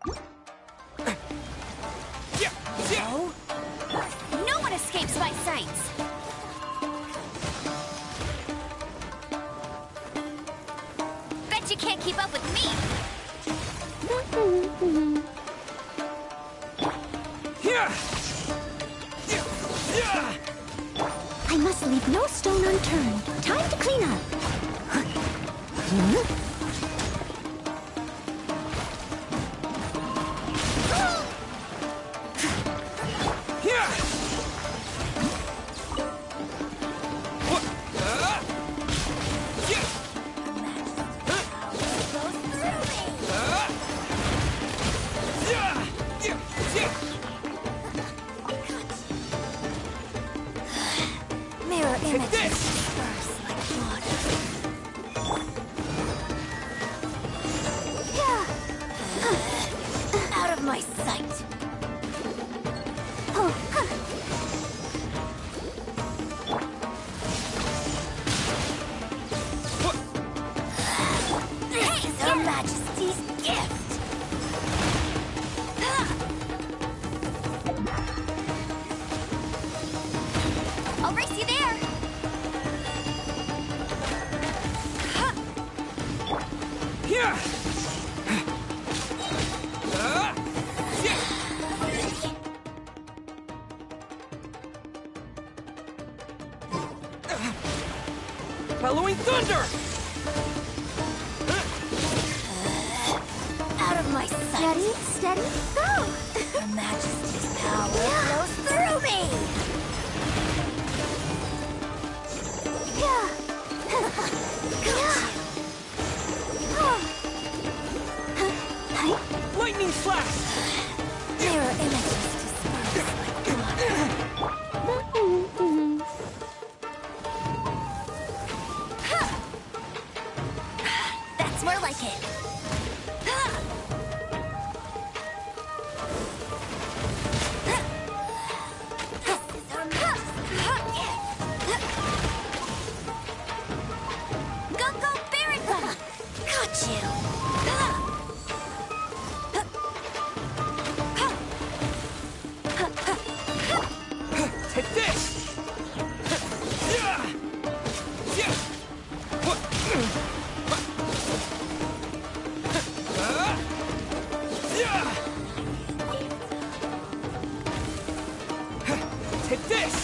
No? No one escapes my sights! Bet you can't keep up with me! I must leave no stone unturned. Time to clean up. Mirror images disperse like water. Out of my sight. This is Her Majesty's gift. I'll race you there. Bellowing thunder! Out of my sight. Steady, steady, go! Her Majesty's power flows through me! Lightning flash! Mirror images disperse like water. That's more like it. Go, go, Barracuda! Got you! Take this! Take this!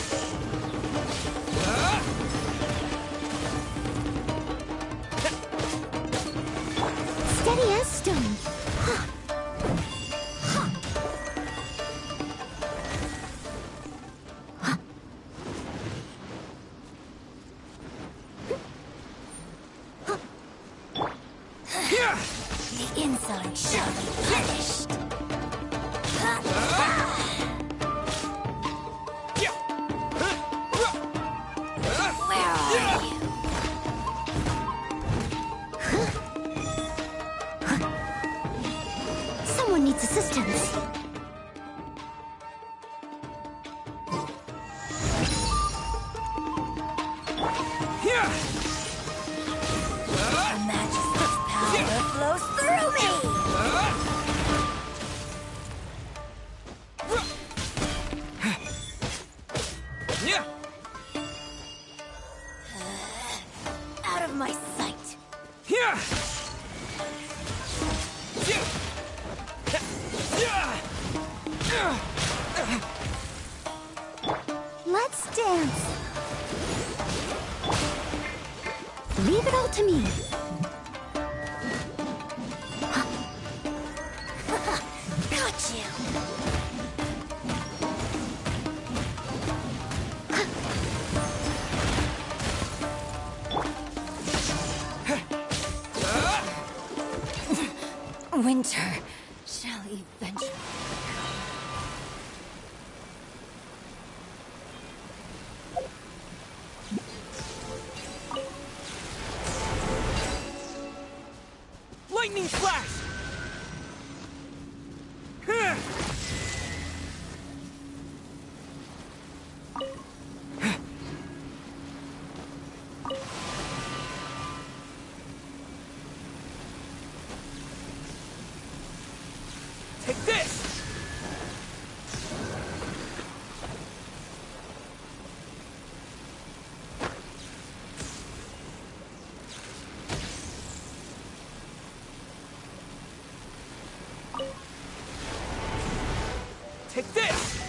Steady as stone. The insolent shall be punished. Where are you? Someone needs assistance. Her Majesty's power flows through me! Out of my sight. Let's dance. Leave it all to me. Got you. Winter shall eventually. Lightning flash! Take this! Take this!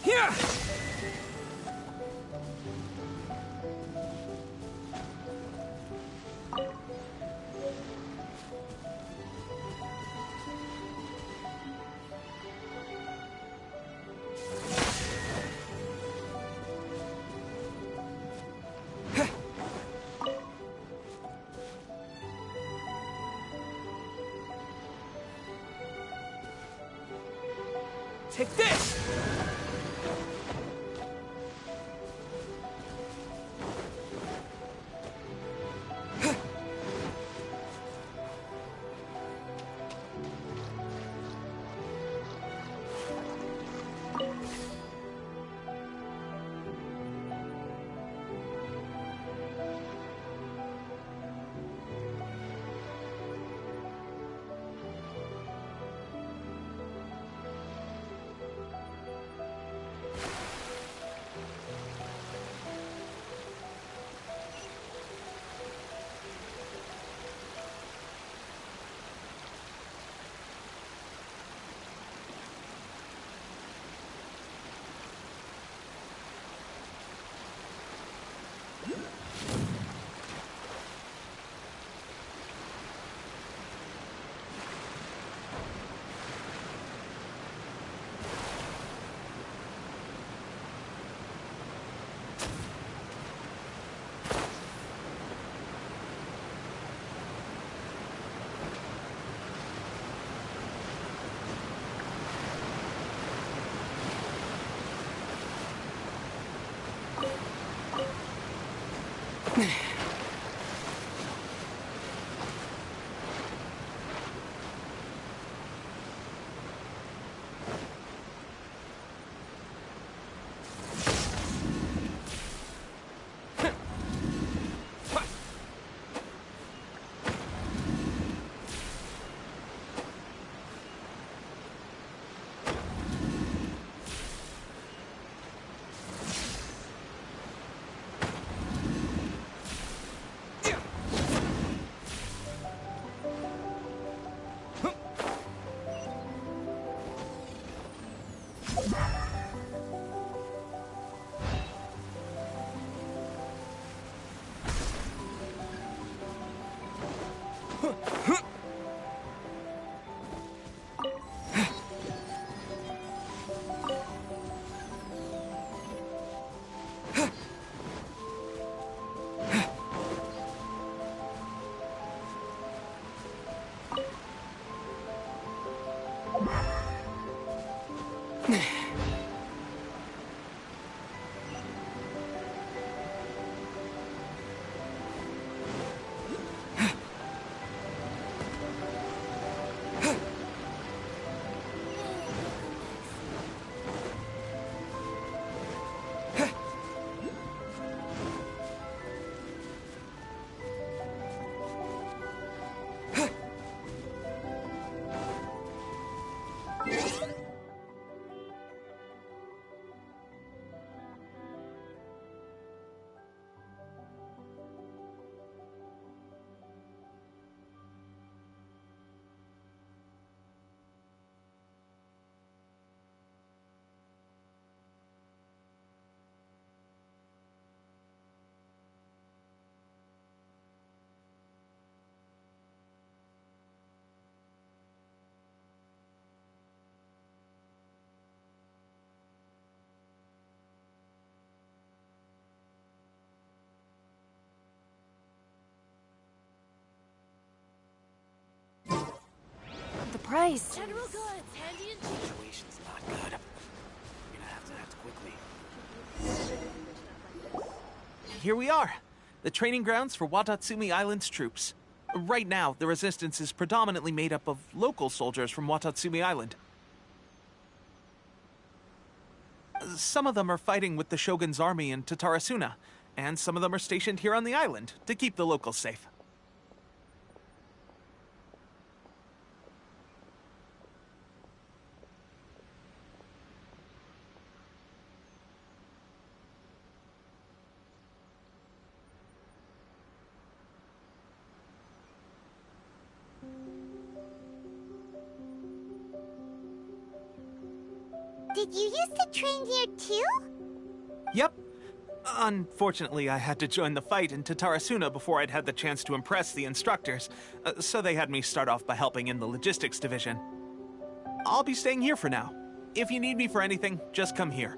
Here! Take this! The price. General goods, handy and cheap. Situation's not good. You're gonna have to act quickly. Here we are. the training grounds for Watatsumi Island's troops. Right now, the Resistance is predominantly made up of local soldiers from Watatsumi Island. Some of them are fighting with the Shogun's army in Tatarasuna, and some of them are stationed here on the island to keep the locals safe. Did you used to train here too? Yep. Unfortunately, I had to join the fight in Tatarasuna before I'd had the chance to impress the instructors, so they had me start off by helping in the logistics division. I'll be staying here for now. If you need me for anything, just come here.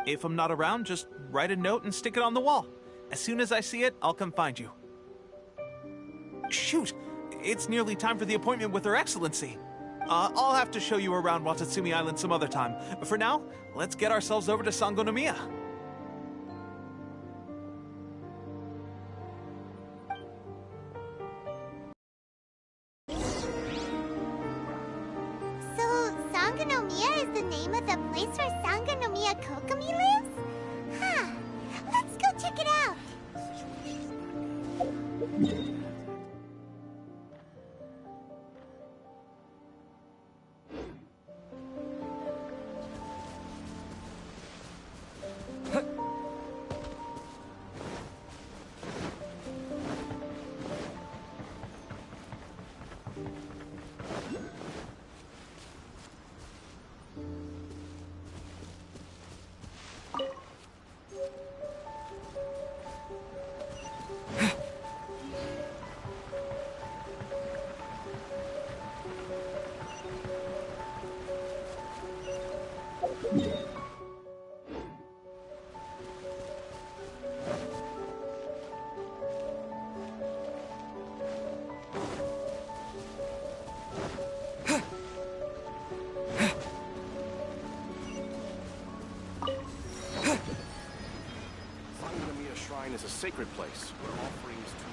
If I'm not around, just write a note and stick it on the wall. As soon as I see it, I'll come find you. Shoot! It's nearly time for the appointment with Her Excellency. I'll have to show you around Watatsumi Island some other time. For now, let's get ourselves over to Sangonomiya. So, Sangonomiya is the name of the place where Sangonomiya Kokomi lives? Huh. Let's go check it out. Sangonomiya Shrine is a sacred place where offerings to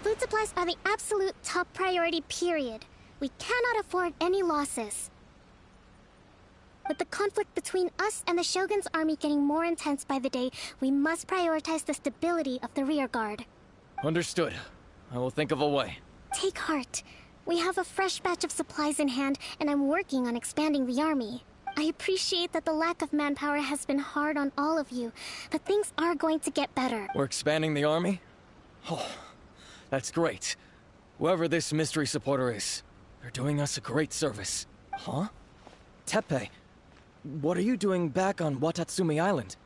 Food supplies are the absolute top priority, period. We cannot afford any losses. With the conflict between us and the Shogun's army getting more intense by the day, we must prioritize the stability of the rear guard. Understood. I will think of a way. Take heart. We have a fresh batch of supplies in hand, and I'm working on expanding the army. I appreciate that the lack of manpower has been hard on all of you, but things are going to get better. We're expanding the army? Oh, that's great. Whoever this mystery supporter is, they're doing us a great service. Huh? Teppei, what are you doing back on Watatsumi Island?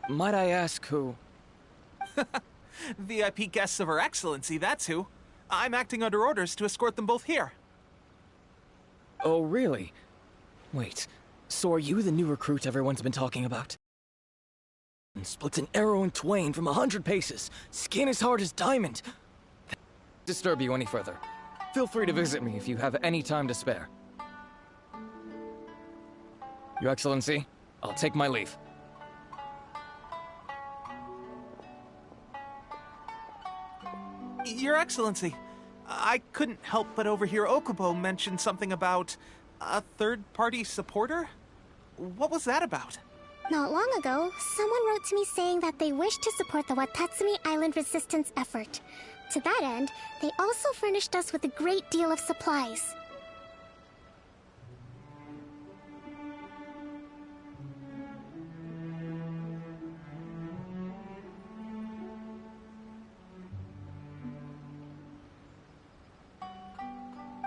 Might I ask who? VIP guests of Her Excellency, that's who. I'm acting under orders to escort them both here. Oh, really? Wait, so are you the new recruit everyone's been talking about? And splits an arrow in twain from 100 paces, skin as hard as diamond. Disturb you any further. Feel free to visit me if you have any time to spare. Your Excellency, I'll take my leave. Your Excellency, I couldn't help but overhear Okubo mention something about a third-party supporter? What was that about? Not long ago, someone wrote to me saying that they wish to support the Watatsumi Island resistance effort. To that end, they also furnished us with a great deal of supplies.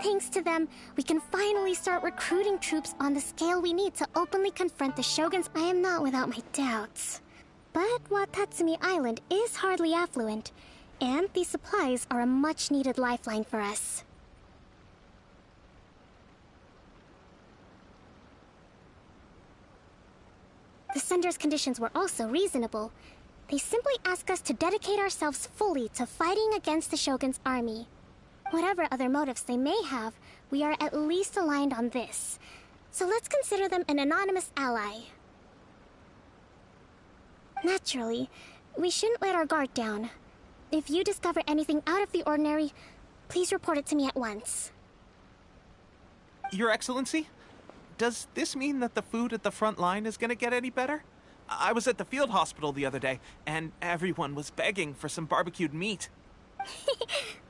Thanks to them, we can finally start recruiting troops on the scale we need to openly confront the Shoguns. I am not without my doubts. But Watatsumi Island is hardly affluent, and these supplies are a much-needed lifeline for us. The sender's conditions were also reasonable. They simply ask us to dedicate ourselves fully to fighting against the Shogun's army. Whatever other motives they may have, we are at least aligned on this. So let's consider them an anonymous ally. Naturally, we shouldn't let our guard down. If you discover anything out of the ordinary, please report it to me at once. Your Excellency? Does this mean that the food at the front line is gonna get any better? I was at the field hospital the other day, and everyone was begging for some barbecued meat.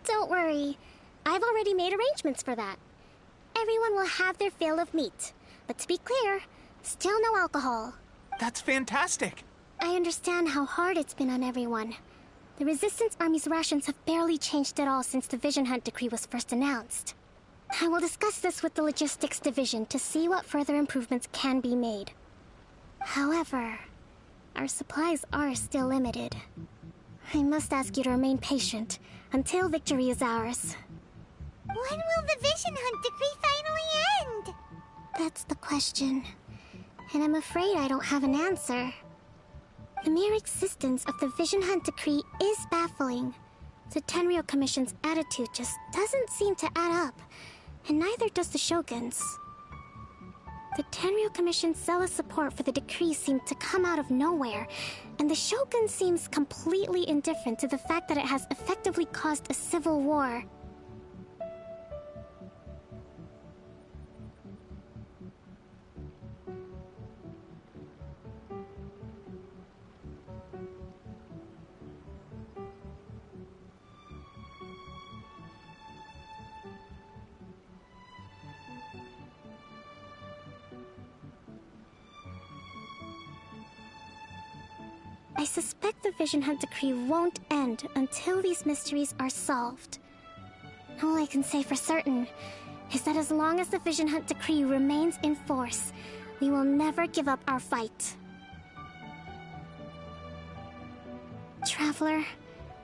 Don't worry. I've already made arrangements for that. Everyone will have their fill of meat. But to be clear, still no alcohol. That's fantastic. I understand how hard it's been on everyone. The Resistance Army's rations have barely changed at all since the Vision Hunt decree was first announced. I will discuss this with the Logistics Division to see what further improvements can be made. However, our supplies are still limited. I must ask you to remain patient until victory is ours. When will the Vision Hunt decree finally end? That's the question. And I'm afraid I don't have an answer. The mere existence of the Vision Hunt decree is baffling. The Tenryou Commission's attitude just doesn't seem to add up, and neither does the Shogun's. The Tenryou Commission's zealous support for the decree seemed to come out of nowhere, and the Shogun seems completely indifferent to the fact that it has effectively caused a civil war. I suspect the Vision Hunt decree won't end until these mysteries are solved. All I can say for certain is that as long as the Vision Hunt decree remains in force, we will never give up our fight. Traveler,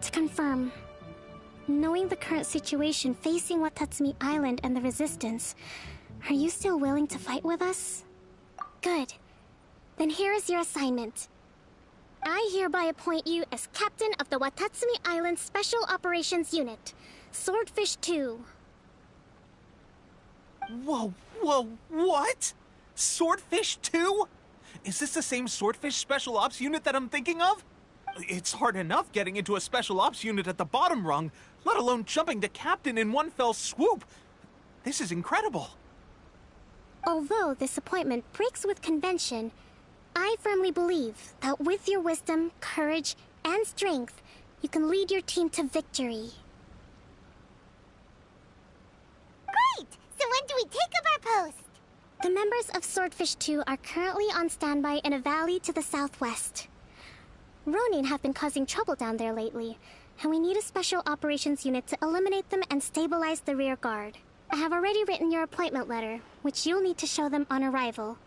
to confirm, knowing the current situation facing Watatsumi Island and the Resistance, are you still willing to fight with us? Good. Then here is your assignment. I hereby appoint you as captain of the Watatsumi Island Special Operations Unit, Swordfish 2. Whoa, what? Swordfish 2? Is this the same Swordfish Special Ops unit that I'm thinking of? It's hard enough getting into a Special Ops unit at the bottom rung, let alone jumping to captain in one fell swoop. This is incredible. Although this appointment breaks with convention, I firmly believe that with your wisdom, courage, and strength, you can lead your team to victory. Great! So when do we take up our post? The members of Swordfish 2 are currently on standby in a valley to the southwest. Ronin have been causing trouble down there lately, and we need a special operations unit to eliminate them and stabilize the rear guard. I have already written your appointment letter, which you'll need to show them on arrival.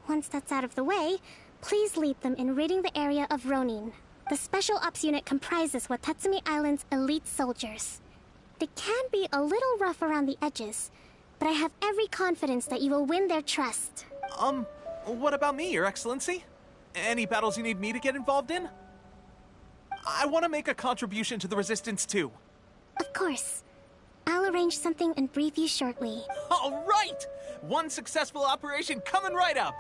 Once that's out of the way, please lead them in ridding the area of Ronin. The Special Ops unit comprises Watatsumi Island's elite soldiers. They can be a little rough around the edges, but I have every confidence that you will win their trust. What about me, Your Excellency? Any battles you need me to get involved in? I want to make a contribution to the Resistance too. Of course. I'll arrange something and brief you shortly. All right! One successful operation coming right up!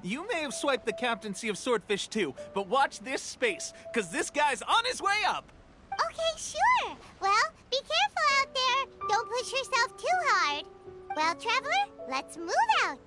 You may have swiped the captaincy of Swordfish 2, but watch this space, because this guy's on his way up! Okay, sure. Well, be careful out there. Don't push yourself too hard. Well, Traveler, let's move out.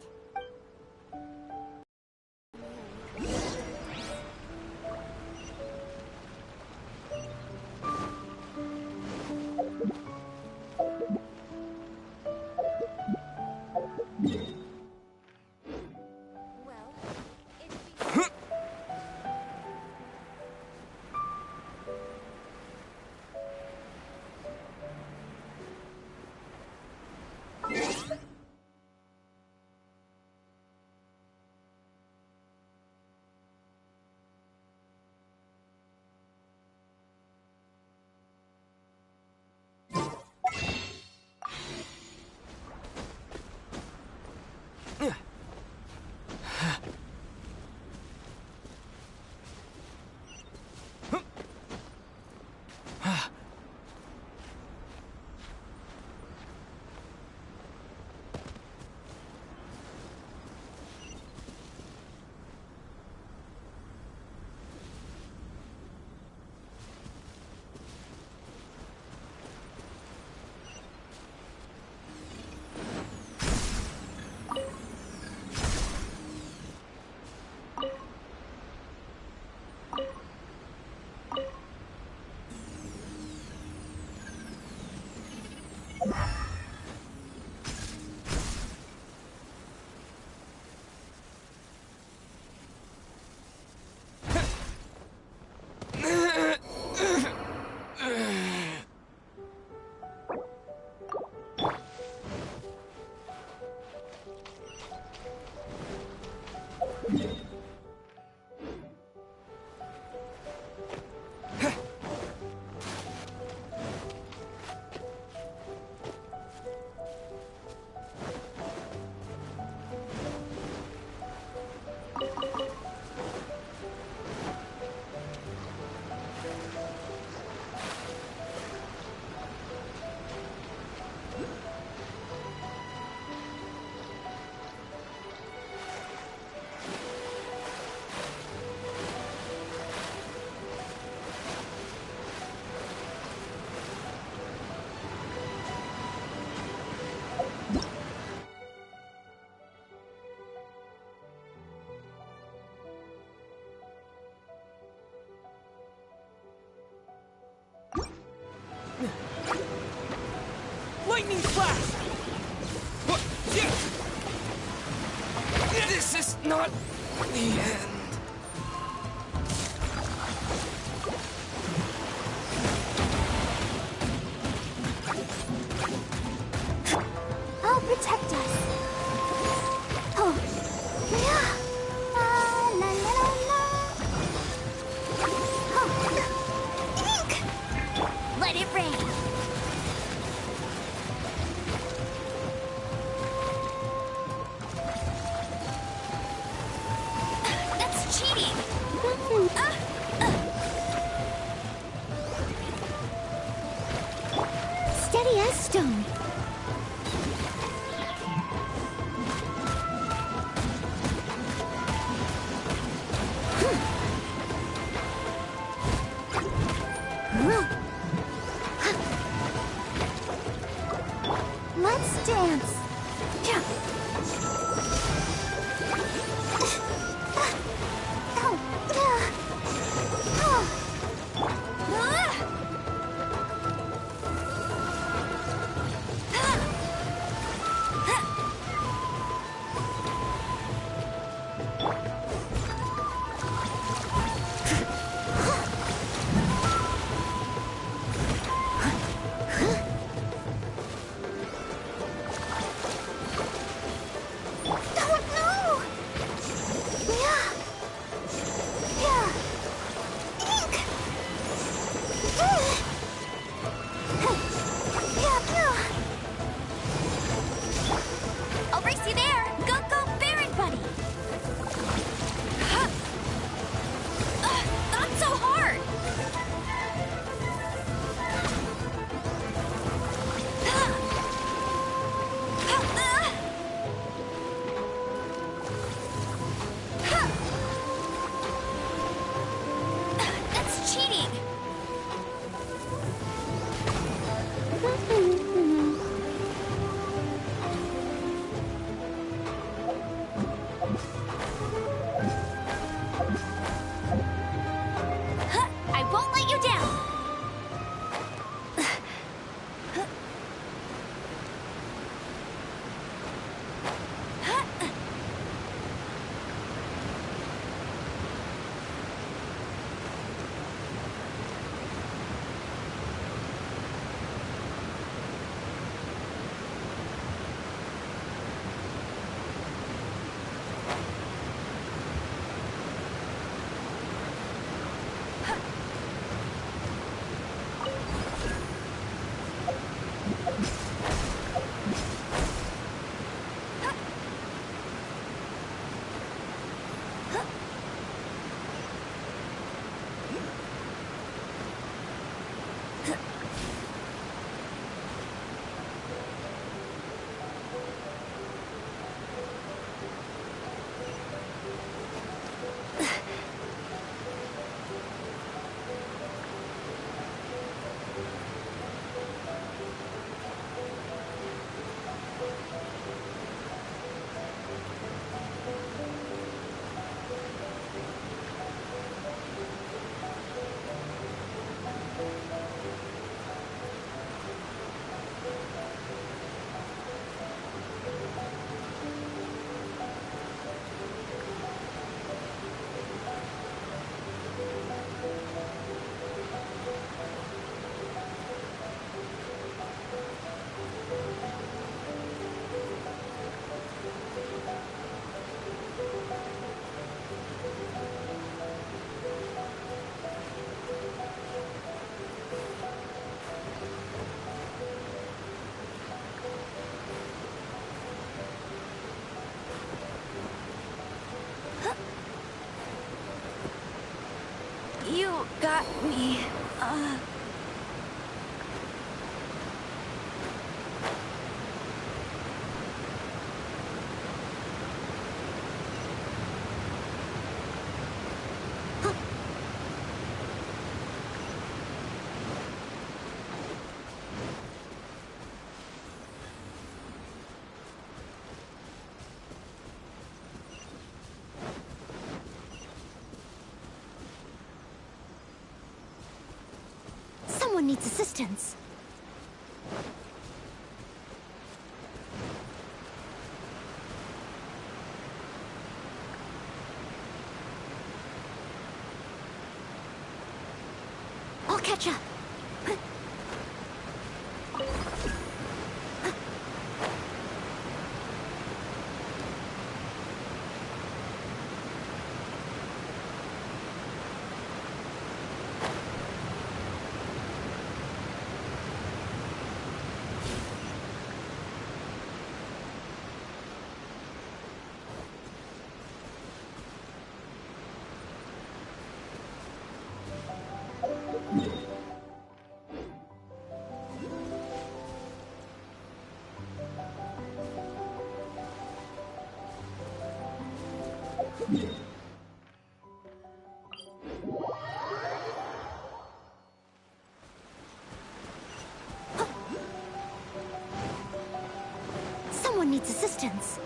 Lightning flash! This is not the end. I'll protect us. Oh, yeah. La la la la. Oh. Ink! Let it rain. That's You got me. Someone needs assistance. I'll catch up. Someone needs assistance.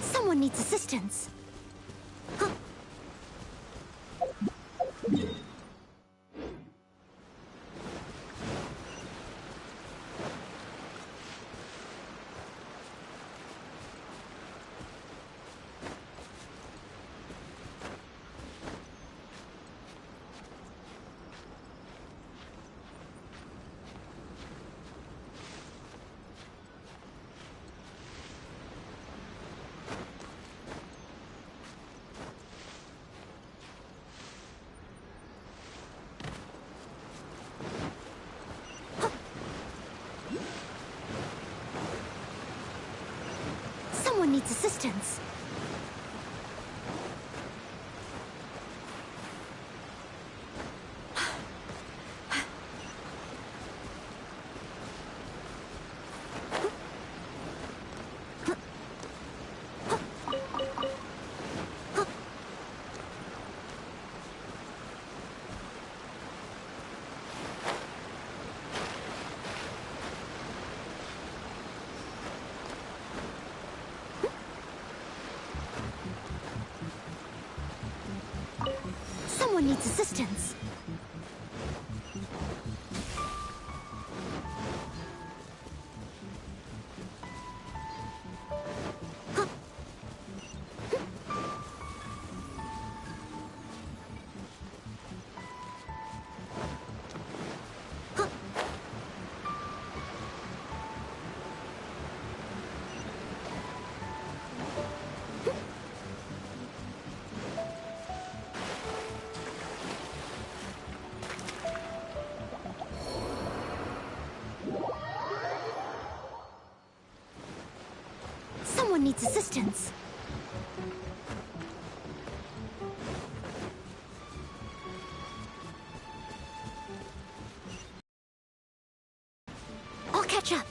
Someone needs assistance. Someone needs assistance. Someone needs assistance. Someone needs assistance. I'll catch up.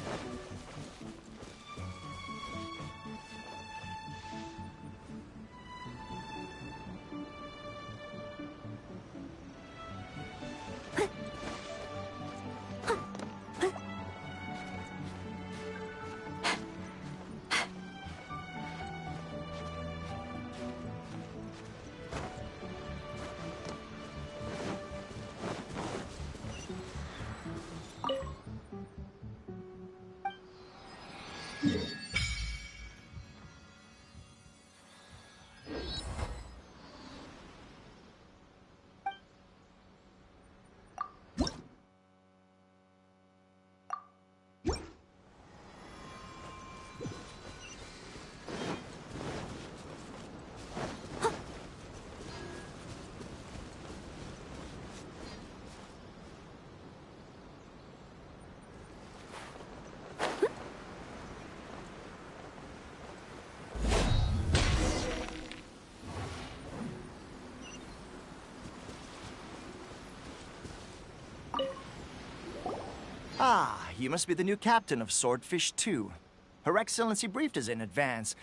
Ah, you must be the new captain of Swordfish 2. Her Excellency briefed us in advance.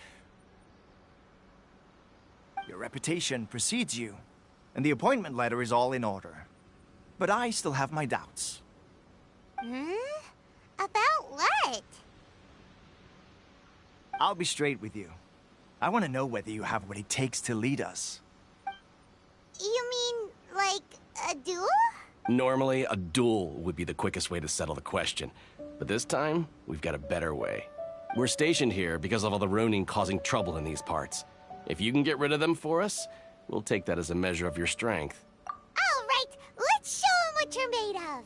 Your reputation precedes you, and the appointment letter is all in order. But I still have my doubts. About what? I'll be straight with you. I want to know whether you have what it takes to lead us. You mean, like, a duel? Normally, a duel would be the quickest way to settle the question. But this time, we've got a better way. We're stationed here because of all the Ronin causing trouble in these parts. If you can get rid of them for us, we'll take that as a measure of your strength. All right, let's show 'em what you're made of.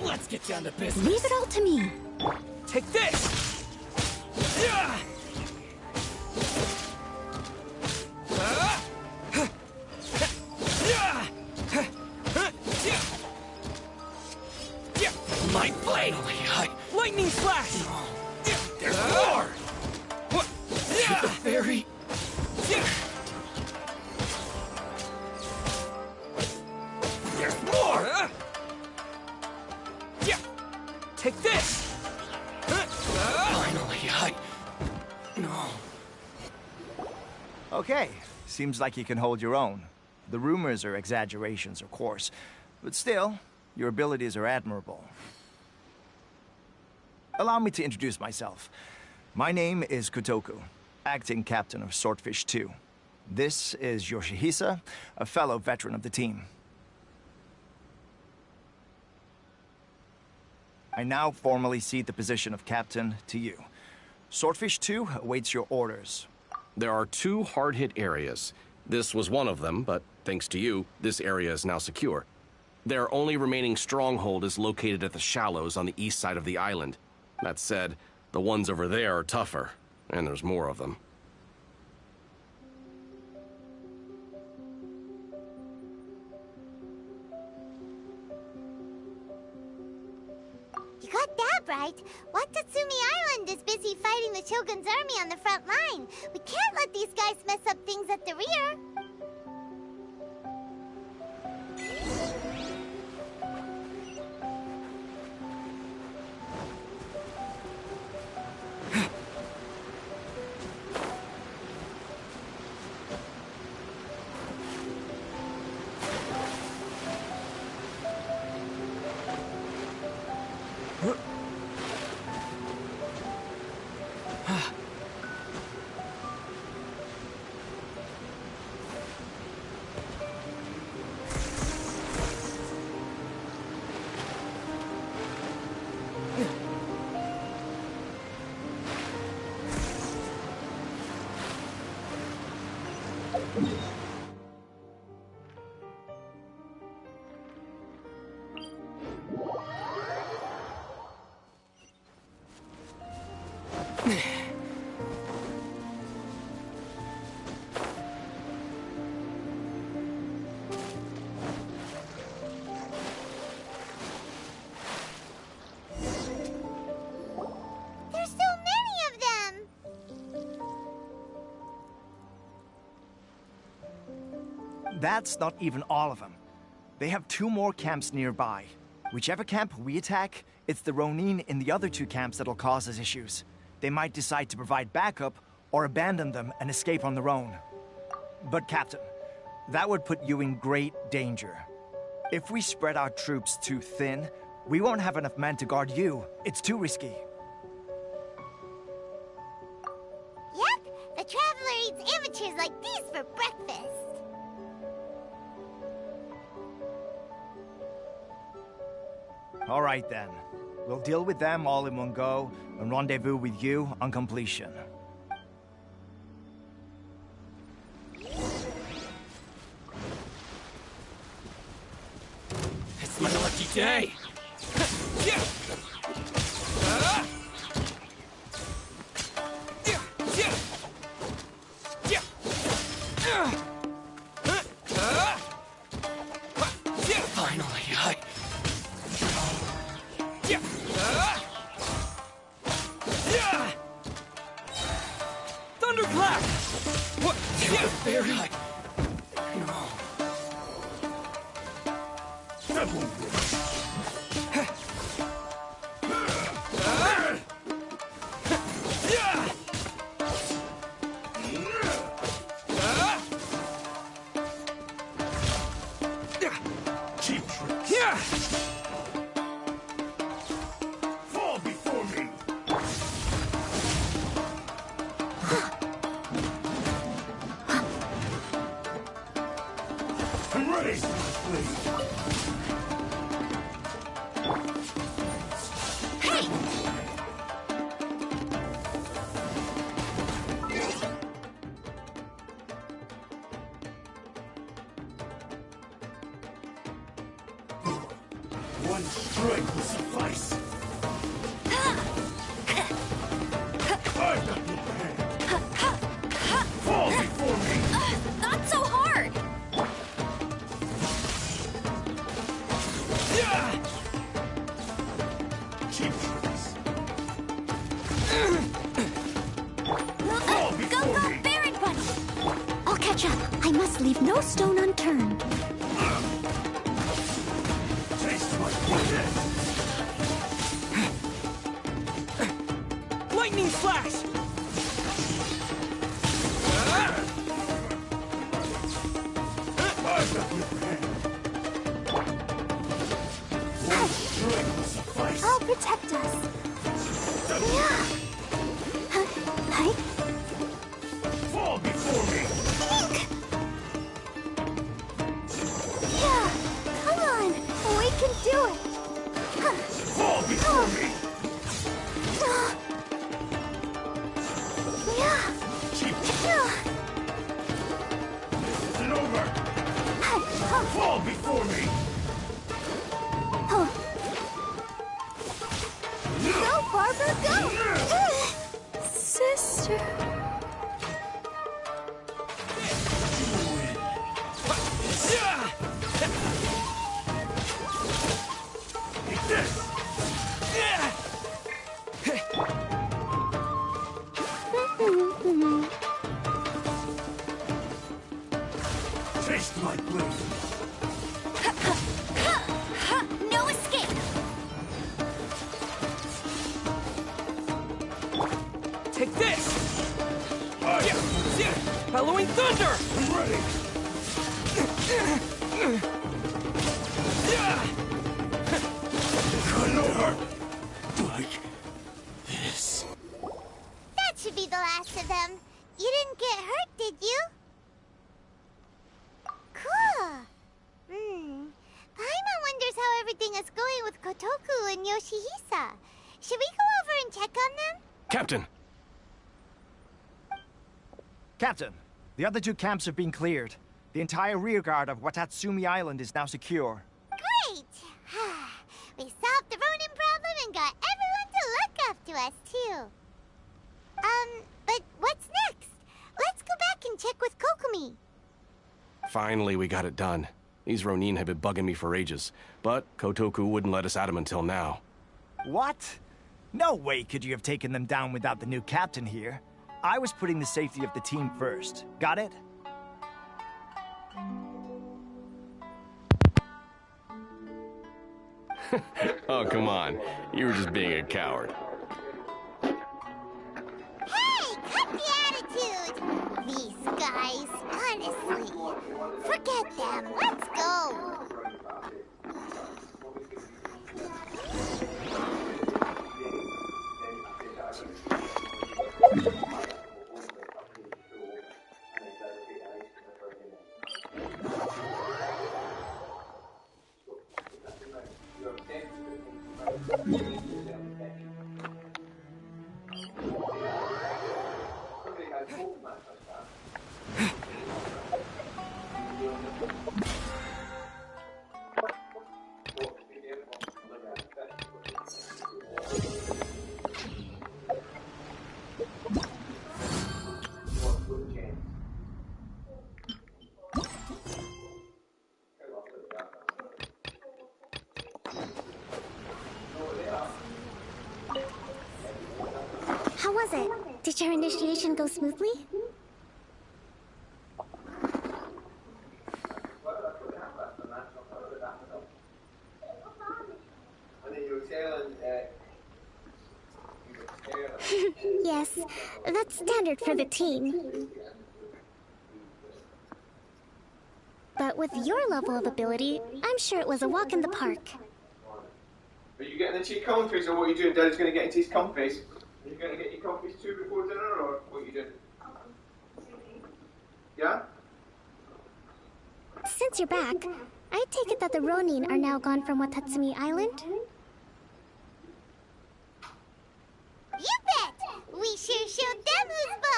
Let's get down to business. Leave it all to me. Take this! Yeah! My blade! Lightning slash! There's more! With the fairy? There's more! Take this! Finally, No. Okay, seems like you can hold your own. The rumors are exaggerations, of course, but still, your abilities are admirable. Allow me to introduce myself. My name is Kotoku, acting captain of Swordfish 2. This is Yoshihisa, a fellow veteran of the team. I now formally cede the position of captain to you. Swordfish 2 awaits your orders. There are 2 hard-hit areas. This was one of them, but thanks to you, this area is now secure. Their only remaining stronghold is located at the shallows on the east side of the island. That said, the ones over there are tougher, and there's more of them. You got that right. Watatsumi Island is busy fighting the Shogun's army on the front line. We can't let these guys mess up things at the rear. There's so many of them! That's not even all of them. They have 2 more camps nearby. Whichever camp we attack, it's the Ronin in the other 2 camps that'll cause us issues. They might decide to provide backup or abandon them and escape on their own. But Captain, that would put you in great danger. If we spread our troops too thin, we won't have enough men to guard you. It's too risky. Yeah, All right then. We'll deal with them all in one go and rendezvous with you on completion. It's my lucky day! Finally, Thunderclap! What? Very... No. That won't work. Cheap tricks. Fall before me. I'm ready. One strike will suffice. I've got your hand. Fall before me. Not so hard! Cheap tricks. Go, Baron Bunny! I'll catch up. I must leave no stone unturned. Taste my goodness. Lightning Slash! I've got your hand. One strike will suffice. I'll protect us. Fall before me. Yeah, come on. We can do it. Fall before me. Cheap. This isn't over. Fall before me. Go, Barbara, go! Sister. Take this. Taste my blade. No escape! Take this! Bellowing Thunder! I'm ready. Cut over. Like this. That should be the last of them. You didn't get hurt, did you? Cool. Paimon wonders how everything is going with Kotoku and Yoshihisa. Should we go over and check on them? Captain! Captain, the other two camps have been cleared. The entire rearguard of Watatsumi Island is now secure. Great! We solved the Ronin problem and got everyone to look after us, too. But what's next? Let's go back and check with Kokumi. Finally, we got it done. These Ronin have been bugging me for ages, but Kotoku wouldn't let us at him until now. What? No way could you have taken them down without the new captain here. I was putting the safety of the team first. Got it? Oh, come on. You were just being a coward. Hey, cut the attitude! These guys, honestly. Forget them. Let's go. How was it? Did your initiation go smoothly? Yes, that's standard for the team. But with your level of ability, I'm sure it was a walk in the park. Are you getting into your comfies, or what are you doing? Dad's going to get into his comfies. Are you going to get your comfies too before dinner, or what are you doing? Yeah? Since you're back, I take it that the Ronin are now gone from Watatsumi Island? You bet! We sure showed them who's boss!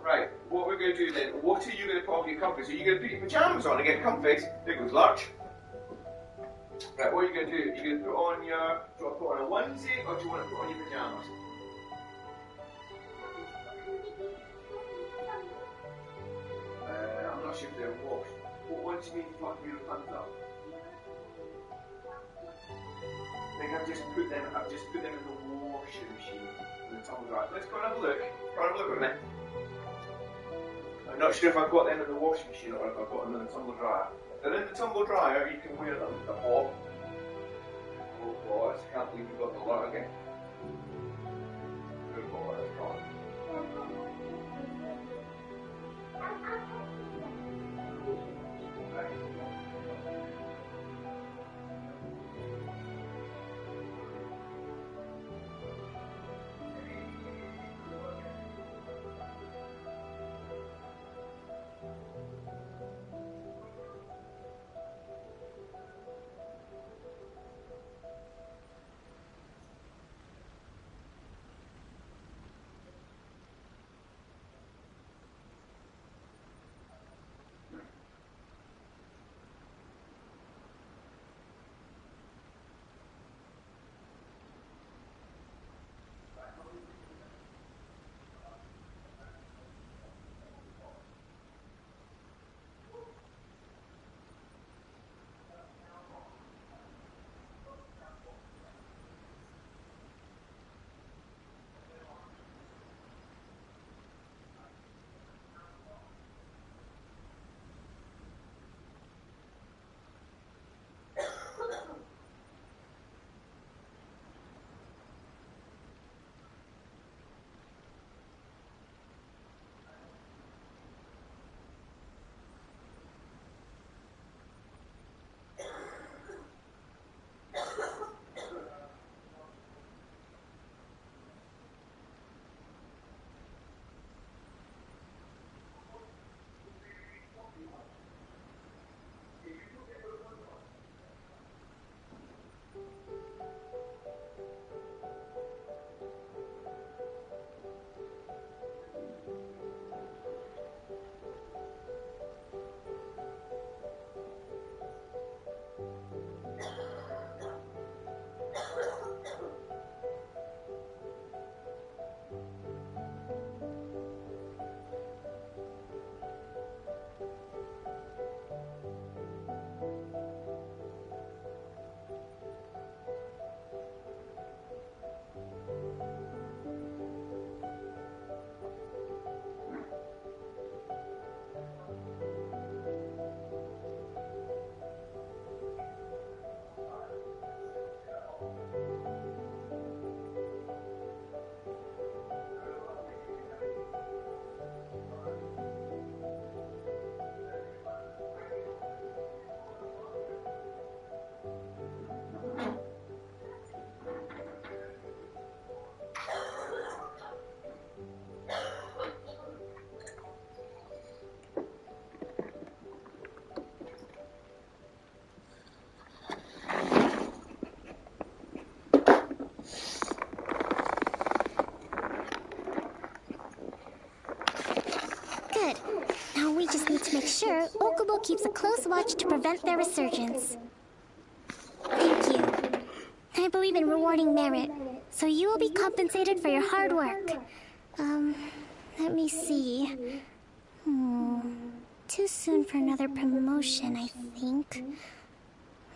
Right, what we're going to do then, what are you going to put on your comfies? Are you going to put your pyjamas on and get comfies? There goes Lurch. Right, what are you going to do? Are you going to put on your, do you want to put on a onesie, or do you want to put on your pyjamas? I'm not sure if they're washed. What do you mean fucking your pants up? I think I've just put them in the washing machine in the tumble dryer. Let's go and have a look. Go and have a look with me. I'm not sure if I've got them in the washing machine or if I've got them in the tumble dryer. If they're in the tumble dryer, you can wear them with the hop. Oh God, I can't believe you got the lot again. Good boy, that's gone. make sure Okubo keeps a close watch to prevent their resurgence. Thank you. I believe in rewarding merit, so you will be compensated for your hard work. Let me see. Too soon for another promotion, I think.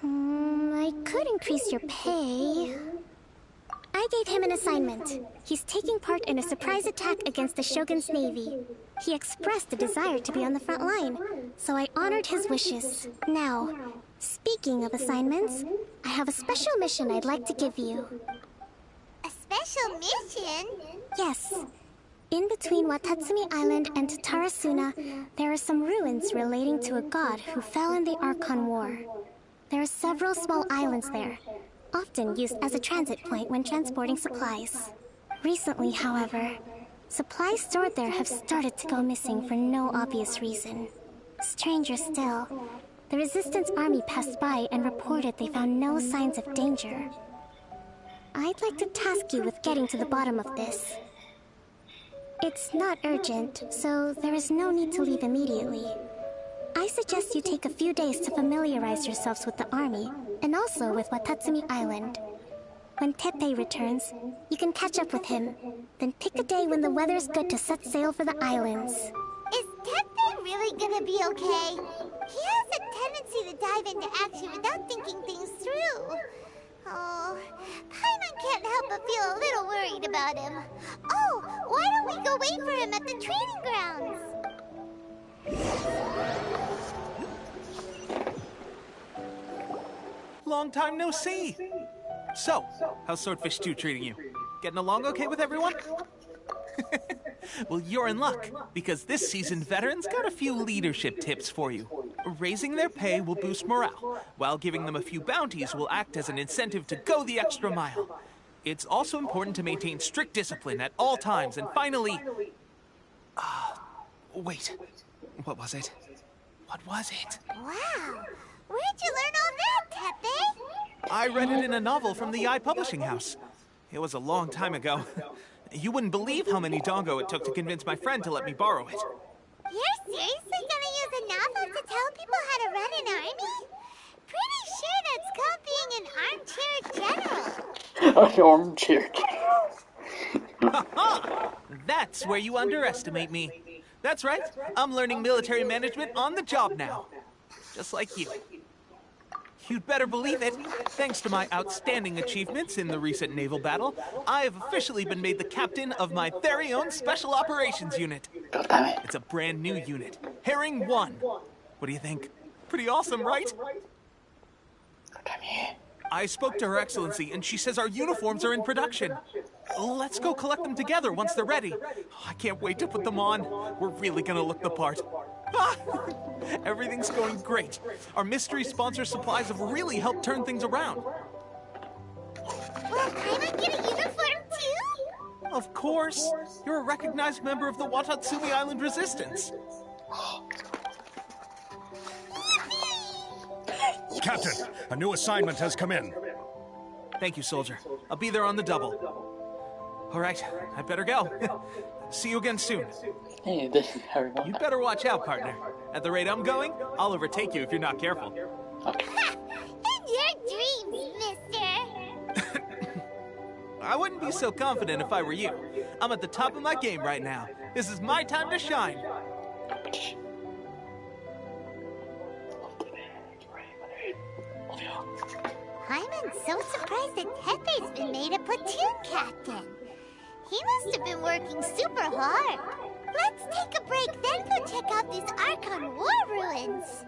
I could increase your pay. I gave him an assignment. He's taking part in a surprise attack against the Shogun's navy. He expressed a desire to be on the front line, so I honored his wishes. Now, speaking of assignments, I have a special mission I'd like to give you. A special mission? Yes. In between Watatsumi Island and Tarasuna, there are some ruins relating to a god who fell in the Archon War. There are several small islands there, often used as a transit point when transporting supplies. Recently, however, supplies stored there have started to go missing for no obvious reason. Stranger still, the Resistance army passed by and reported they found no signs of danger. I'd like to task you with getting to the bottom of this. It's not urgent, so there is no need to leave immediately. I suggest you take a few days to familiarize yourselves with the army, and also with Watatsumi Island. When Teppei returns, you can catch up with him. Then pick a day when the weather's good to set sail for the islands. Is Teppei really gonna be okay? He has a tendency to dive into action without thinking things through. Oh, Paimon can't help but feel a little worried about him. Oh, why don't we go wait for him at the training grounds? Long time no see. So, how's Swordfish 2 treating you? Getting along okay with everyone? Well, you're in luck, because this seasoned veteran's got a few leadership tips for you. Raising their pay will boost morale, while giving them a few bounties will act as an incentive to go the extra mile. It's also important to maintain strict discipline at all times, and finally... wait. What was it? What was it? Wow! Where'd you learn all that, Teppei? I read it in a novel from the I Publishing House. It was a long time ago. You wouldn't believe how many dongo it took to convince my friend to let me borrow it. You're seriously gonna use a novel to tell people how to run an army? Pretty sure that's called being an armchair general. An armchair general. Ha-ha! That's where you underestimate me. That's right. I'm learning military management on the job now. Just like you. You'd better believe it. Thanks to my outstanding achievements in the recent naval battle, I have officially been made the captain of my very own Special Operations Unit. It's a brand new unit, Herring 1. What do you think? Pretty awesome, right? I spoke to Her Excellency, and she says our uniforms are in production. Let's go collect them together once they're ready. I can't wait to put them on. We're really gonna look the part. Everything's going great. Our mystery sponsor supplies have really helped turn things around. Will Paimon get a uniform too? Of course. You're a recognized member of the Watatsumi Island Resistance. Captain, a new assignment has come in. Thank you, soldier. I'll be there on the double. All right, I better go. See you again soon. Hey, this is Harry. You better watch out, partner. At the rate I'm going, I'll overtake you if you're not careful. In your dreams, mister. I wouldn't be so confident if I were you. I'm at the top of my game right now. This is my time to shine. I'm so surprised that Teppei's been made a platoon captain. He must have been working super hard. Let's take a break, then go check out these Archon War ruins.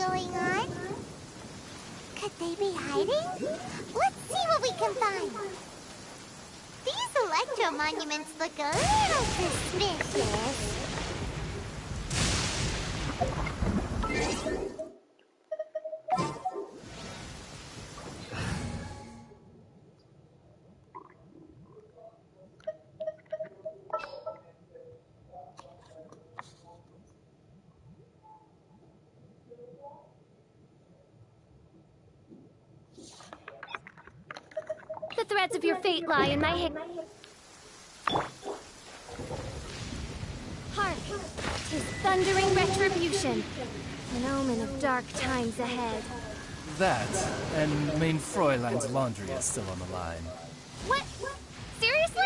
going on? Could they be hiding? Let's see what we can find. These electro monuments look a little suspicious. The threads of your fate lie in my hand. Hark! 'Tis thundering retribution. An omen of dark times ahead. That, and main Fräulein's laundry is still on the line. What? Seriously?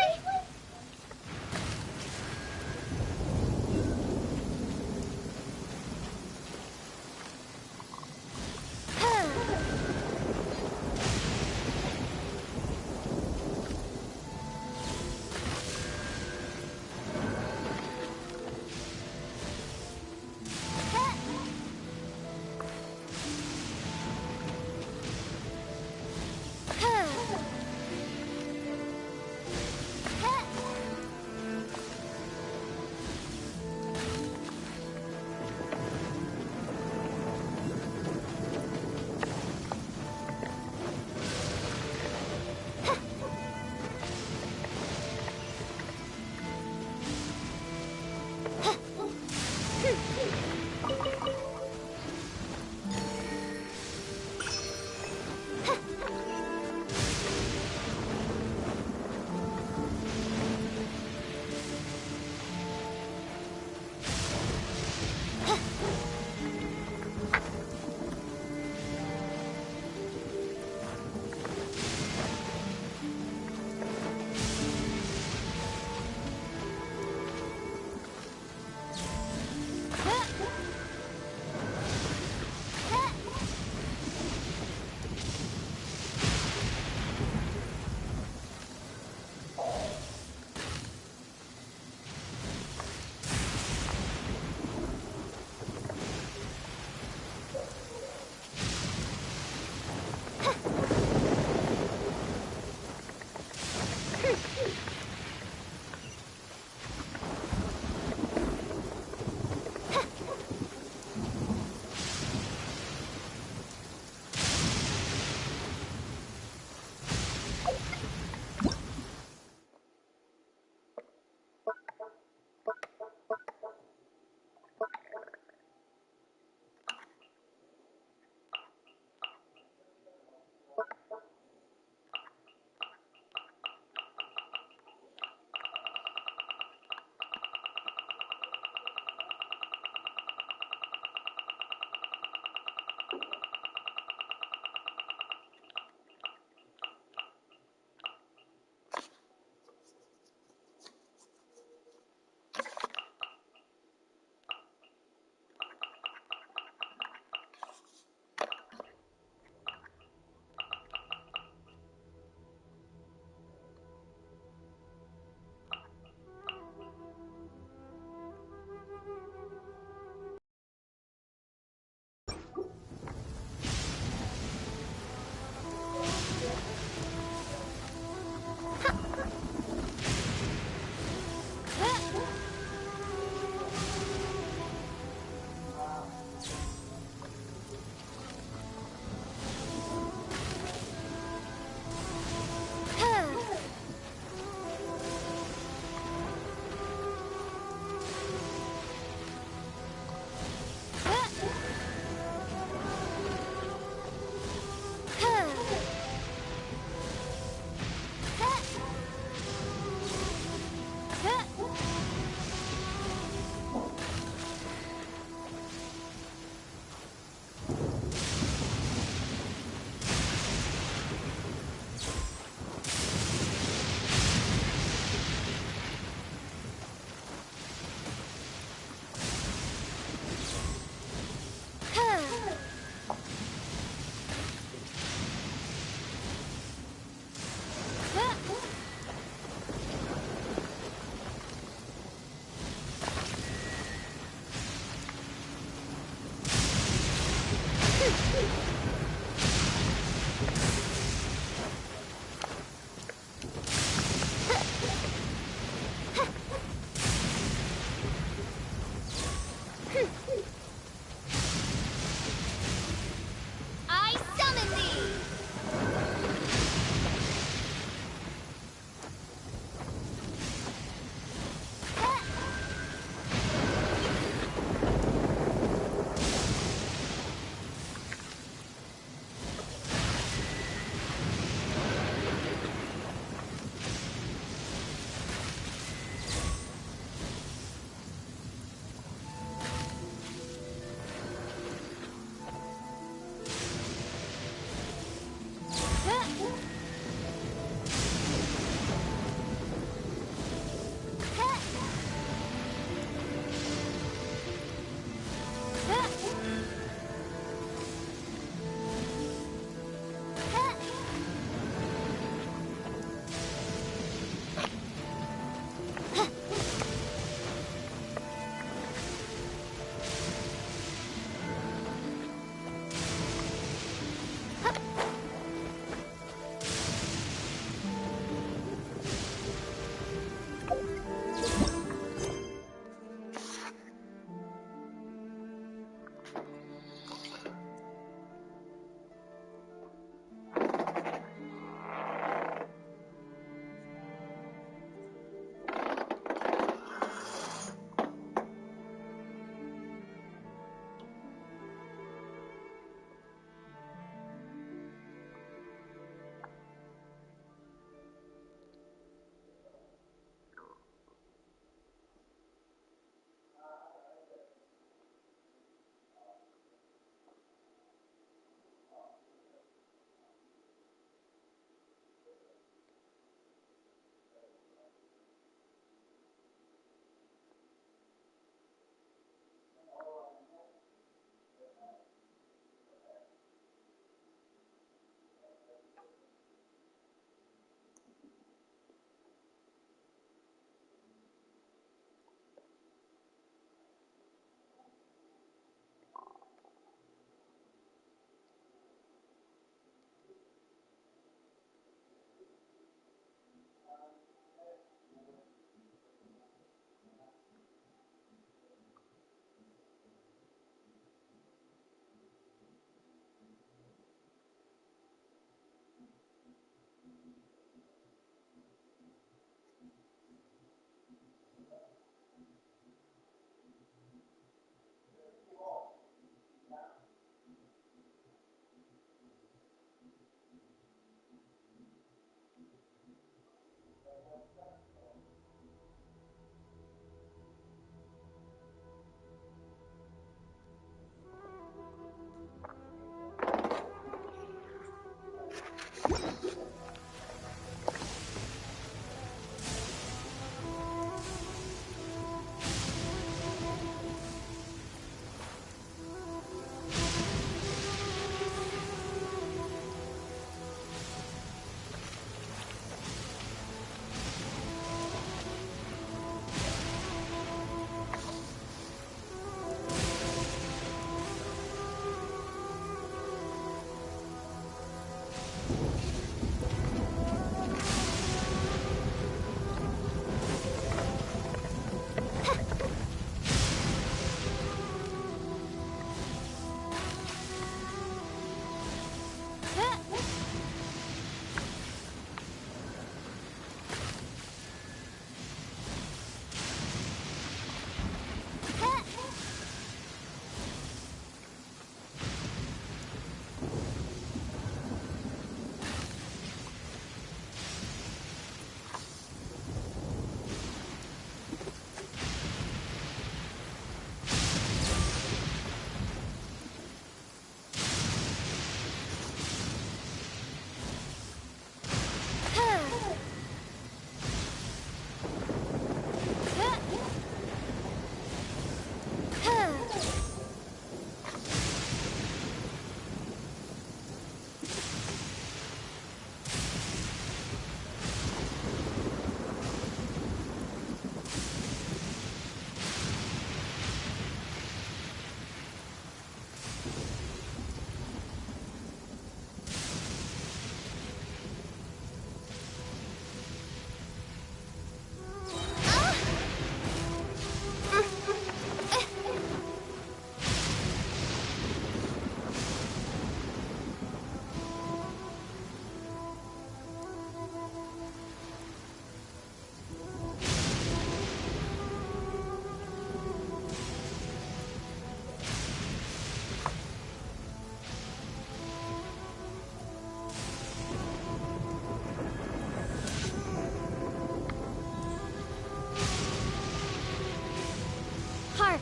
Hark!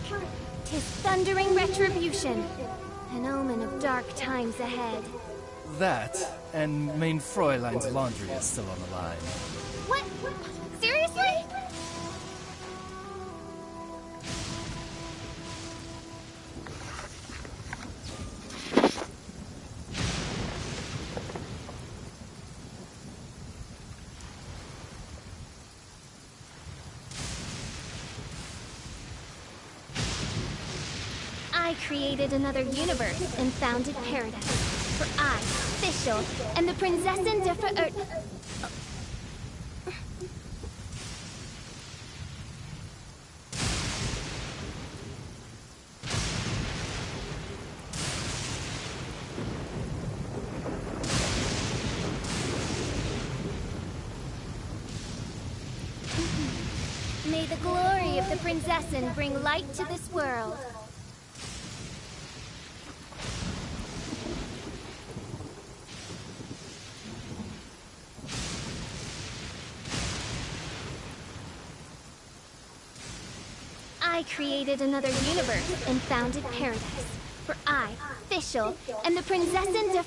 'Tis thundering retribution, an omen of dark times ahead. That, and main Fräulein's laundry is still on the line. What? Seriously? I created another universe and founded paradise. For I, Fischl, and the Prinzessin der May the glory of the Prinzessin bring light to this world. I created another universe and founded paradise. For I, Fischl, and the Prinzessin der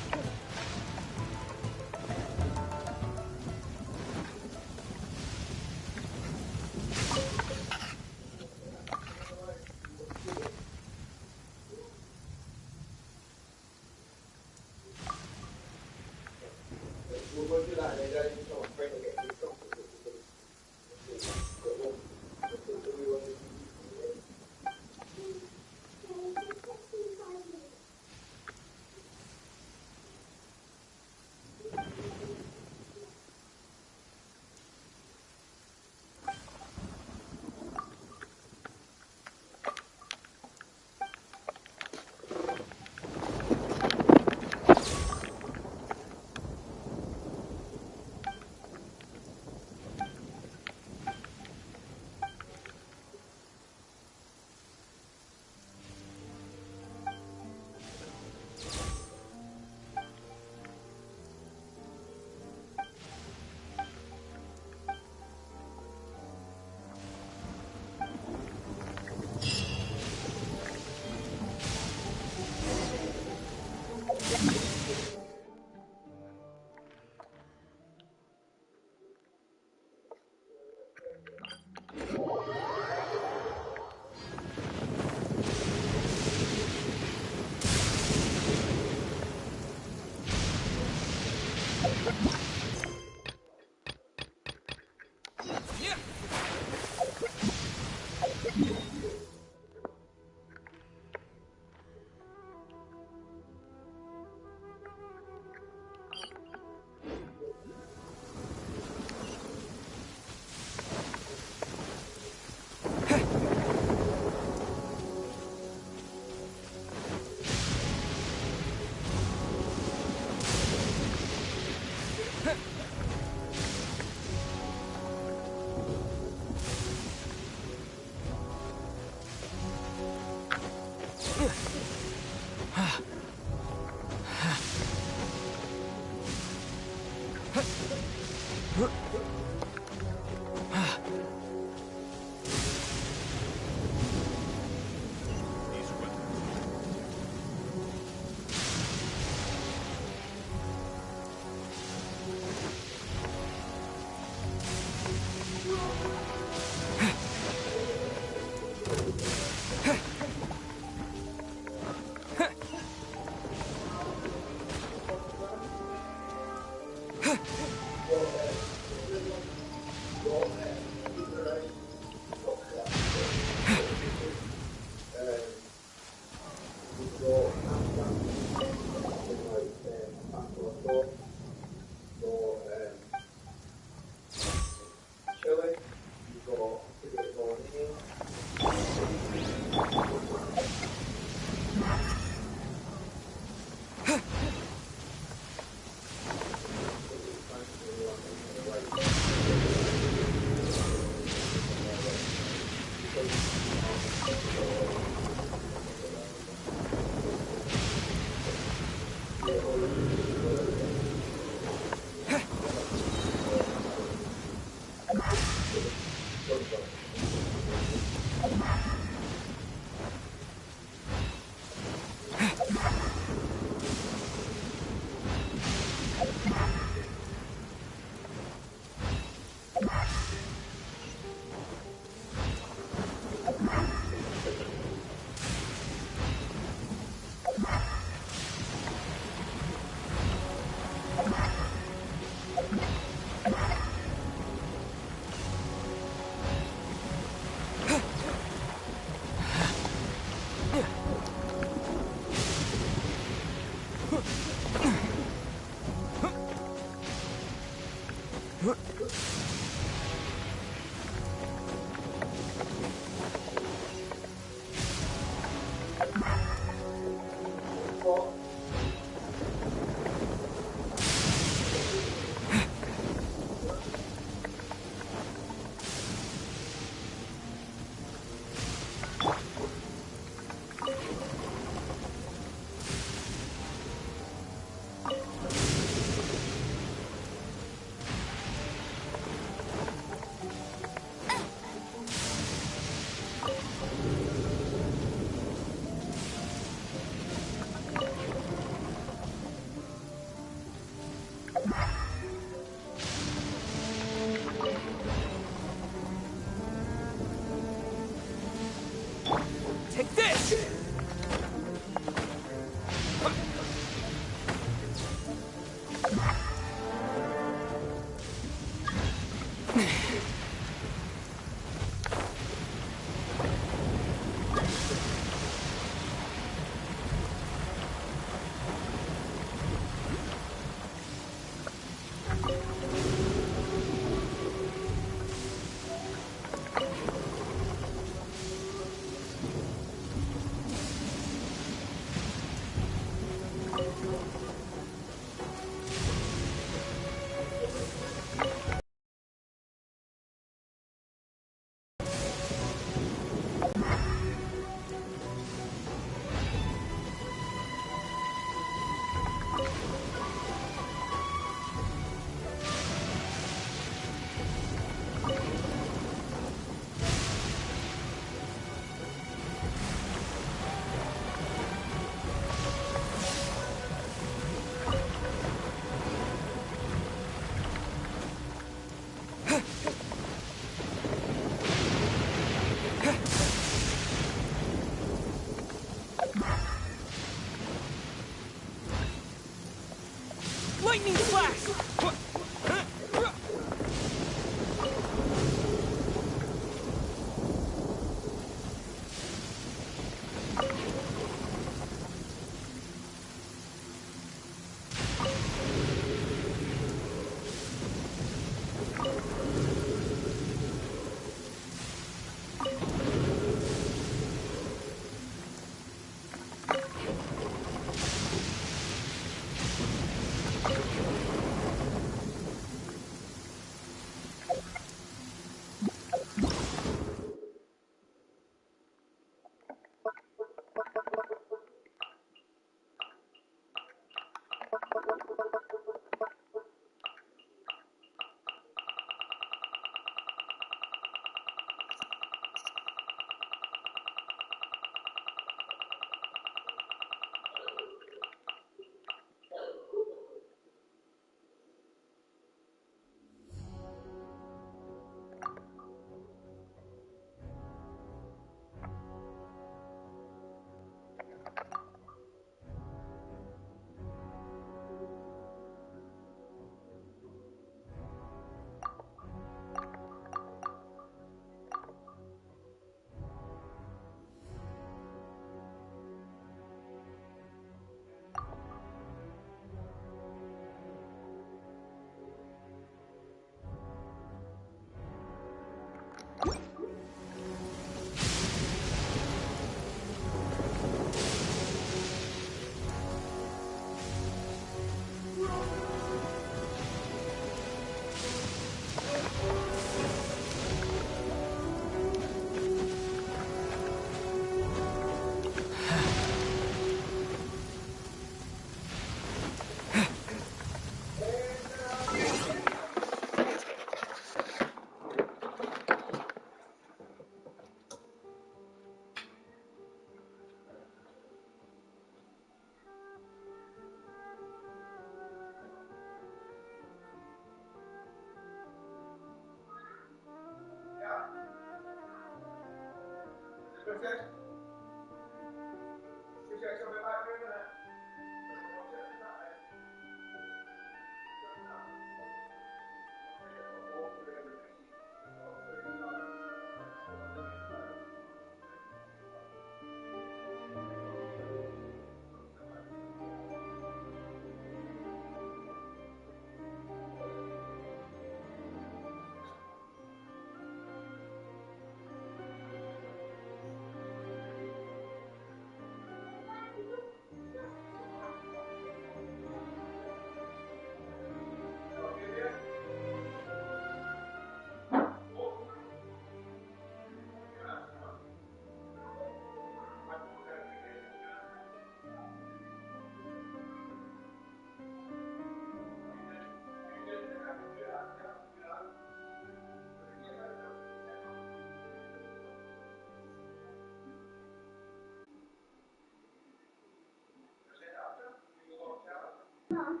Mom,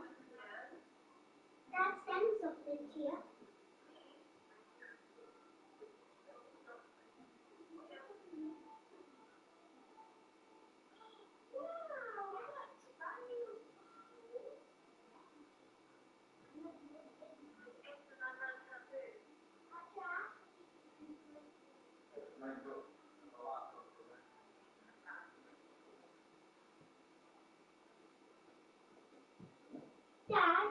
Dad sent something to you. Dad?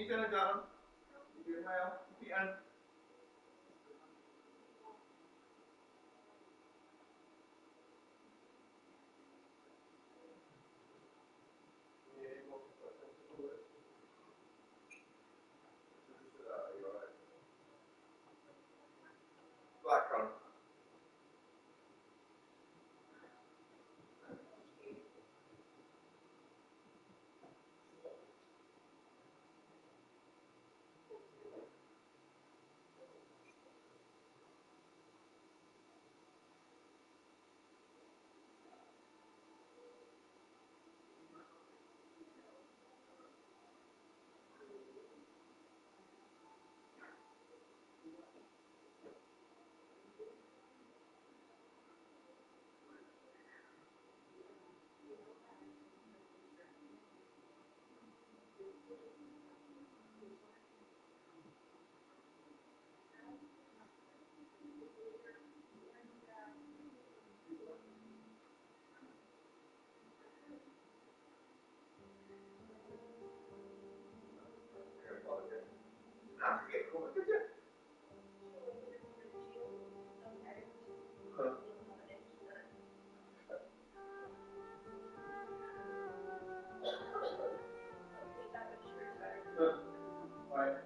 you doing, darling? You doing well? Peter? Blackcurrant. Right.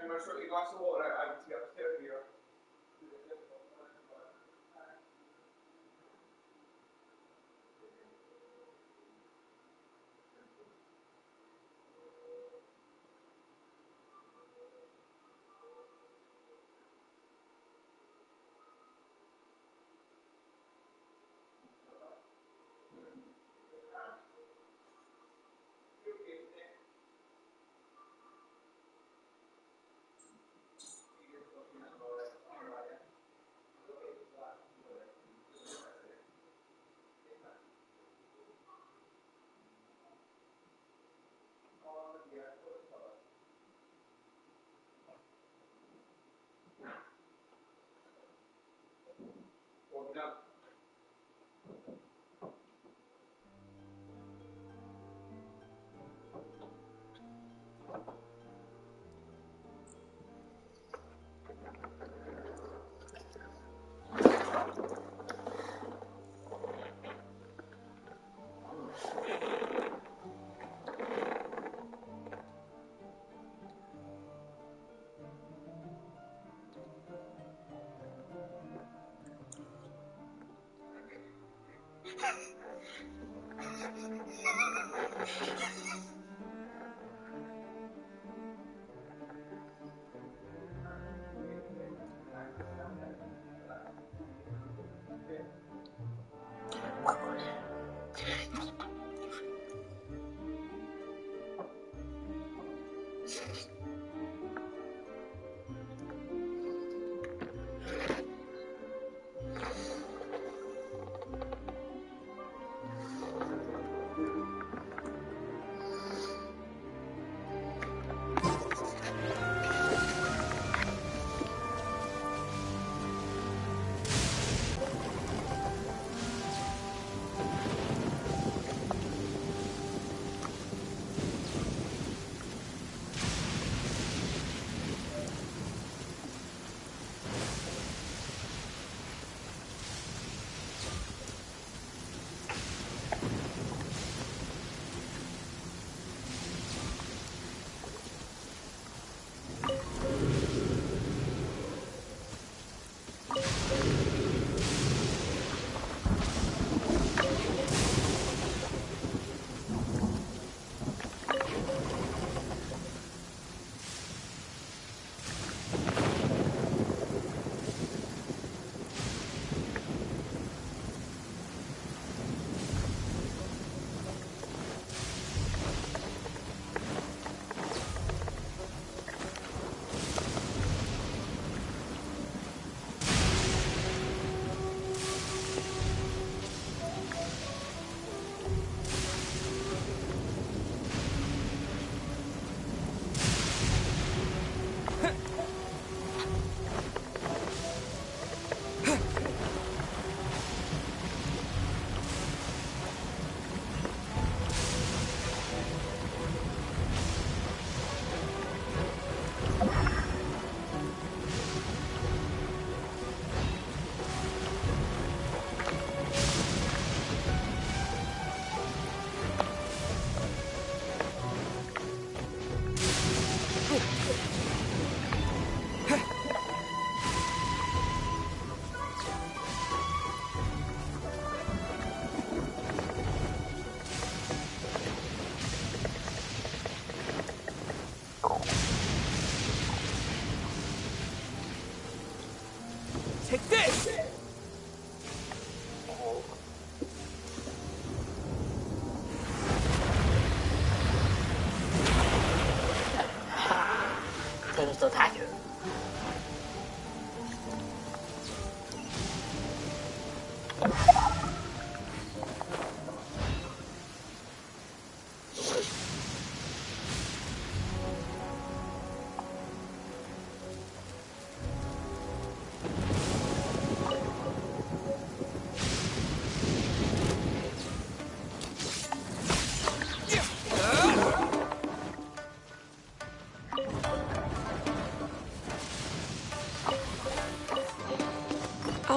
Remember, sort your glass of water out. I need to get upstairs here.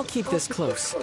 keep this close.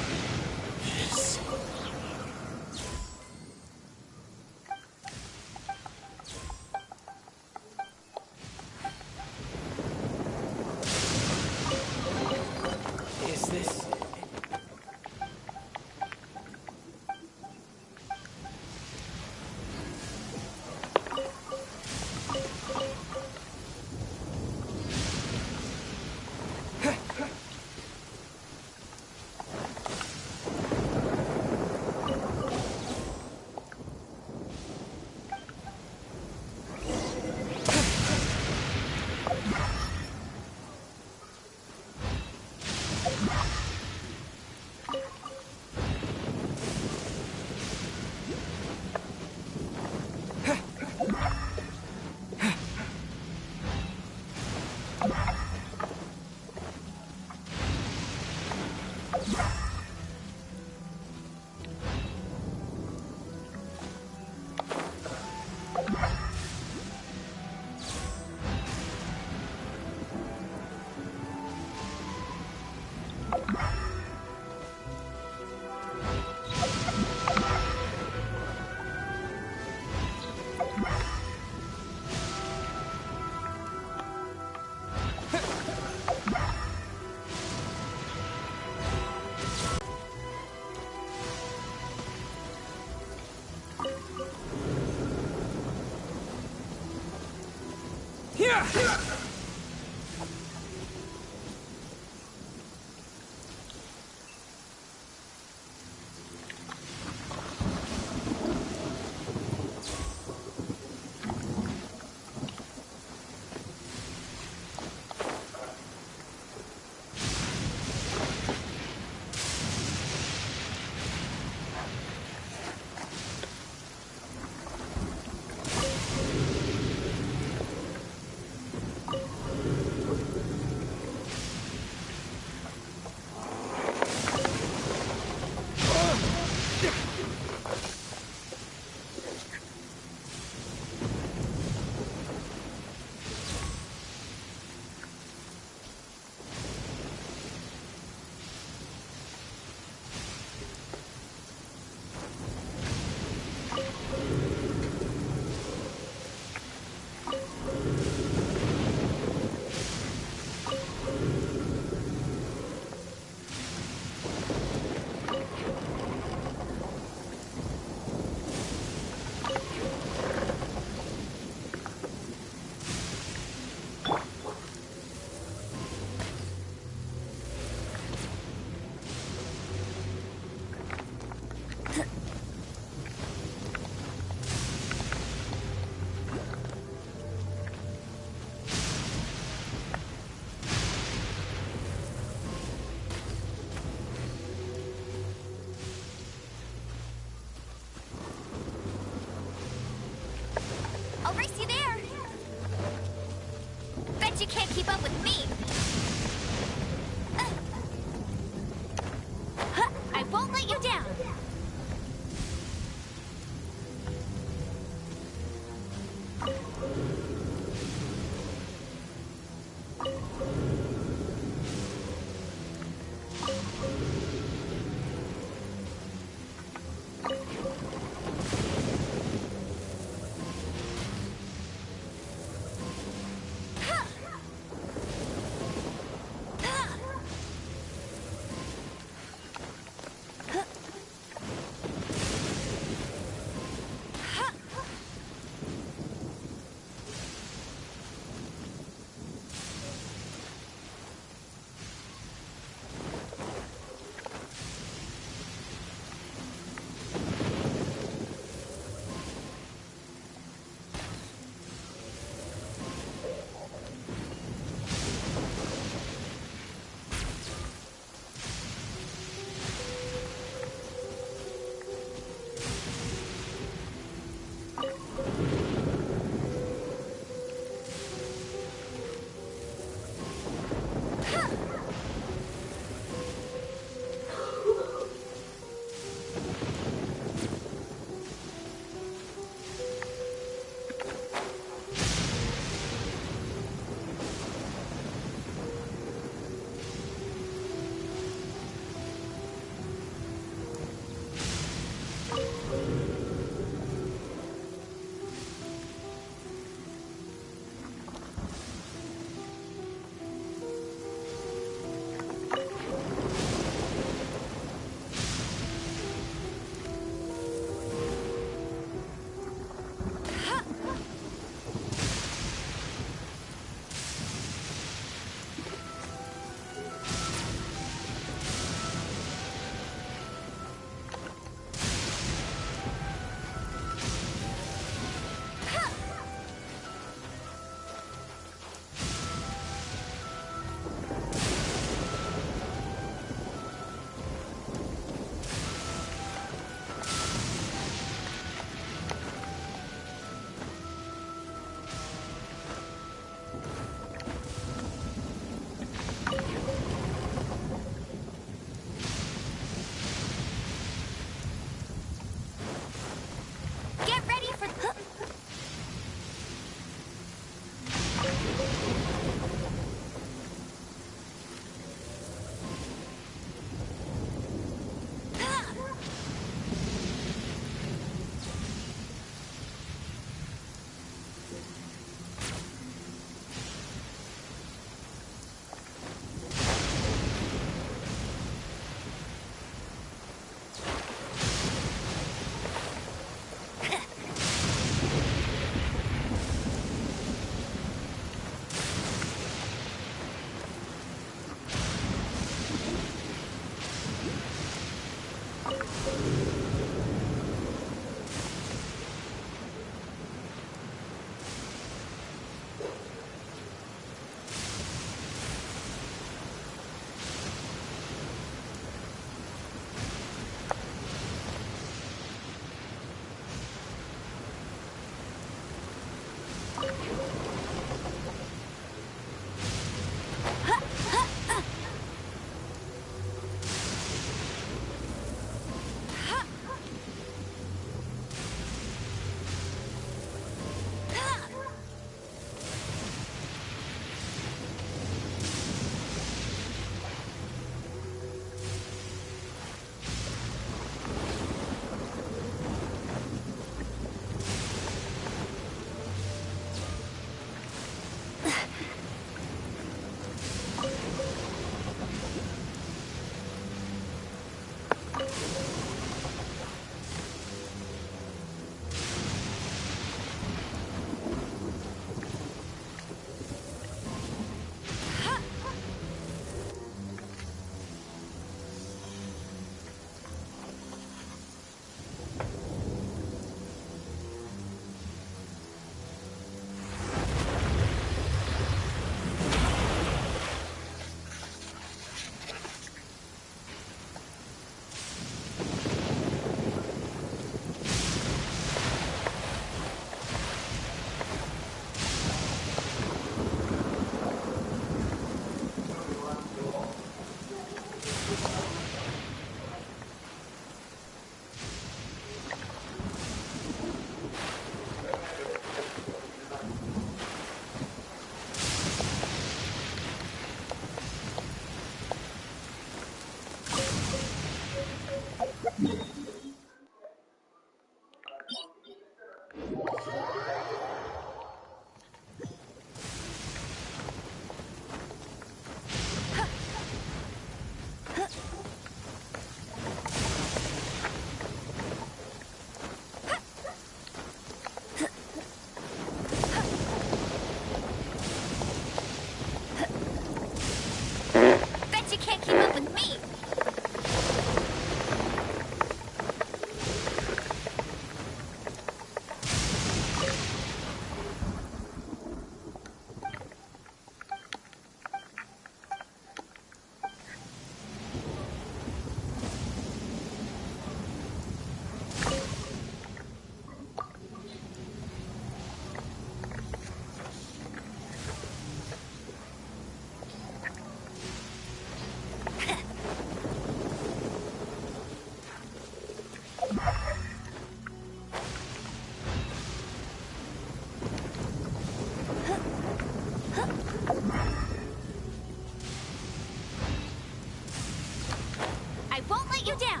get you down.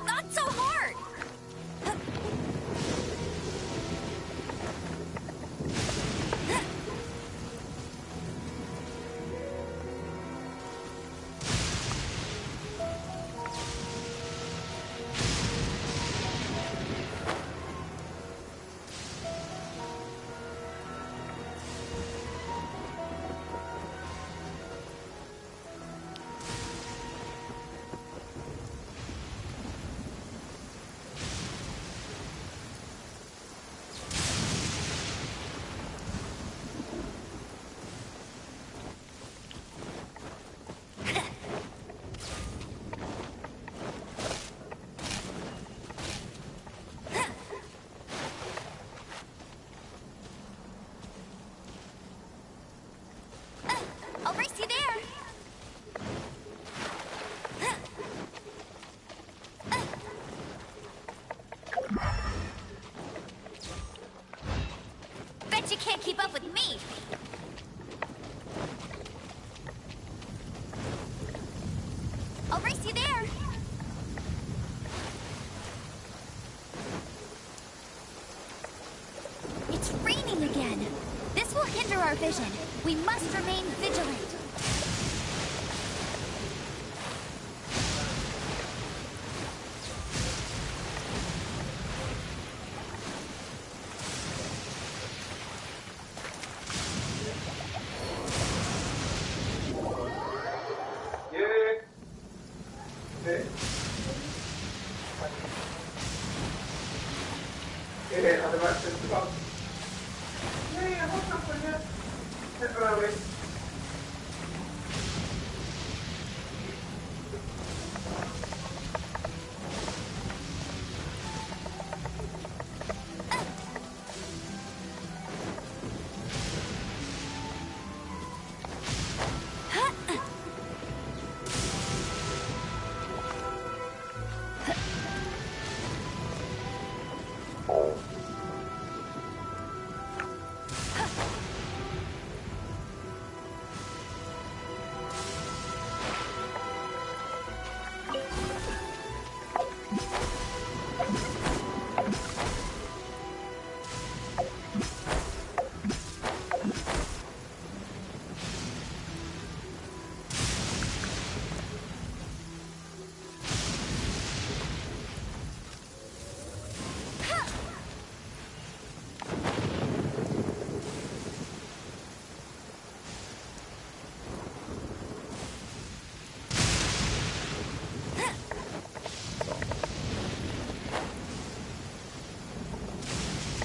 Not so hard. I'll race you there. Bet you can't keep up with me. I'll race you there. It's raining again. This will hinder our vision. We must remain vigilant.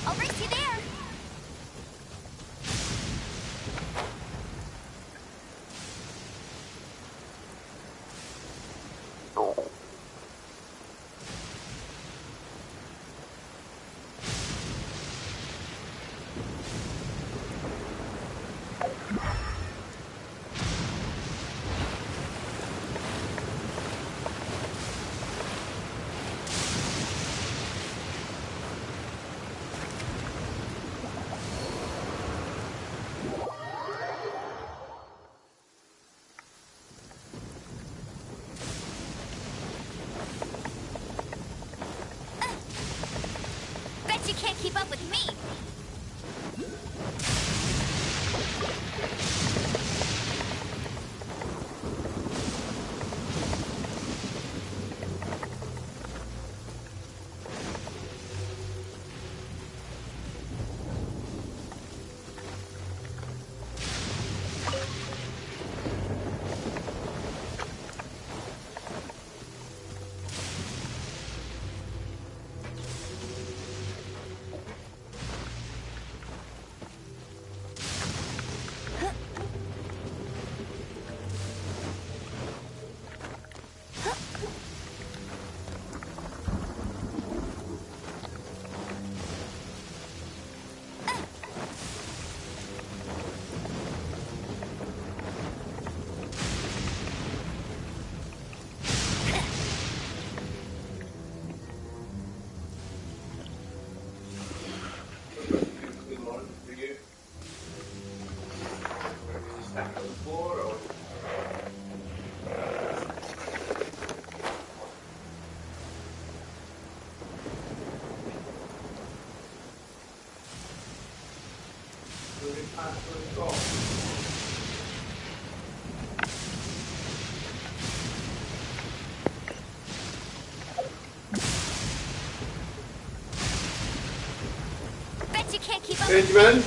I'll race you there. Bet you can't keep up with me. Bet you can't keep up. Benjamin?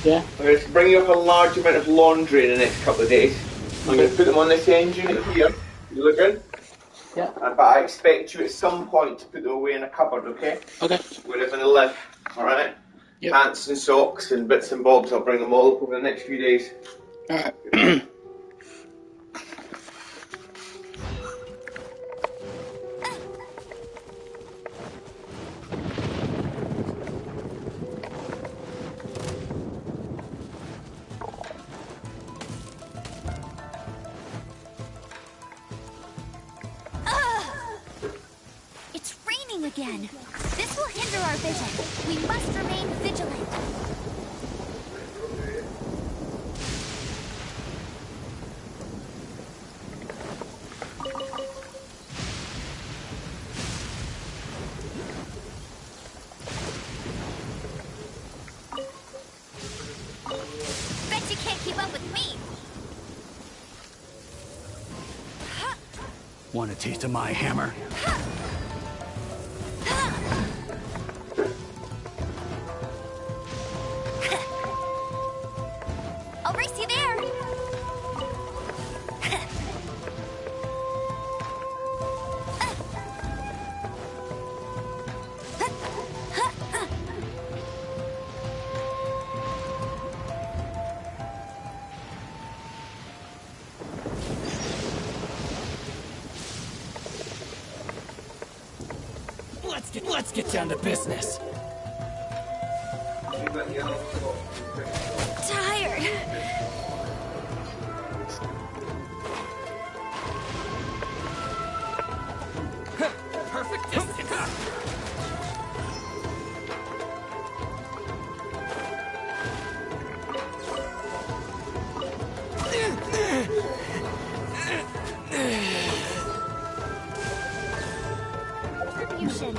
Yeah? I'm going to bring you up a large amount of laundry in the next couple of days. I'm going to put them on this end unit here. You looking? Yeah. But I expect you at some point to put them away in a cupboard, okay? Okay. Wherever they live, alright? Yep. Pants and socks and bits and bobs, I'll bring them all up over the next few days. Alright. It's raining again. This will hinder our vision. We must remain vigilant. Bet you can't keep up with me. Want a taste of my hammer? I'll race you there. Let's get down to business. Tired. Perfect distance. Retribution.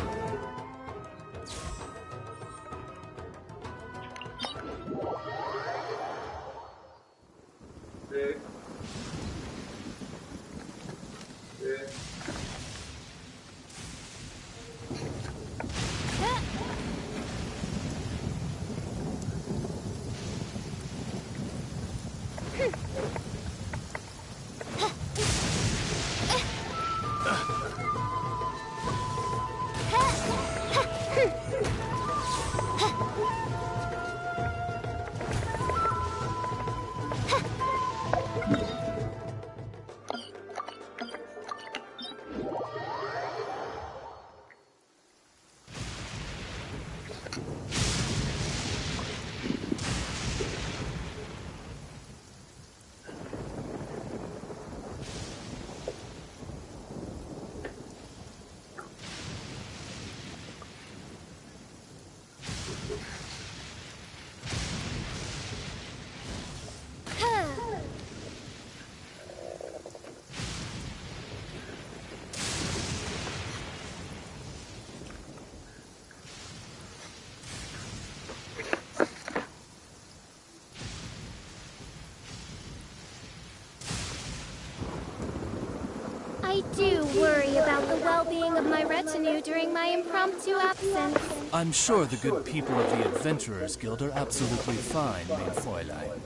I do worry about the well-being of my retinue during my impromptu absence. I'm sure the good people of the Adventurers Guild are absolutely fine, mein Fräulein.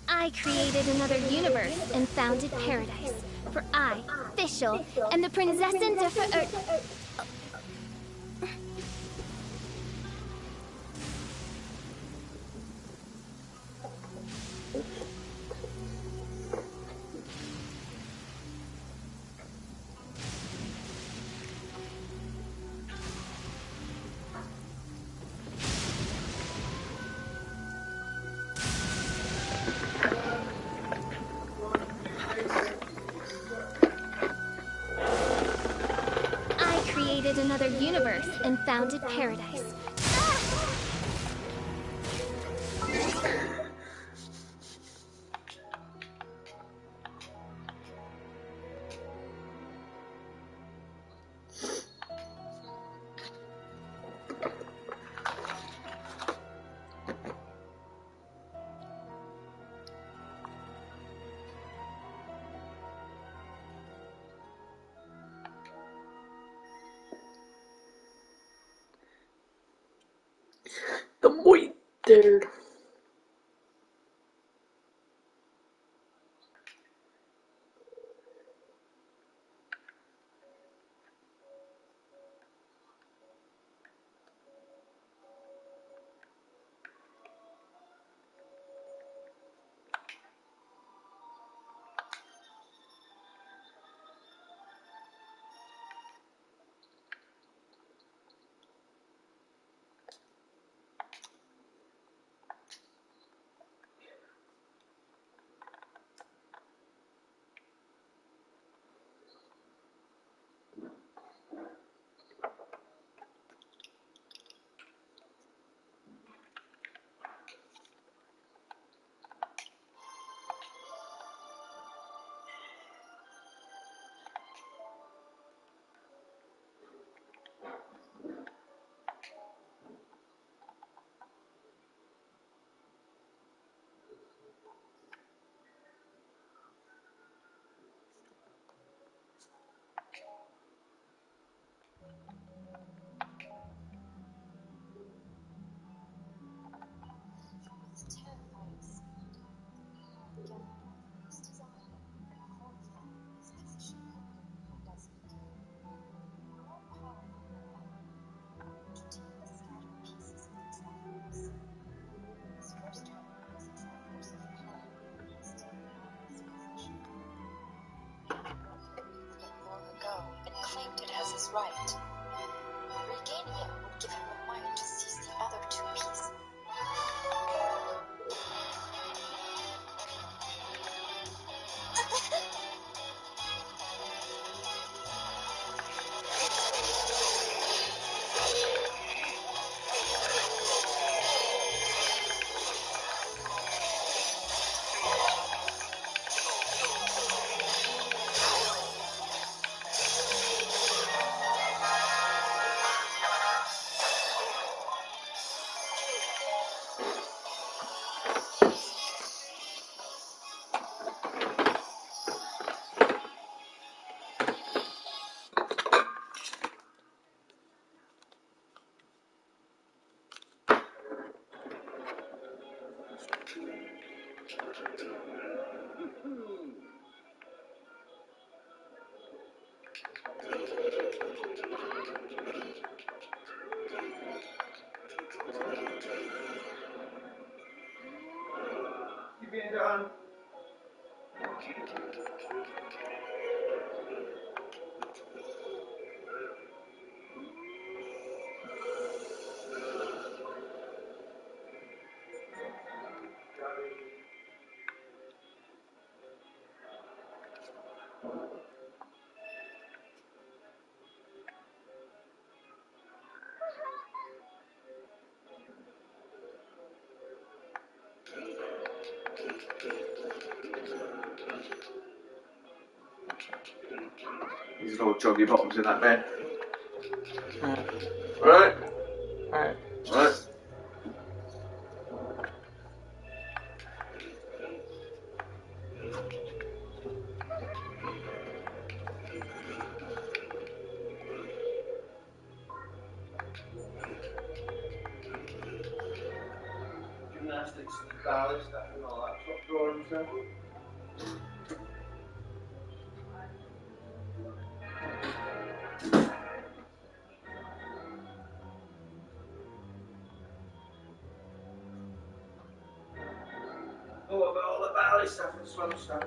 I created another universe and founded paradise. For I, Fischl, am the Prinzessin de... another universe and founded paradise. Wait there. Right. Regaining it would give him the might to seize the other two pieces. These are all joggy bottoms in that bed. Right? Alright. Right. Gymnastics, ballet stuff and all that top drawer and stuff. Oh, about all the ballet stuff and swim stuff.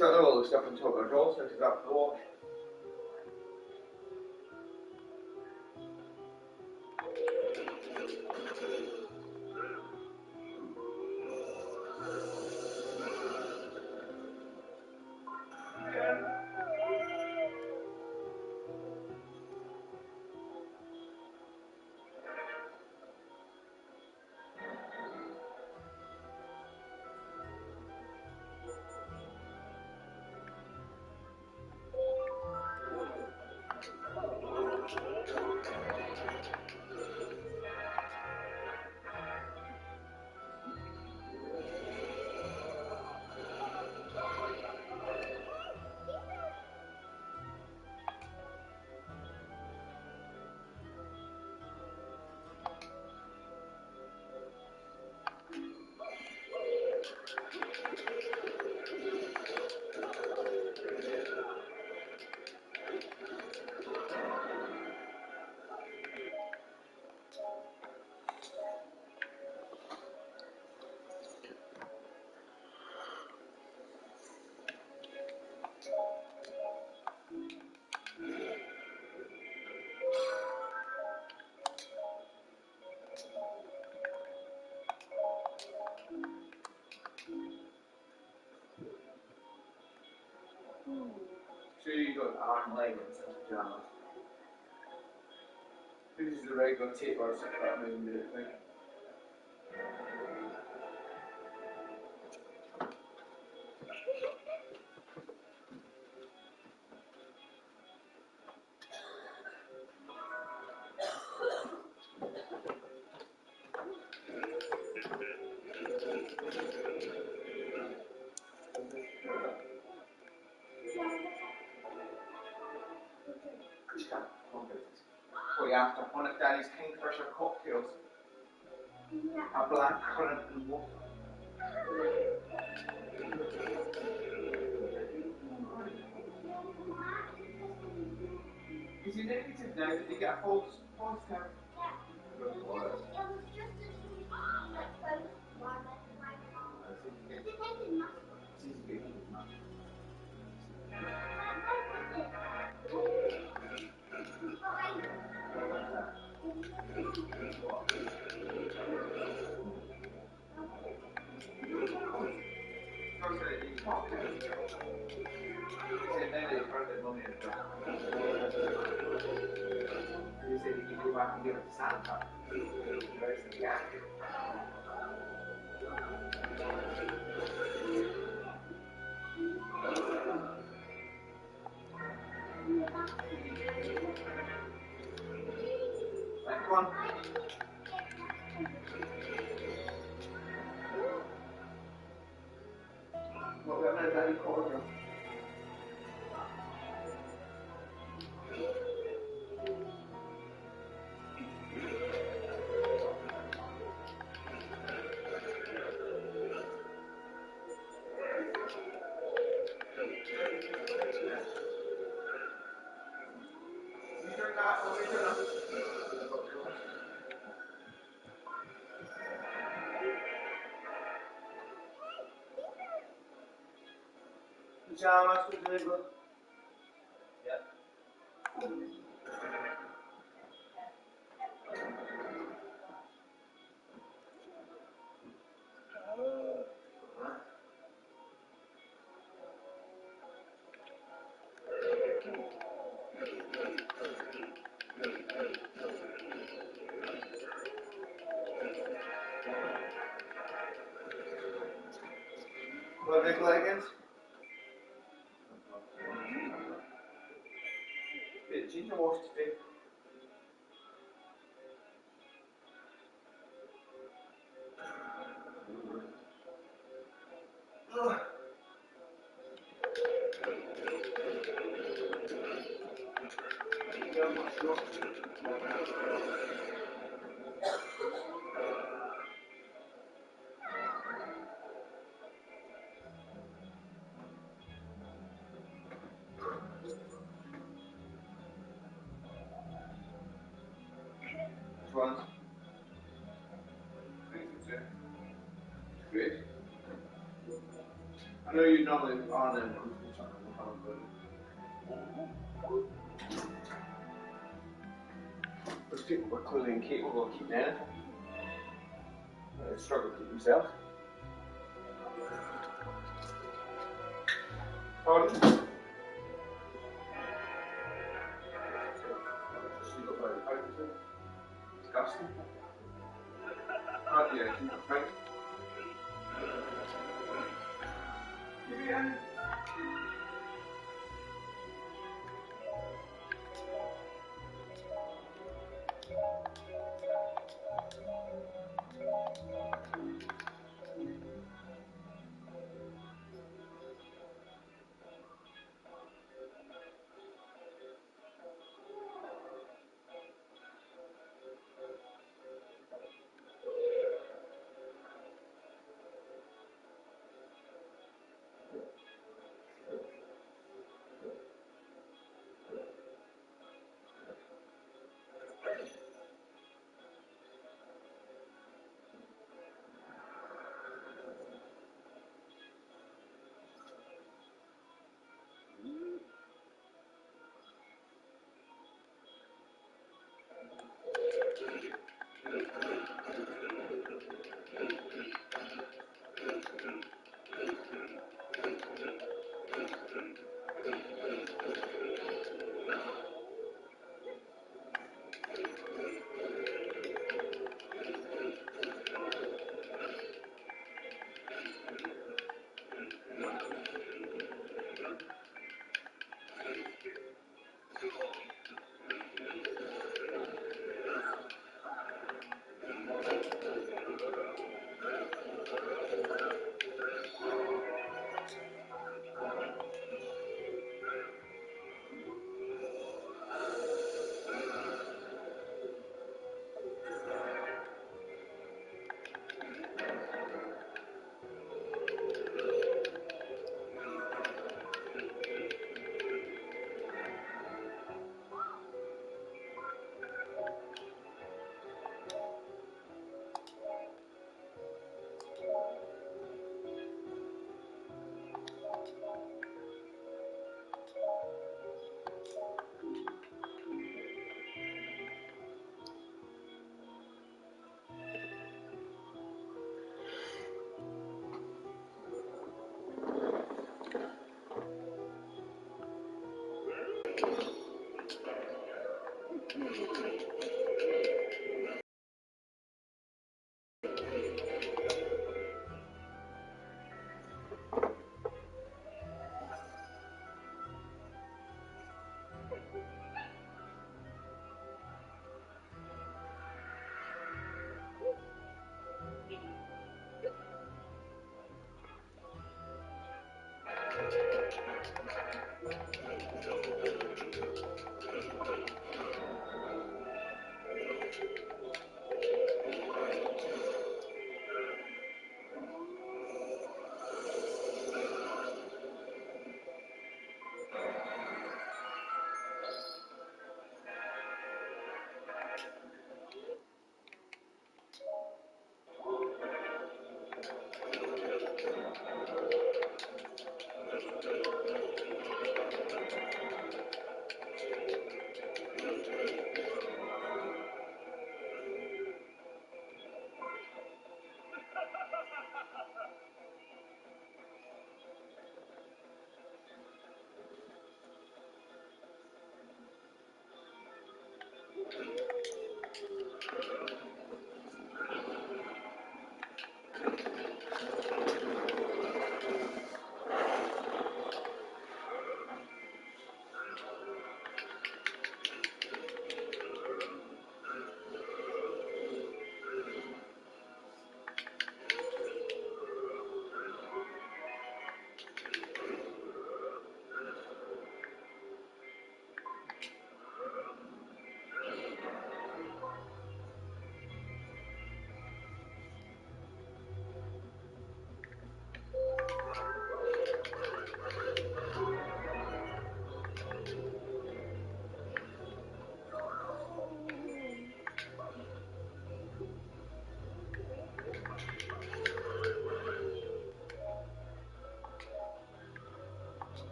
So all the stuff on top of the door, so it's up the wash. So you got arm, leg and some pajamas. This is the regular tape or something that moving the thing. Oh yeah, after one of Daddy's Kingfisher cocktails. A black currant and water. Is he negative now? Did he get a false positive? Good Lord. He said he could go back and give it to Santa. The rest of the gang. Right, come on. What we have now, Daddy corner. Pajamas with the label. Yep. What big leggings? Bit ginger wash today. Which ones? Great. I know you normally are them. Those people were clearly incapable of keeping anything. They struggle to keep themselves. Pardon? Disgusting. How do you keep it right?